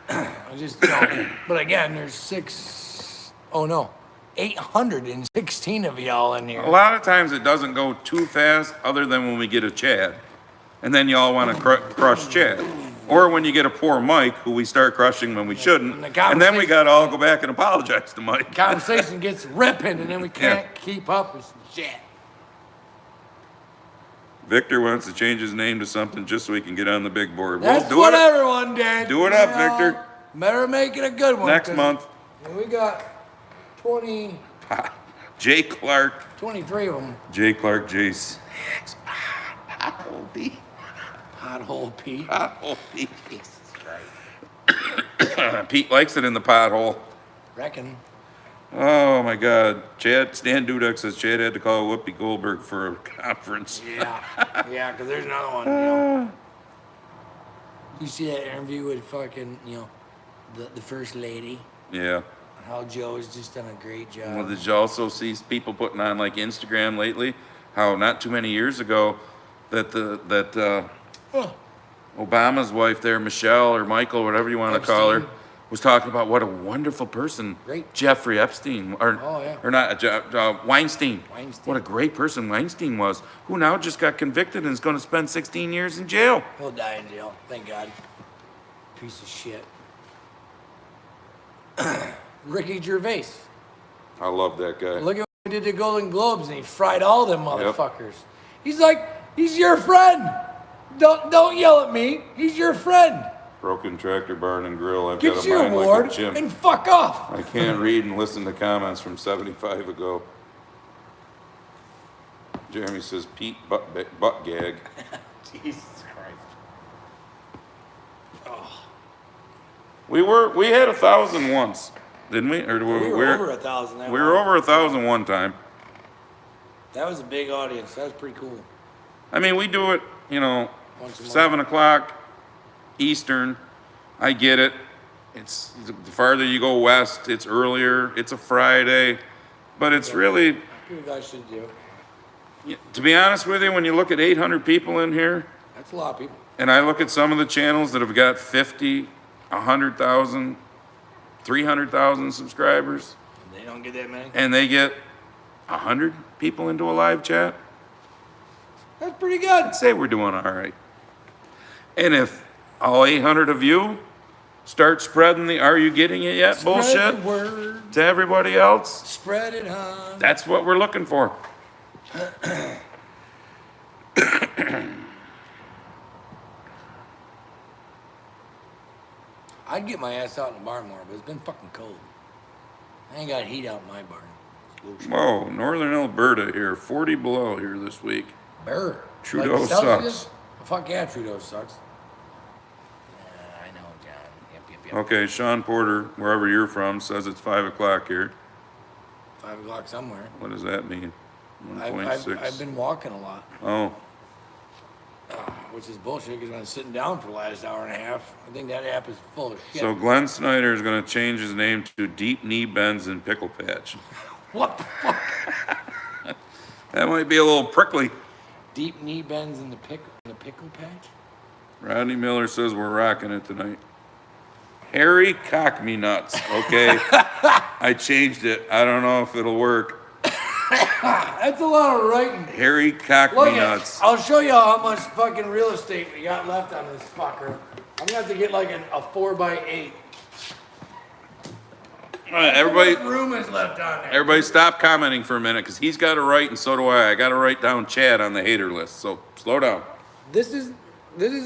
S2: I just don't. But again, there's 816 of y'all in here.
S1: A lot of times it doesn't go too fast other than when we get a Chad. And then y'all want to crush Chad. Or when you get a poor Mike, who we start crushing when we shouldn't. And then we got to all go back and apologize to Mike.
S2: Conversation gets ripping, and then we can't keep up with some shit.
S1: Victor wants to change his name to something just so he can get on the big board.
S2: That's
S1: Well,
S2: what everyone did.
S1: Do it up,
S2: You know,
S1: Victor.
S2: Better make it a good one.
S1: Next
S2: 'cause
S1: month.
S2: We got
S1: Jay Clark.
S2: 23 of them.
S1: Jay Clark, Jace. Pothole Pete.
S2: Pothole Pete.
S1: Pothole Pete. Pete likes it in the pothole.
S2: Reckon.
S1: Oh my God. Stan Dudek says Chad had to call Whoopi Goldberg for a conference.
S2: Yeah. Yeah, because there's another one. You know. You see that interview with fucking, the first lady?
S1: Yeah.
S2: How Joe has just done a great job.
S1: Well, did you also see people putting on like Instagram lately? How not too many years ago that Obama's wife there, Michelle or Michael, whatever you want to call her, was talking about what a wonderful person
S2: Great.
S1: Jeffrey Epstein, or not Weinstein. What a great person Weinstein was, who now just got convicted and is going to spend 16 years in jail.
S2: He'll die in jail. Thank God. Piece of shit. Ricky Gervais.
S1: I love that guy.
S2: Look at what he did to Golden Globes, and he fried all them motherfuckers. He's like, he's your friend. Don't yell at me. He's your friend.
S1: Broken Tractor Barn and Grill. I've
S2: Get
S1: got a
S2: your
S1: mind
S2: award
S1: like a chimp.
S2: and fuck off.
S1: I can't read and listen to comments from 75 ago. Jeremy says Pete butt gag.
S2: Jesus Christ. Oh.
S1: We had 1,000 once, didn't we? Or
S2: We were over 1,000.
S1: We were over 1,000 one time.
S2: That was a big audience. That was pretty cool.
S1: I mean, we do it,
S2: Once a month.
S1: 7 o'clock Eastern. I get it. It's the farther you go west, it's earlier. It's a Friday, but it's really,
S2: You guys should do it.
S1: to be honest with you, when you look at 800 people in here,
S2: That's a lot of people.
S1: and I look at some of the channels that have got 50, 100,000, 300,000 subscribers,
S2: They don't get that many.
S1: and they get 100 people into a live chat,
S2: That's pretty good.
S1: I'd say we're doing all right. And if all 800 of you start spreading the "Are you getting it yet?" bullshit
S2: Spread the word.
S1: to everybody else,
S2: Spread it, hon.
S1: that's what we're looking for.
S2: I'd get my ass out in the barn more, but it's been fucking cold. I ain't got heat out in my barn.
S1: Whoa, northern Alberta here, 40 below here this week.
S2: Burr.
S1: Trudeau
S2: Celsius?
S1: sucks.
S2: Fuck yeah, Trudeau sucks.
S3: I know, John. Yep.
S1: Okay, Sean Porter, wherever you're from, says it's 5 o'clock here.
S2: 5 o'clock somewhere.
S1: What does that mean?
S2: I've
S1: 1.6.
S2: been walking a lot,
S1: Oh,
S2: which is bullshit because I've been sitting down for the last hour and a half. I think that app is full of shit.
S1: so Glenn Snyder is going to change his name to Deep Knee Bends and Pickle Patch.
S2: What the fuck?
S1: That might be a little prickly.
S2: Deep knee bends in the pickle patch?
S1: Rodney Miller says we're rocking it tonight. Harry Cock Me Nuts. Okay, I changed it. I don't know if it'll work.
S2: That's a lot of writing.
S1: Harry Cock
S2: Look
S1: Me
S2: at,
S1: Nuts.
S2: I'll show you how much fucking real estate we got left on this fucker. I'm gonna have to get like a 4x8.
S1: All right, everybody.
S2: How much room is left on there?
S1: Everybody stop commenting for a minute, because he's got to write and so do I. I got to write down Chad on the hater list, so slow down.
S2: This is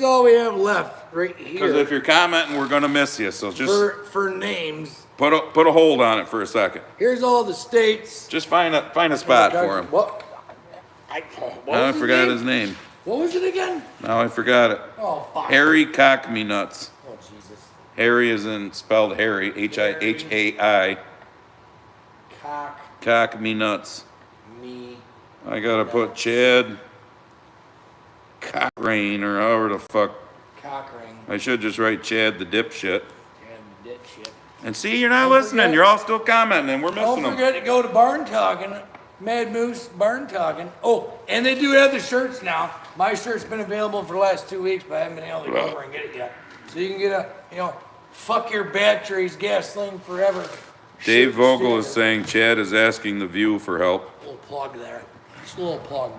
S2: all we have left right
S1: Because
S2: here
S1: if you're commenting, we're going to miss you, so just
S2: for names.
S1: put a hold on it for a second.
S2: Here's all the states.
S1: Just find a spot for him.
S2: What?
S1: Now I forgot his name.
S2: What was it again?
S1: Now I forgot it.
S2: Oh fuck.
S1: Harry Cock Me Nuts.
S2: Oh Jesus.
S1: Harry is in spelled Harry, H-I-H-A-I. Cock Me Nuts.
S2: Me.
S1: I got to put Chad Cochrane or however the fuck.
S2: Cockring.
S1: I should just write Chad the dipshit.
S2: And dipshit.
S1: And see, you're not
S2: Don't
S1: listening.
S2: forget-
S1: You're all still commenting, and we're
S2: Don't
S1: missing them.
S2: forget to go to Barn Talking, Mad Moose Barn Talking. Oh, and they do have the shirts now. My shirt's been available for the last 2 weeks, but I haven't been able to go over and get it yet. So you can get a, fuck your batteries, gasoline forever.
S1: Dave
S2: shirt
S1: Vogel is
S2: sticker.
S1: saying Chad is asking the View for help.
S2: Little plug there. Just a little plug.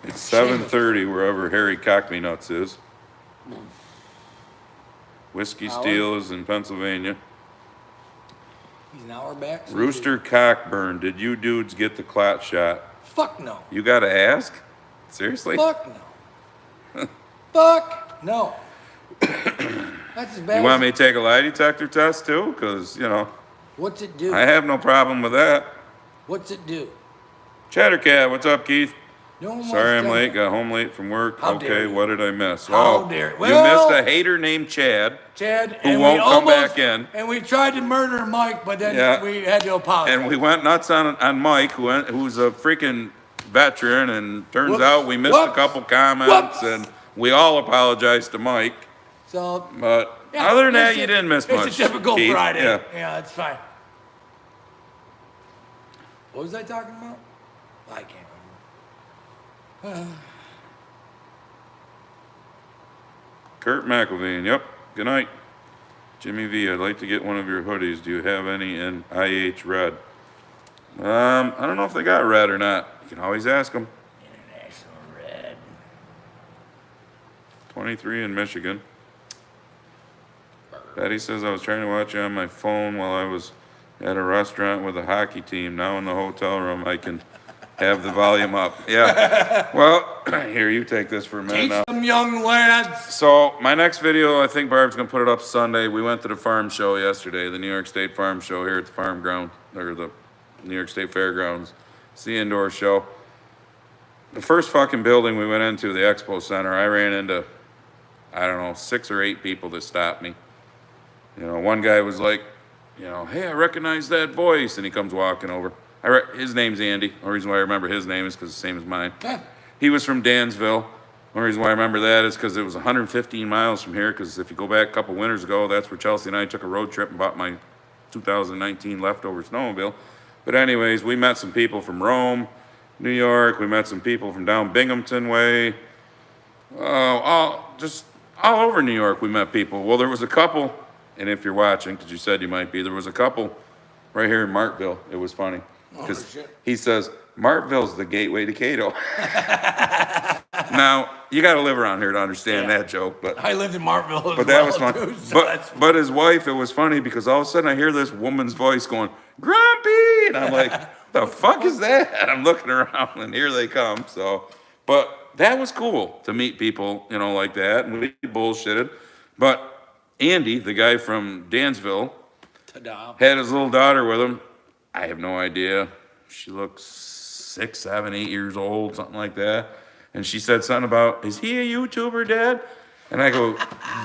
S1: It's 7:30 wherever Harry Cock Me Nuts is. Whiskey
S2: Hour?
S1: Steel is in Pennsylvania.
S2: He's an hour back. so
S1: Rooster Cockburn, did you dudes get the clot shot?
S2: Fuck no.
S1: You gotta ask? Seriously?
S2: Fuck no. Fuck no. That's as bad
S1: You want
S2: as...
S1: me to take a lie detector test too? Because,
S2: What's it do?
S1: I have no problem with that.
S2: What's it do?
S1: Chattercat, what's up, Keith?
S2: No one wants
S1: Sorry
S2: to
S1: I'm
S2: tell
S1: late,
S2: me.
S1: got home late from work.
S2: How dare
S1: Okay,
S2: you.
S1: what did I miss?
S2: How dare you.
S1: you
S2: Well-
S1: missed a hater named Chad,
S2: Chad,
S1: who
S2: and
S1: won't
S2: we
S1: come
S2: almost,
S1: back in.
S2: And we tried to murder Mike, but then
S1: Yeah.
S2: we had to apologize.
S1: and we went nuts on Mike, who's a freaking veteran, and turns
S2: Whoops.
S1: out we missed a
S2: Whoops.
S1: couple comments,
S2: Whoops.
S1: and we all apologized to Mike.
S2: So,
S1: But
S2: yeah,
S1: other than that,
S2: it's
S1: you
S2: a-
S1: didn't miss much.
S2: It's a typical
S1: Keith.
S2: Friday.
S1: Yeah.
S2: Yeah, it's fine. What was I talking about? I can't remember.
S1: Kurt McElveen, yep. Good night. Jimmy V, I'd like to get one of your hoodies. Do you have any in IH red? I don't know if they got red or not. You can always ask them.
S3: International Red.
S1: 23 in Michigan. Betty says I was trying to watch you on my phone while I was at a restaurant with a hockey team. Now in the hotel room, I can have the volume up. Yeah. Well, here, you take this for a minute
S2: Teach
S1: now.
S2: them young lads.
S1: So my next video, I think Barb's gonna put it up Sunday. We went to the farm show yesterday, the New York State Farm Show here at the farm ground, or the New York State Fairgrounds. It's the indoor show. The first fucking building we went into, the expo center, I ran into, I don't know, 6 or 8 people that stopped me. One guy was like, hey, I recognize that voice, and he comes walking over. His name's Andy. The reason why I remember his name is because the same as mine.
S2: Yeah.
S1: He was from Dansville. The reason why I remember that is because it was 115 miles from here, because if you go back a couple winters ago, that's where Chelsea and I took a road trip and bought my 2019 leftover snowmobile. But anyways, we met some people from Rome, New York. We met some people from down Binghamton way. Just all over New York we met people. Well, there was a couple, and if you're watching, because you said you might be, there was a couple right here in Martville. It was funny. Because
S2: shit.
S1: he says, Martville's the gateway to Cato. Now, you got to live around here to understand that joke, but
S2: I lived in Martville as
S1: that
S2: well,
S1: was fun.
S2: too, so that's
S1: But his wife, it was funny because all of a sudden I hear this woman's voice going, Grumpy! And I'm like, the fuck is that? And I'm looking around and here they come. So, but that was cool to meet people, you know, like that, and we bullshitted. But Andy, the guy from Dansville,
S2: Ta-da.
S1: had his little daughter with him. I have no idea. She looks 6, 7, 8 years old, something like that. And she said something about, is he a YouTuber, Dad? And I go,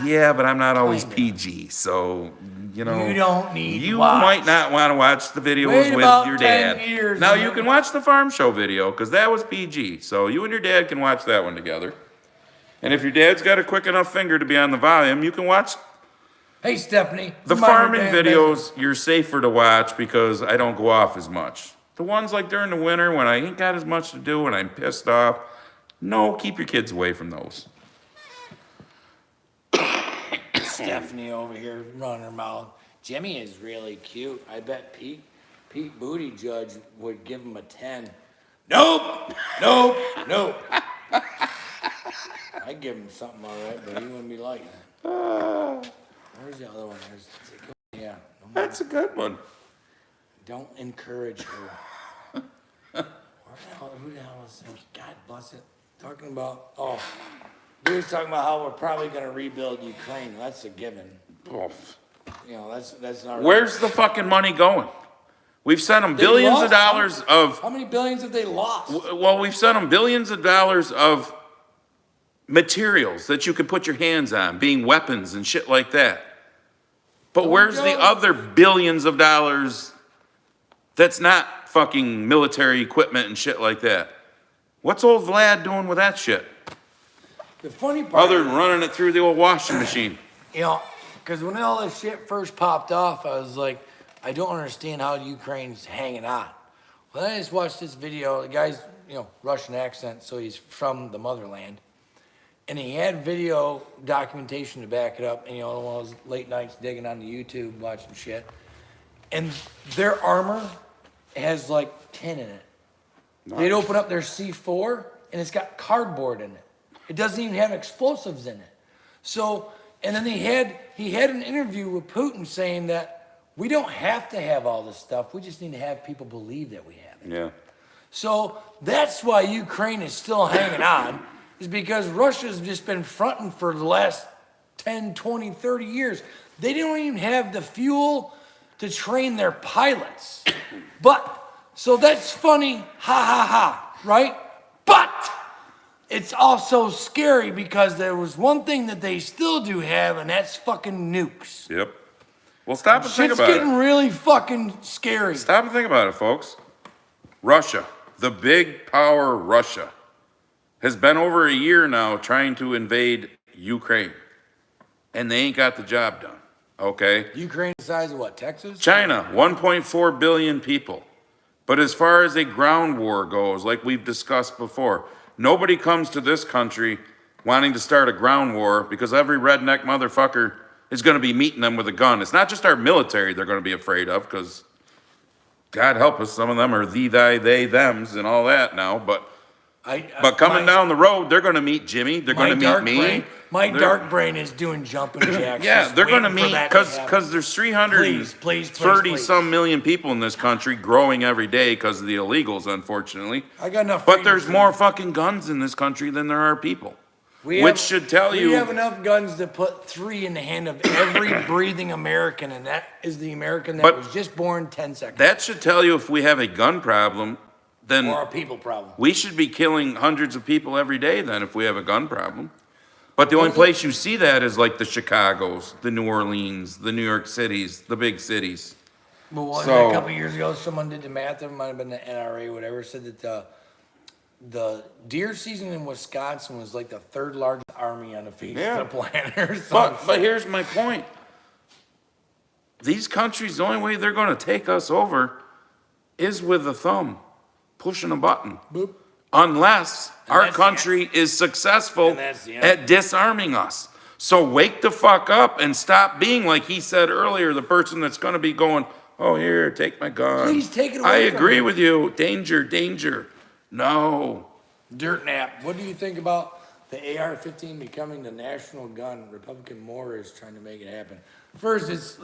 S1: yeah, but I'm not always
S2: Kinda.
S1: PG, so, you know.
S2: You don't need
S1: You
S2: watch.
S1: might not want to watch the videos
S2: Wait
S1: with
S2: about
S1: your
S2: 10
S1: dad.
S2: years
S1: Now,
S2: and
S1: you
S2: then-
S1: can watch the farm show video, because that was PG. So you and your dad can watch that one together. And if your dad's got a quick enough finger to be on the volume, you can watch
S2: Hey, Stephanie.
S1: the
S2: you mind your
S1: farming
S2: damn
S1: videos.
S2: business.
S1: You're safer to watch because I don't go off as much. The ones like during the winter when I ain't got as much to do and I'm pissed off, no, keep your kids away from those.
S2: Stephanie over here running her mouth. Jimmy is really cute. I bet Pete Buttigieg would give him a 10. Nope. Nope. Nope. I'd give him something all right, but he wouldn't be like that. Where's the other one? Yeah.
S1: That's a good one.
S2: Don't encourage her. Who the hell is that? God bless it. Talking about, he was talking about how we're probably going to rebuild Ukraine. That's a given.
S1: Oh.
S2: You know, that's not.
S1: Where's the fucking money going? We've sent them
S2: They
S1: billions of
S2: lost
S1: dollars of,
S2: How many billions have they lost?
S1: well, we've sent them billions of dollars of materials that you can put your hands on, being weapons and shit like that. But where's the other billions of dollars that's not fucking military equipment and shit like that? What's old Vlad doing with that shit?
S2: The funny part,
S1: Other than running it through the old washing machine.
S2: you know, because when all this shit first popped off, I was like, I don't understand how Ukraine's hanging on. Well, then I just watched this video. The guy's, Russian accent, so he's from the motherland. And he had video documentation to back it up. And, one of those late nights digging on the YouTube, watching shit. And their armor has like tin in it. They'd open up their C4 and it's got cardboard in it. It doesn't even have explosives in it. So, and then he had an interview with Putin saying that we don't have to have all this stuff. We just need to have people believe that we have it.
S1: Yeah.
S2: So that's why Ukraine is still hanging on, is because Russia's just been fronting for the last 10, 20, 30 years. They don't even have the fuel to train their pilots. But, so that's funny, ha ha ha, right? But it's also scary because there was one thing that they still do have, and that's fucking nukes.
S1: Yep. Well, stop and think
S2: Shit's
S1: about
S2: getting
S1: it.
S2: really fucking scary.
S1: Stop and think about it, folks. Russia, the big power Russia, has been over a year now trying to invade Ukraine. And they ain't got the job done, okay?
S2: Ukraine the size of what, Texas?
S1: China, 1.4 billion people. But as far as a ground war goes, like we've discussed before, nobody comes to this country wanting to start a ground war because every redneck motherfucker is going to be meeting them with a gun. It's not just our military they're going to be afraid of because, God help us, some of them are thee, thy, they, thems and all that now. But coming down the road, they're going to meet Jimmy. They're going to meet me.
S2: My dark brain is doing jumping jacks.
S1: Yeah,
S2: just
S1: they're going to
S2: waiting for
S1: meet
S2: that to happen.
S1: because there's 330
S2: please.
S1: some million people in this country growing every day because of the illegals, unfortunately.
S2: I got enough.
S1: But
S2: freedom
S1: there's
S2: for
S1: more
S2: you.
S1: fucking guns in this country than there are people.
S2: We
S1: which should tell you-
S2: we have enough guns to put 3 in the hand of every breathing American, and that is the American that
S1: But
S2: was just born 10 seconds.
S1: That should tell you if we have a gun problem, then
S2: Or a people problem.
S1: we should be killing hundreds of people every day then if we have a gun problem. But the only place you see that is like the Chicagos, the New Orleans, the New York cities, the big cities.
S2: But wasn't
S1: So-
S2: it a couple years ago, someone did the math, it might have been the NRA, whatever, said that the deer season in Wisconsin was like the 3rd largest army on the face
S1: Yeah.
S2: of the planet or something.
S1: But here's my point. These countries, the only way they're going to take us over is with a thumb, pushing a button.
S2: Boop.
S1: Unless
S2: And
S1: our
S2: that's the
S1: country is successful
S2: And that's the end.
S1: at disarming us. So wake the fuck up and stop being, like he said earlier, the person that's going to be going, oh, here, take my gun.
S2: Please take it away
S1: I
S2: from
S1: agree
S2: me."
S1: with you. Danger, danger. No.
S2: Dirt nap. What do you think about the AR-15 becoming the national gun? Republican Moore is trying to make it happen. First, it's,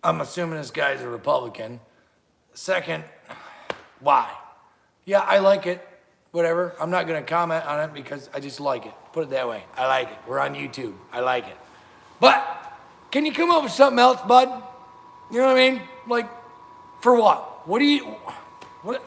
S2: I'm assuming this guy's a Republican. Second, why? Yeah, I like it. whatever. I'm not gonna comment on it because I just like it. Put it that way. I like it. We're on YouTube. I like it. But can you come up with something else, bud? You know what I mean? Like, for what? What?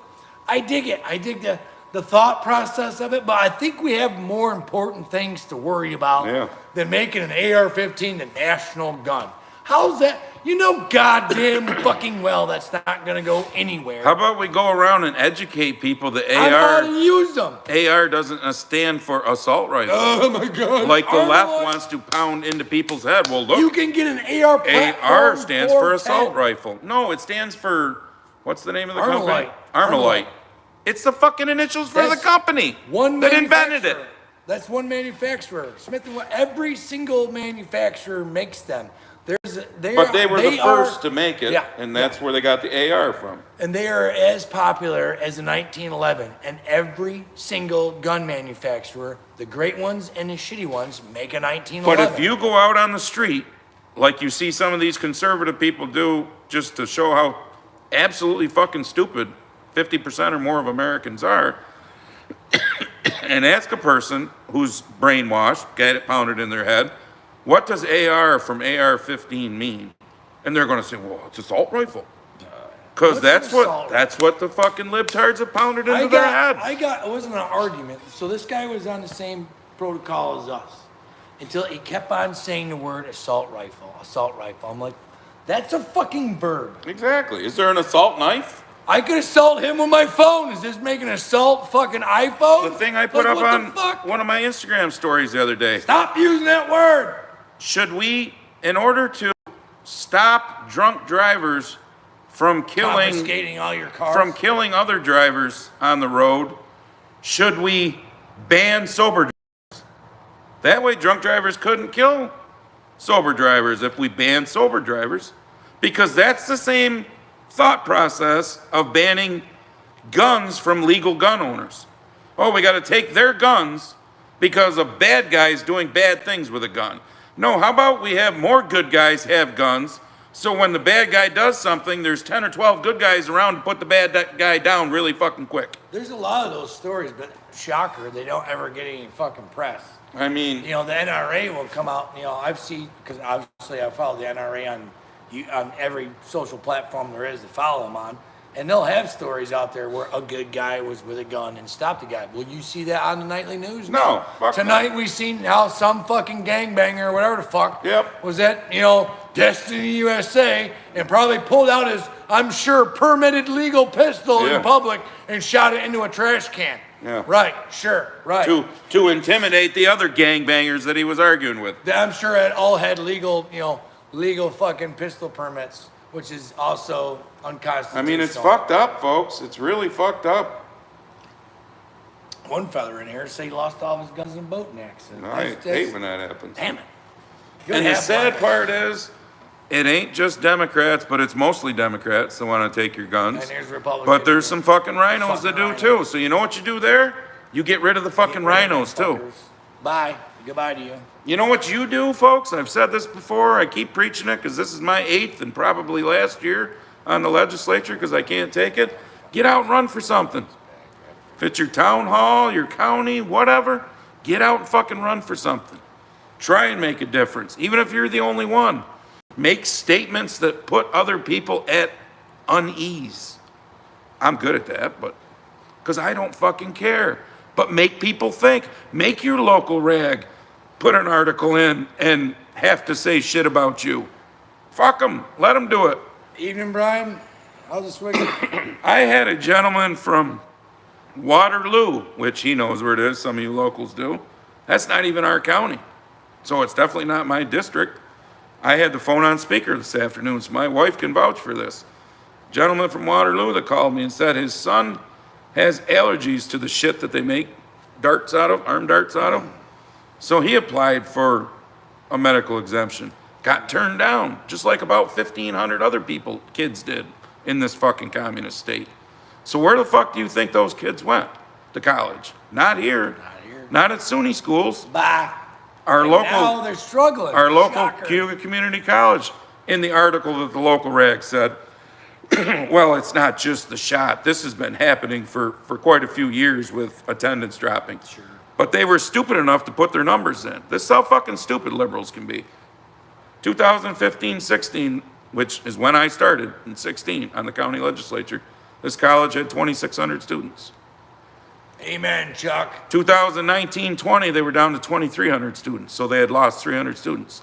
S2: I dig it. I dig the thought process of it, but I think we have more important things to worry about than making an AR-15 the national gun. How's that? You know goddamn fucking well that's not gonna go anywhere.
S1: How about we go around and educate people that
S2: I
S1: AR
S2: to use them.
S1: AR doesn't stand for assault rifle.
S2: Oh my god.
S1: Like the left wants to pound into people's head. Well, look,
S2: You can get an AR platform
S1: AR stands for assault
S2: 10.
S1: rifle. No, it stands for, what's the name of the
S2: Armalite.
S1: company? Armalite. It's the fucking initials for the
S2: That's
S1: company
S2: One
S1: that invented it.
S2: manufacturer. That's one manufacturer. Smith and Wesson. Every single manufacturer makes them.
S1: But they were the first to make it,
S2: Yeah.
S1: and that's where they got the AR from.
S2: And they are as popular as the 1911. And every single gun manufacturer, the great ones and the shitty ones, make a 1911.
S1: But if you go out on the street, like you see some of these conservative people do, just to show how absolutely fucking stupid 50% or more of Americans are, and ask a person who's brainwashed, got it pounded in their head, what does AR from AR-15 mean? And they're going to say, well, it's assault rifle. Because that's what the fucking libtards have pounded into their head.
S2: It wasn't an argument. So this guy was on the same protocol as us until he kept on saying the word assault rifle, assault rifle. I'm like, that's a fucking verb.
S1: Exactly. Is there an assault knife?
S2: I could assault him with my phone. Is this making an assault fucking iPhone?
S1: The thing I put up
S2: what
S1: on
S2: the fuck?
S1: one of my Instagram stories the other day.
S2: Stop using that word.
S1: Should we, in order to stop drunk drivers from
S2: Confiscating all your cars.
S1: from killing other drivers on the road, should we ban sober drivers? That way drunk drivers couldn't kill sober drivers if we ban sober drivers, because that's the same thought process of banning guns from legal gun owners. Oh, we got to take their guns because a bad guy's doing bad things with a gun. No, how about we have more good guys have guns, so when the bad guy does something, there's 10 or 12 good guys around to put the bad guy down really fucking quick.
S2: There's a lot of those stories, but shocker, they don't ever get any fucking press.
S1: I mean,
S2: You know, the NRA will come out, you know, I've seen, because obviously I follow the NRA on every social platform there is to follow them on, and they'll have stories out there where a good guy was with a gun and stopped a guy. Will you see that on the nightly news?
S1: No, fuck
S2: Tonight we seen how some fucking gangbanger or whatever the fuck was at, you know, Destiny USA and probably pulled out his, I'm sure, permitted legal pistol in public and shot it into a trash can.
S1: Yeah.
S2: Right, sure, right.
S1: to intimidate the other gangbangers that he was arguing with.
S2: I'm sure it all had legal, you know, legal fucking pistol permits, which is also unconstitutional.
S1: I mean, it's fucked up, folks. It's really fucked up.
S2: One fella in here said he lost all his guns in a boating accident.
S1: I hate when that happens.
S2: Damn it.
S1: And the sad part is, it ain't just Democrats, but it's mostly Democrats that want to take your guns.
S2: And there's Republicans.
S1: But there's some fucking rhinos that
S2: Fucking
S1: do too.
S2: rhinos.
S1: So you know what you do there? You get rid of the fucking rhinos too.
S2: Fuckers. Bye. Goodbye to you.
S1: You know what you do, folks? I've said this before. I keep preaching it because this is my 8th and probably last year on the legislature because I can't take it. Get out and run for something. If it's your town hall, your county, whatever, get out and fucking run for something. Try and make a difference, even if you're the only one. Make statements that put other people at unease. I'm good at that, but because I don't fucking care. But make people think. Make your local rag put an article in and have to say shit about you. Fuck them. Let them do it.
S2: Evening, Brian. How's this weekend?
S1: I had a gentleman from Waterloo, which he knows where it is. Some of you locals do. That's not even our county. So it's definitely not my district. I had the phone on speaker this afternoon, so my wife can vouch for this. Gentleman from Waterloo that called me and said his son has allergies to the shit that they make darts out of, arm darts out of. So he applied for a medical exemption, got turned down, just like about 1,500 other kids did in this fucking communist state. So where the fuck do you think those kids went to college? Not here. Not at SUNY schools.
S2: Bye.
S1: Our
S2: And
S1: local,
S2: now they're struggling.
S1: our local
S2: Shocker.
S1: Cayuga Community College, in the article that the local rag said, Well, it's not just the shot. This has been happening for quite a few years with attendance dropping. Sure. But they were stupid enough to put their numbers in. This is how fucking stupid liberals can be. 2015-16, which is when I started in 16 on the county legislature, this college had 2,600 students.
S2: Amen, Chuck.
S1: 2019-20, they were down to 2,300 students, so they had lost 300 students.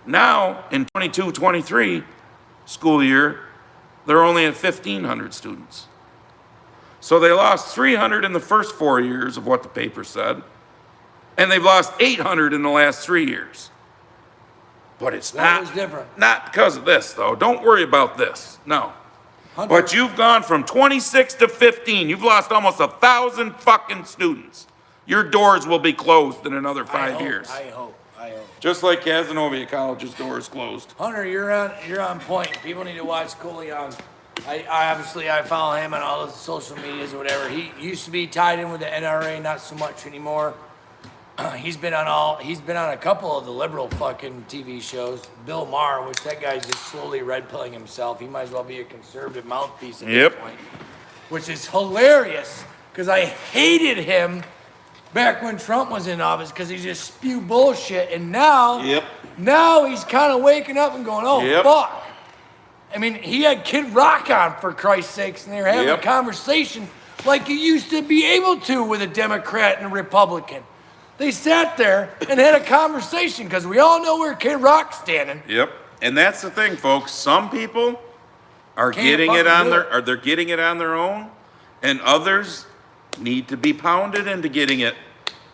S1: Now, in 22-23 school year, they're only at 1,500 students. So they lost 300 in the first 4 years of what the paper said, and they've lost 800 in the last 3 years. But it's
S2: That was different.
S1: not because of this, though. Don't worry about this. No. But you've gone from 26 to 15. You've lost almost 1,000 fucking students. Your doors will be closed in another 5 years.
S2: I hope.
S1: Just like Casanova College's doors closed.
S2: Hunter, you're on point. People need to watch Coleon. I obviously follow him on all the social medias or whatever. He used to be tied in with the NRA, not so much anymore. He's been on a couple of the liberal fucking TV shows. Bill Maher, which that guy's just slowly red pilling himself. He might as well be a conservative mouthpiece at this point. Which is hilarious because I hated him back when Trump was in office because he just spewed bullshit, and now he's kind of waking up and going, oh fuck. I mean, he had Kid Rock on, for Christ's sakes, and they were having a conversation like you used to be able to with a Democrat and a Republican. They sat there and had a conversation because we all know where Kid Rock's standing.
S1: Yep. And that's the thing, folks. Some people are
S2: Can't
S1: getting it
S2: fucking
S1: on
S2: do
S1: their,
S2: it.
S1: or they're getting it on their own, and others need to be pounded into getting it,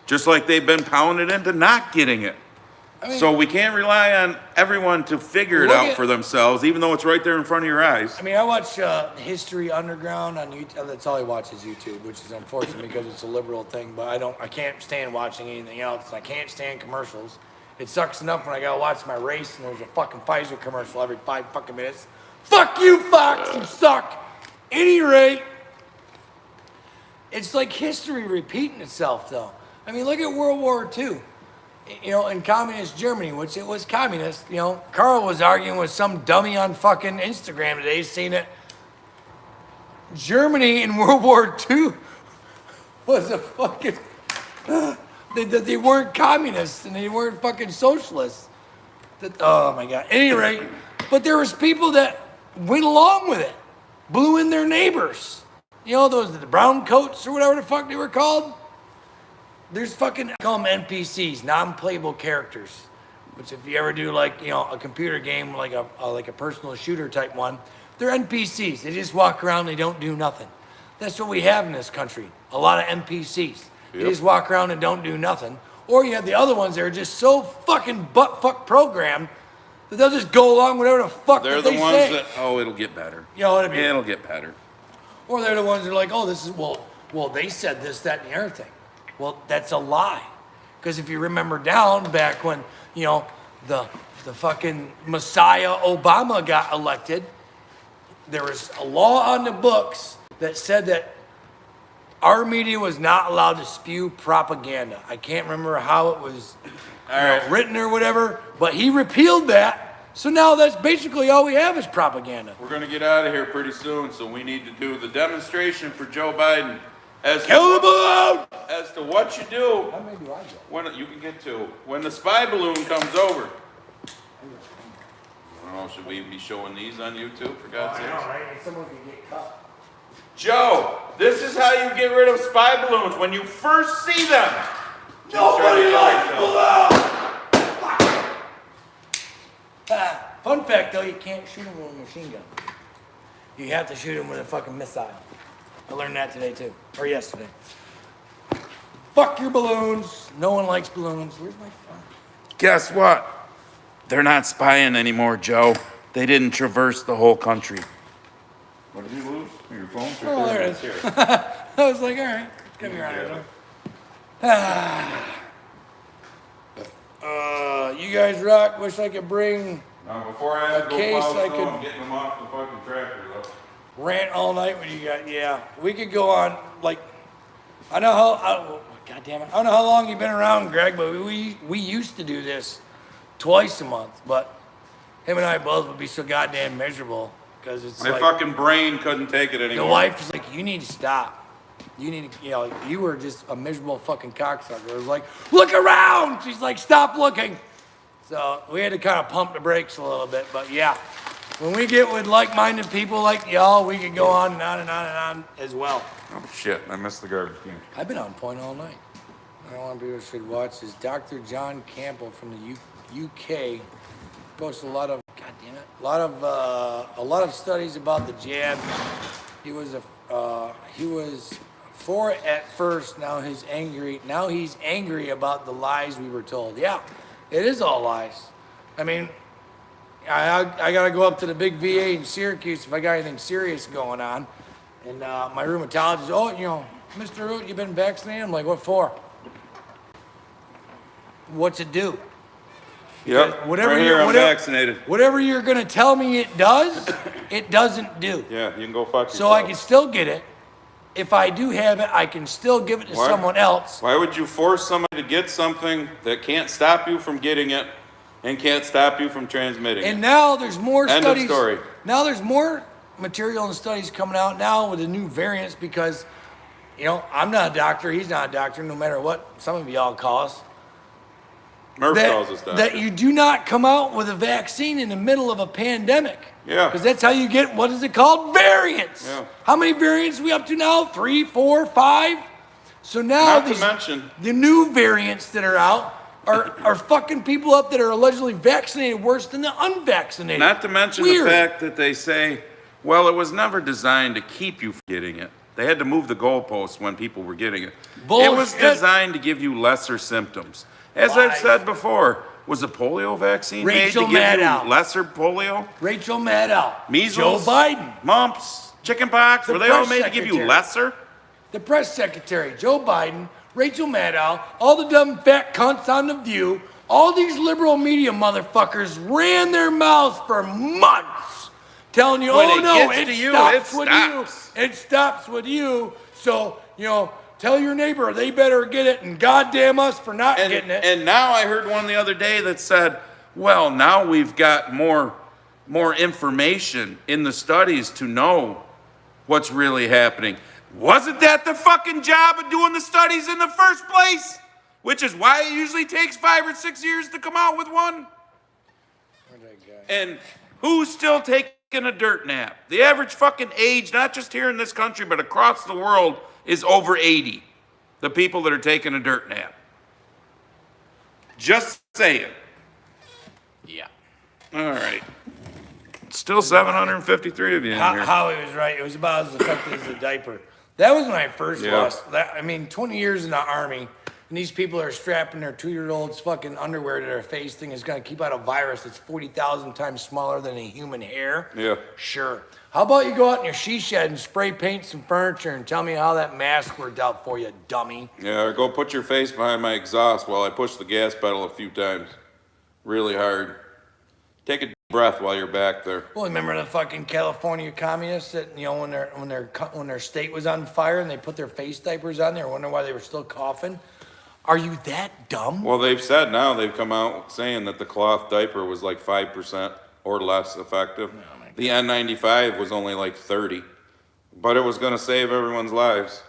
S1: just like they've been pounded into not getting it.
S2: I mean,
S1: So we can't rely on everyone to figure it
S2: Look
S1: out
S2: at-
S1: for themselves, even though it's right there in front of your eyes.
S2: I mean, I watch History Underground on YouTube. That's all I watch is YouTube, which is unfortunate because it's a liberal thing. But I can't stand watching anything else. I can't stand commercials. It sucks enough when I gotta watch my race and there's a fucking Pfizer commercial every 5 fucking minutes. Fuck you, Fox, you suck. Any rate, it's like history repeating itself, though. I mean, look at World War II. You know, in communist Germany, which it was communist, you know, Carl was arguing with some dummy on fucking Instagram today saying that Germany in World War II was a fucking, that they weren't communists and they weren't fucking socialists. Oh my God. At any rate, but there was people that went along with it, blew in their neighbors. You know, those the brown coats or whatever the fuck they were called. There's fucking, I call them NPCs, non-playable characters, which if you ever do like, you know, a computer game, like a personal shooter type one, they're NPCs. They just walk around, they don't do nothing. That's what we have in this country. A lot of NPCs. They just walk around and don't do nothing. Or you have the other ones that are just so fucking butt-fuck programmed that they'll just go along whatever the fuck
S1: They're
S2: that
S1: the
S2: they
S1: ones
S2: say.
S1: that, oh, it'll get better.
S2: You know what I mean?
S1: It'll get better.
S2: Or they're the ones that are like, oh, this is, well, they said this, that, and the other thing. Well, that's a lie. Because if you remember down back when, you know, the fucking Messiah Obama got elected, there was a law on the books that said that our media was not allowed to spew propaganda. I can't remember how it was written or whatever, but he repealed that. So now that's basically all we have is propaganda.
S1: We're going to get out of here pretty soon, so we need to do the demonstration for Joe Biden.
S2: Kill the balloon!
S1: As to what you do,
S2: How many do I get?
S1: when you can get to, when the spy balloon comes over. I don't know, should we be showing these on YouTube, for God's sake?
S2: right? And someone can get cut.
S1: Joe, this is how you get rid of spy balloons, when you first see them.
S2: Nobody likes balloons! Fun fact though, you can't shoot them with a machine gun. You have to shoot them with a fucking missile. I learned that today too, or yesterday. Fuck your balloons. No one likes balloons. Where's my phone?
S1: Guess what? They're not spying anymore, Joe. They didn't traverse the whole country. What did you lose? Your phone?
S2: Oh, there it is. I was like, all right, come here, you guys rock. Wish I could bring
S1: Before I have to
S2: case
S1: go plow
S2: I
S1: snow,
S2: could-
S1: I'm getting them off the fucking tractor, though.
S2: rant all night with you guys. Yeah, we could go on like I know how. God damn it! I don't know how long you've been around, Greg, but we used to do this twice a month. But him and I both would be so goddamn miserable because it's
S1: My
S2: like
S1: fucking brain couldn't take it
S2: the
S1: anymore.
S2: wife is like, you need to stop. You need to, you were just a miserable fucking cocksucker. It was like, look around. She's like, stop looking. So we had to kind of pump the brakes a little bit, but yeah. When we get with like-minded people like y'all, we can go on and on and on and on as well.
S1: Oh shit, I missed the garbage can.
S2: I've been on point all night. I want people should watch this. Dr. John Campbell from the UK posted a lot of, God damn it, a lot of studies about the jab. He was for it at first. Now he's angry. Now he's angry about the lies we were told. Yeah, it is all lies. I mean, I gotta go up to the big VA in Syracuse if I got anything serious going on. And my rheumatologist, Mr. Root, you been vaccinated? I'm like, what for? What's it do?
S1: Yep,
S2: Whatever
S1: right
S2: you're-
S1: here, I'm
S2: whatever-
S1: vaccinated.
S2: Whatever you're gonna tell me it does, it doesn't do.
S1: Yeah, you can go fuck yourself.
S2: So I can still get it. If I do have it, I can still give it to
S1: Why?
S2: someone else.
S1: Why would you force somebody to get something that can't stop you from getting it and can't stop you from transmitting
S2: And
S1: it?
S2: now there's more
S1: End of
S2: studies.
S1: story.
S2: Now there's more material and studies coming out now with the new variants because, I'm not a doctor. He's not a doctor, no matter what some of y'all call us.
S1: Murph calls us that.
S2: That you do not come out with a vaccine in the middle of a pandemic.
S1: Yeah.
S2: Because that's how you get, what is it called? Variants.
S1: Yeah.
S2: How many variants are we up to now? 3, 4, 5? So now
S1: Not to mention,
S2: the new variants that are out are fucking people up that are allegedly vaccinated worse than the unvaccinated.
S1: not to mention
S2: Weird.
S1: the fact that they say, well, it was never designed to keep you from getting it. They had to move the goalposts when people were getting it. It was
S2: Bullshit.
S1: designed to give you lesser symptoms. As I've
S2: Lies.
S1: said before, was the polio vaccine
S2: Rachel
S1: made to give
S2: Maddow.
S1: you lesser polio?
S2: Rachel Maddow.
S1: Measles?
S2: Joe Biden.
S1: Mumps? Chickenpox?
S2: The
S1: Were they all
S2: press
S1: made to give you
S2: secretary.
S1: lesser?
S2: The press secretary, Joe Biden, Rachel Maddow, all the dumb fat cunts on The View, all these liberal media motherfuckers ran their mouths for months telling you,
S1: When
S2: oh
S1: it
S2: no,
S1: gets
S2: it
S1: to you,
S2: stops
S1: it
S2: with
S1: stops.
S2: you. It stops with you. So, tell your neighbor they better get it and goddamn us for not getting it.
S1: And now I heard one the other day that said, well, now we've got more information in the studies to know what's really happening. Wasn't that the fucking job of doing the studies in the first place? Which is why it usually takes 5 or 6 years to come out with one. And who's still taking a dirt nap? The average fucking age, not just here in this country, but across the world, is over 80. The people that are taking a dirt nap. Just saying.
S3: Yeah.
S1: All right. Still 753 of you in here.
S2: Howie was right. It was about as effective as a diaper. That was when I first
S1: Yeah.
S2: lost. 20 years in the Army, and these people are strapping their 2-year-olds fucking underwear to their face thing is going to keep out a virus that's 40,000 times smaller than a human hair.
S1: Yeah.
S2: Sure. How about you go out in your she shed and spray paint some furniture and tell me how that mask worked out for you, dummy?
S1: Yeah, or go put your face behind my exhaust while I push the gas pedal a few times. Really hard. Take a deep breath while you're back there.
S2: Well, remember the fucking California communists that, when their state was on fire and they put their face diapers on, they were wondering why they were still coughing? Are you that dumb?
S1: Well, they've said now, they've come out saying that the cloth diaper was like 5% or less effective. The N95 was only like 30, but it was going to save everyone's lives.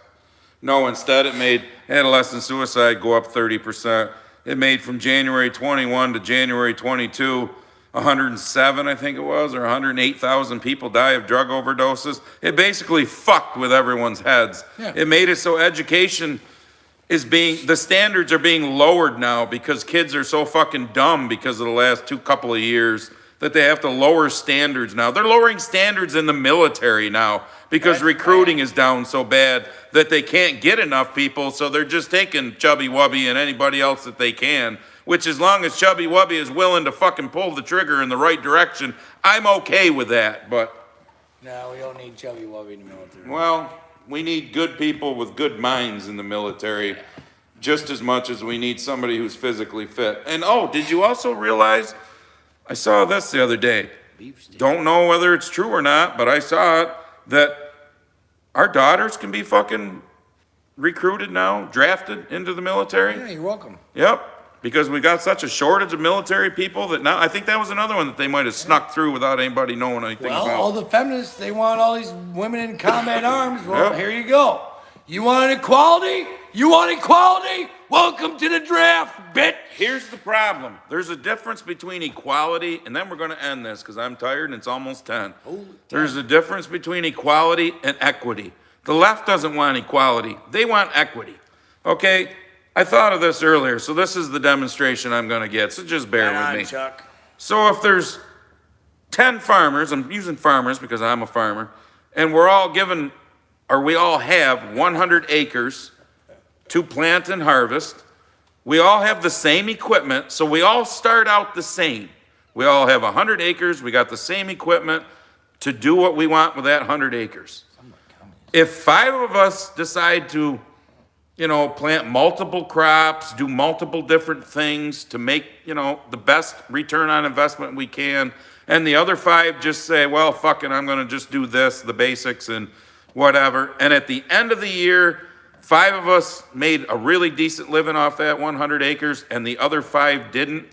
S1: No, instead it made adolescent suicide go up 30%. It made from January 21 to January 22, 107, I think it was, or 108,000 people die of drug overdoses. It basically fucked with everyone's heads.
S2: Yeah.
S1: It made it so education the standards are being lowered now because kids are so fucking dumb because of the last couple of years that they have to lower standards now. They're lowering standards in the military now because recruiting is down so bad that they can't get enough people, so they're just taking Chubby Wubby and anybody else that they can, which as long as Chubby Wubby is willing to fucking pull the trigger in the right direction, I'm okay with that, but...
S2: No, we don't need Chubby Wubby in the military.
S1: Well, we need good people with good minds in the military just as much as we need somebody who's physically fit. And did you also realize, I saw this the other day, don't know whether it's true or not, but I saw it, that our daughters can be fucking recruited now, drafted into the military.
S2: Yeah, you're welcome.
S1: Yep. Because we got such a shortage of military people that now, I think that was another one that they might have snuck through without anybody knowing anything
S2: Well,
S1: about.
S2: all the feminists, they want all these women in combat arms. Well,
S1: Yep.
S2: here you go. You want equality? You want equality? Welcome to the draft, bitch.
S1: Here's the problem. There's a difference between equality, and then we're gonna end this, because I'm tired and it's almost 10. There's a difference between equality and equity. The left doesn't want equality. They want equity. Okay? I thought of this earlier, so this is the demonstration I'm gonna get, so just bear with me.
S2: Chuck.
S1: So if there's 10 farmers, I'm using farmers because I'm a farmer, and we're all given, or we all have 100 acres to plant and harvest. We all have the same equipment, so we all start out the same. We all have 100 acres, we got the same equipment to do what we want with that 100 acres. If 5 of us decide to, plant multiple crops, do multiple different things to make, the best return on investment we can, and the other 5 just say, well, fuck it, I'm gonna just do this, the basics and whatever, and at the end of the year, 5 of us made a really decent living off that 100 acres and the other 5 didn't,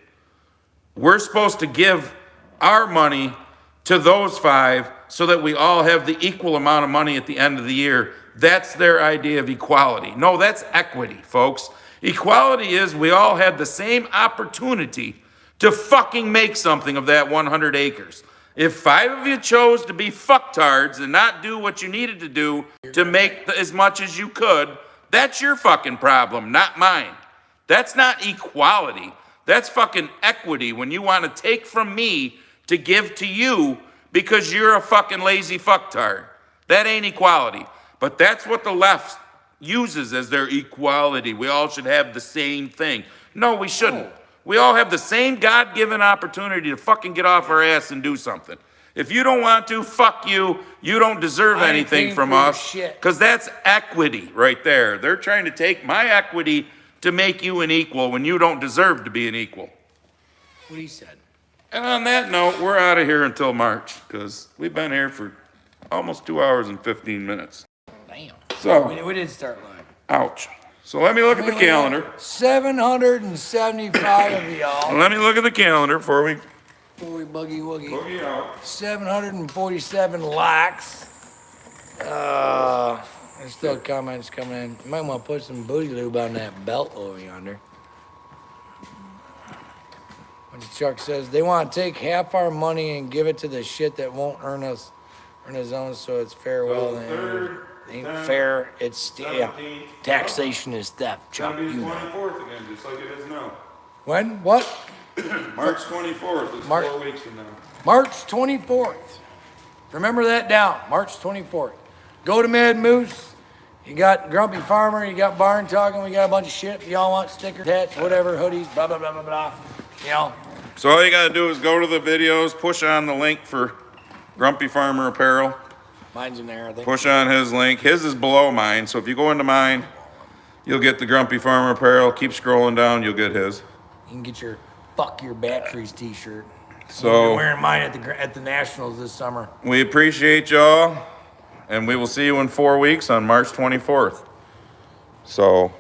S1: we're supposed to give our money to those 5 so that we all have the equal amount of money at the end of the year. That's their idea of equality. No, that's equity, folks. Equality is we all had the same opportunity to fucking make something of that 100 acres. If 5 of you chose to be fucktards and not do what you needed to do to make as much as you could, that's your fucking problem, not mine. That's not equality. That's fucking equity when you want to take from me to give to you because you're a fucking lazy fucktard. That ain't equality. But that's what the left uses as their equality. We all should have the same thing. No, we shouldn't. We all have the same God-given opportunity to fucking get off our ass and do something. If you don't want to, fuck you. You don't deserve
S2: I ain't
S1: anything
S2: paying
S1: from
S2: for your
S1: us.
S2: shit.
S1: Because that's equity right there. They're trying to take my equity to make you an equal when you don't deserve to be an equal.
S2: What he said.
S1: And on that note, we're out of here until March, because we've been here for almost 2 hours and 15 minutes.
S2: Damn.
S1: So,
S2: We did start live.
S1: ouch. So let me look at the calendar.
S2: 775 of y'all.
S1: Let me look at the calendar before we
S2: Boogie boogie woogie.
S1: boogie out.
S2: 747 likes. There's still comments coming in. You might want to put some booty lube on that belt over yonder. Chuck says they want to take half our money and give it to the shit that won't earn his own, so it's fair. Well, ain't fair. It's taxation is theft, Chuck.
S1: It's
S2: You
S1: gonna be the
S2: know.
S1: 24th again, just like it is now.
S2: When? What?
S1: March 24th is 4 weeks from now.
S2: March 24th. Remember that down. March 24th. Go to Mad Moose. You got Grumpy Farmer. You got Barn Talking. We got a bunch of shit. Y'all want sticker hats, whatever, hoodies, blah, blah, blah, blah, blah.
S1: So all you gotta do is go to the videos, push on the link for Grumpy Farmer Apparel,
S2: Mine's in there, I think.
S1: push on his link. His is below mine, so if you go into mine, you'll get the Grumpy Farmer Apparel. Keep scrolling down, you'll get his.
S2: You can get your Fuck Your Batteries t-shirt.
S1: So
S2: I'm wearing mine at the Nationals this summer.
S1: we appreciate y'all, and we will see you in 4 weeks on March 24th. So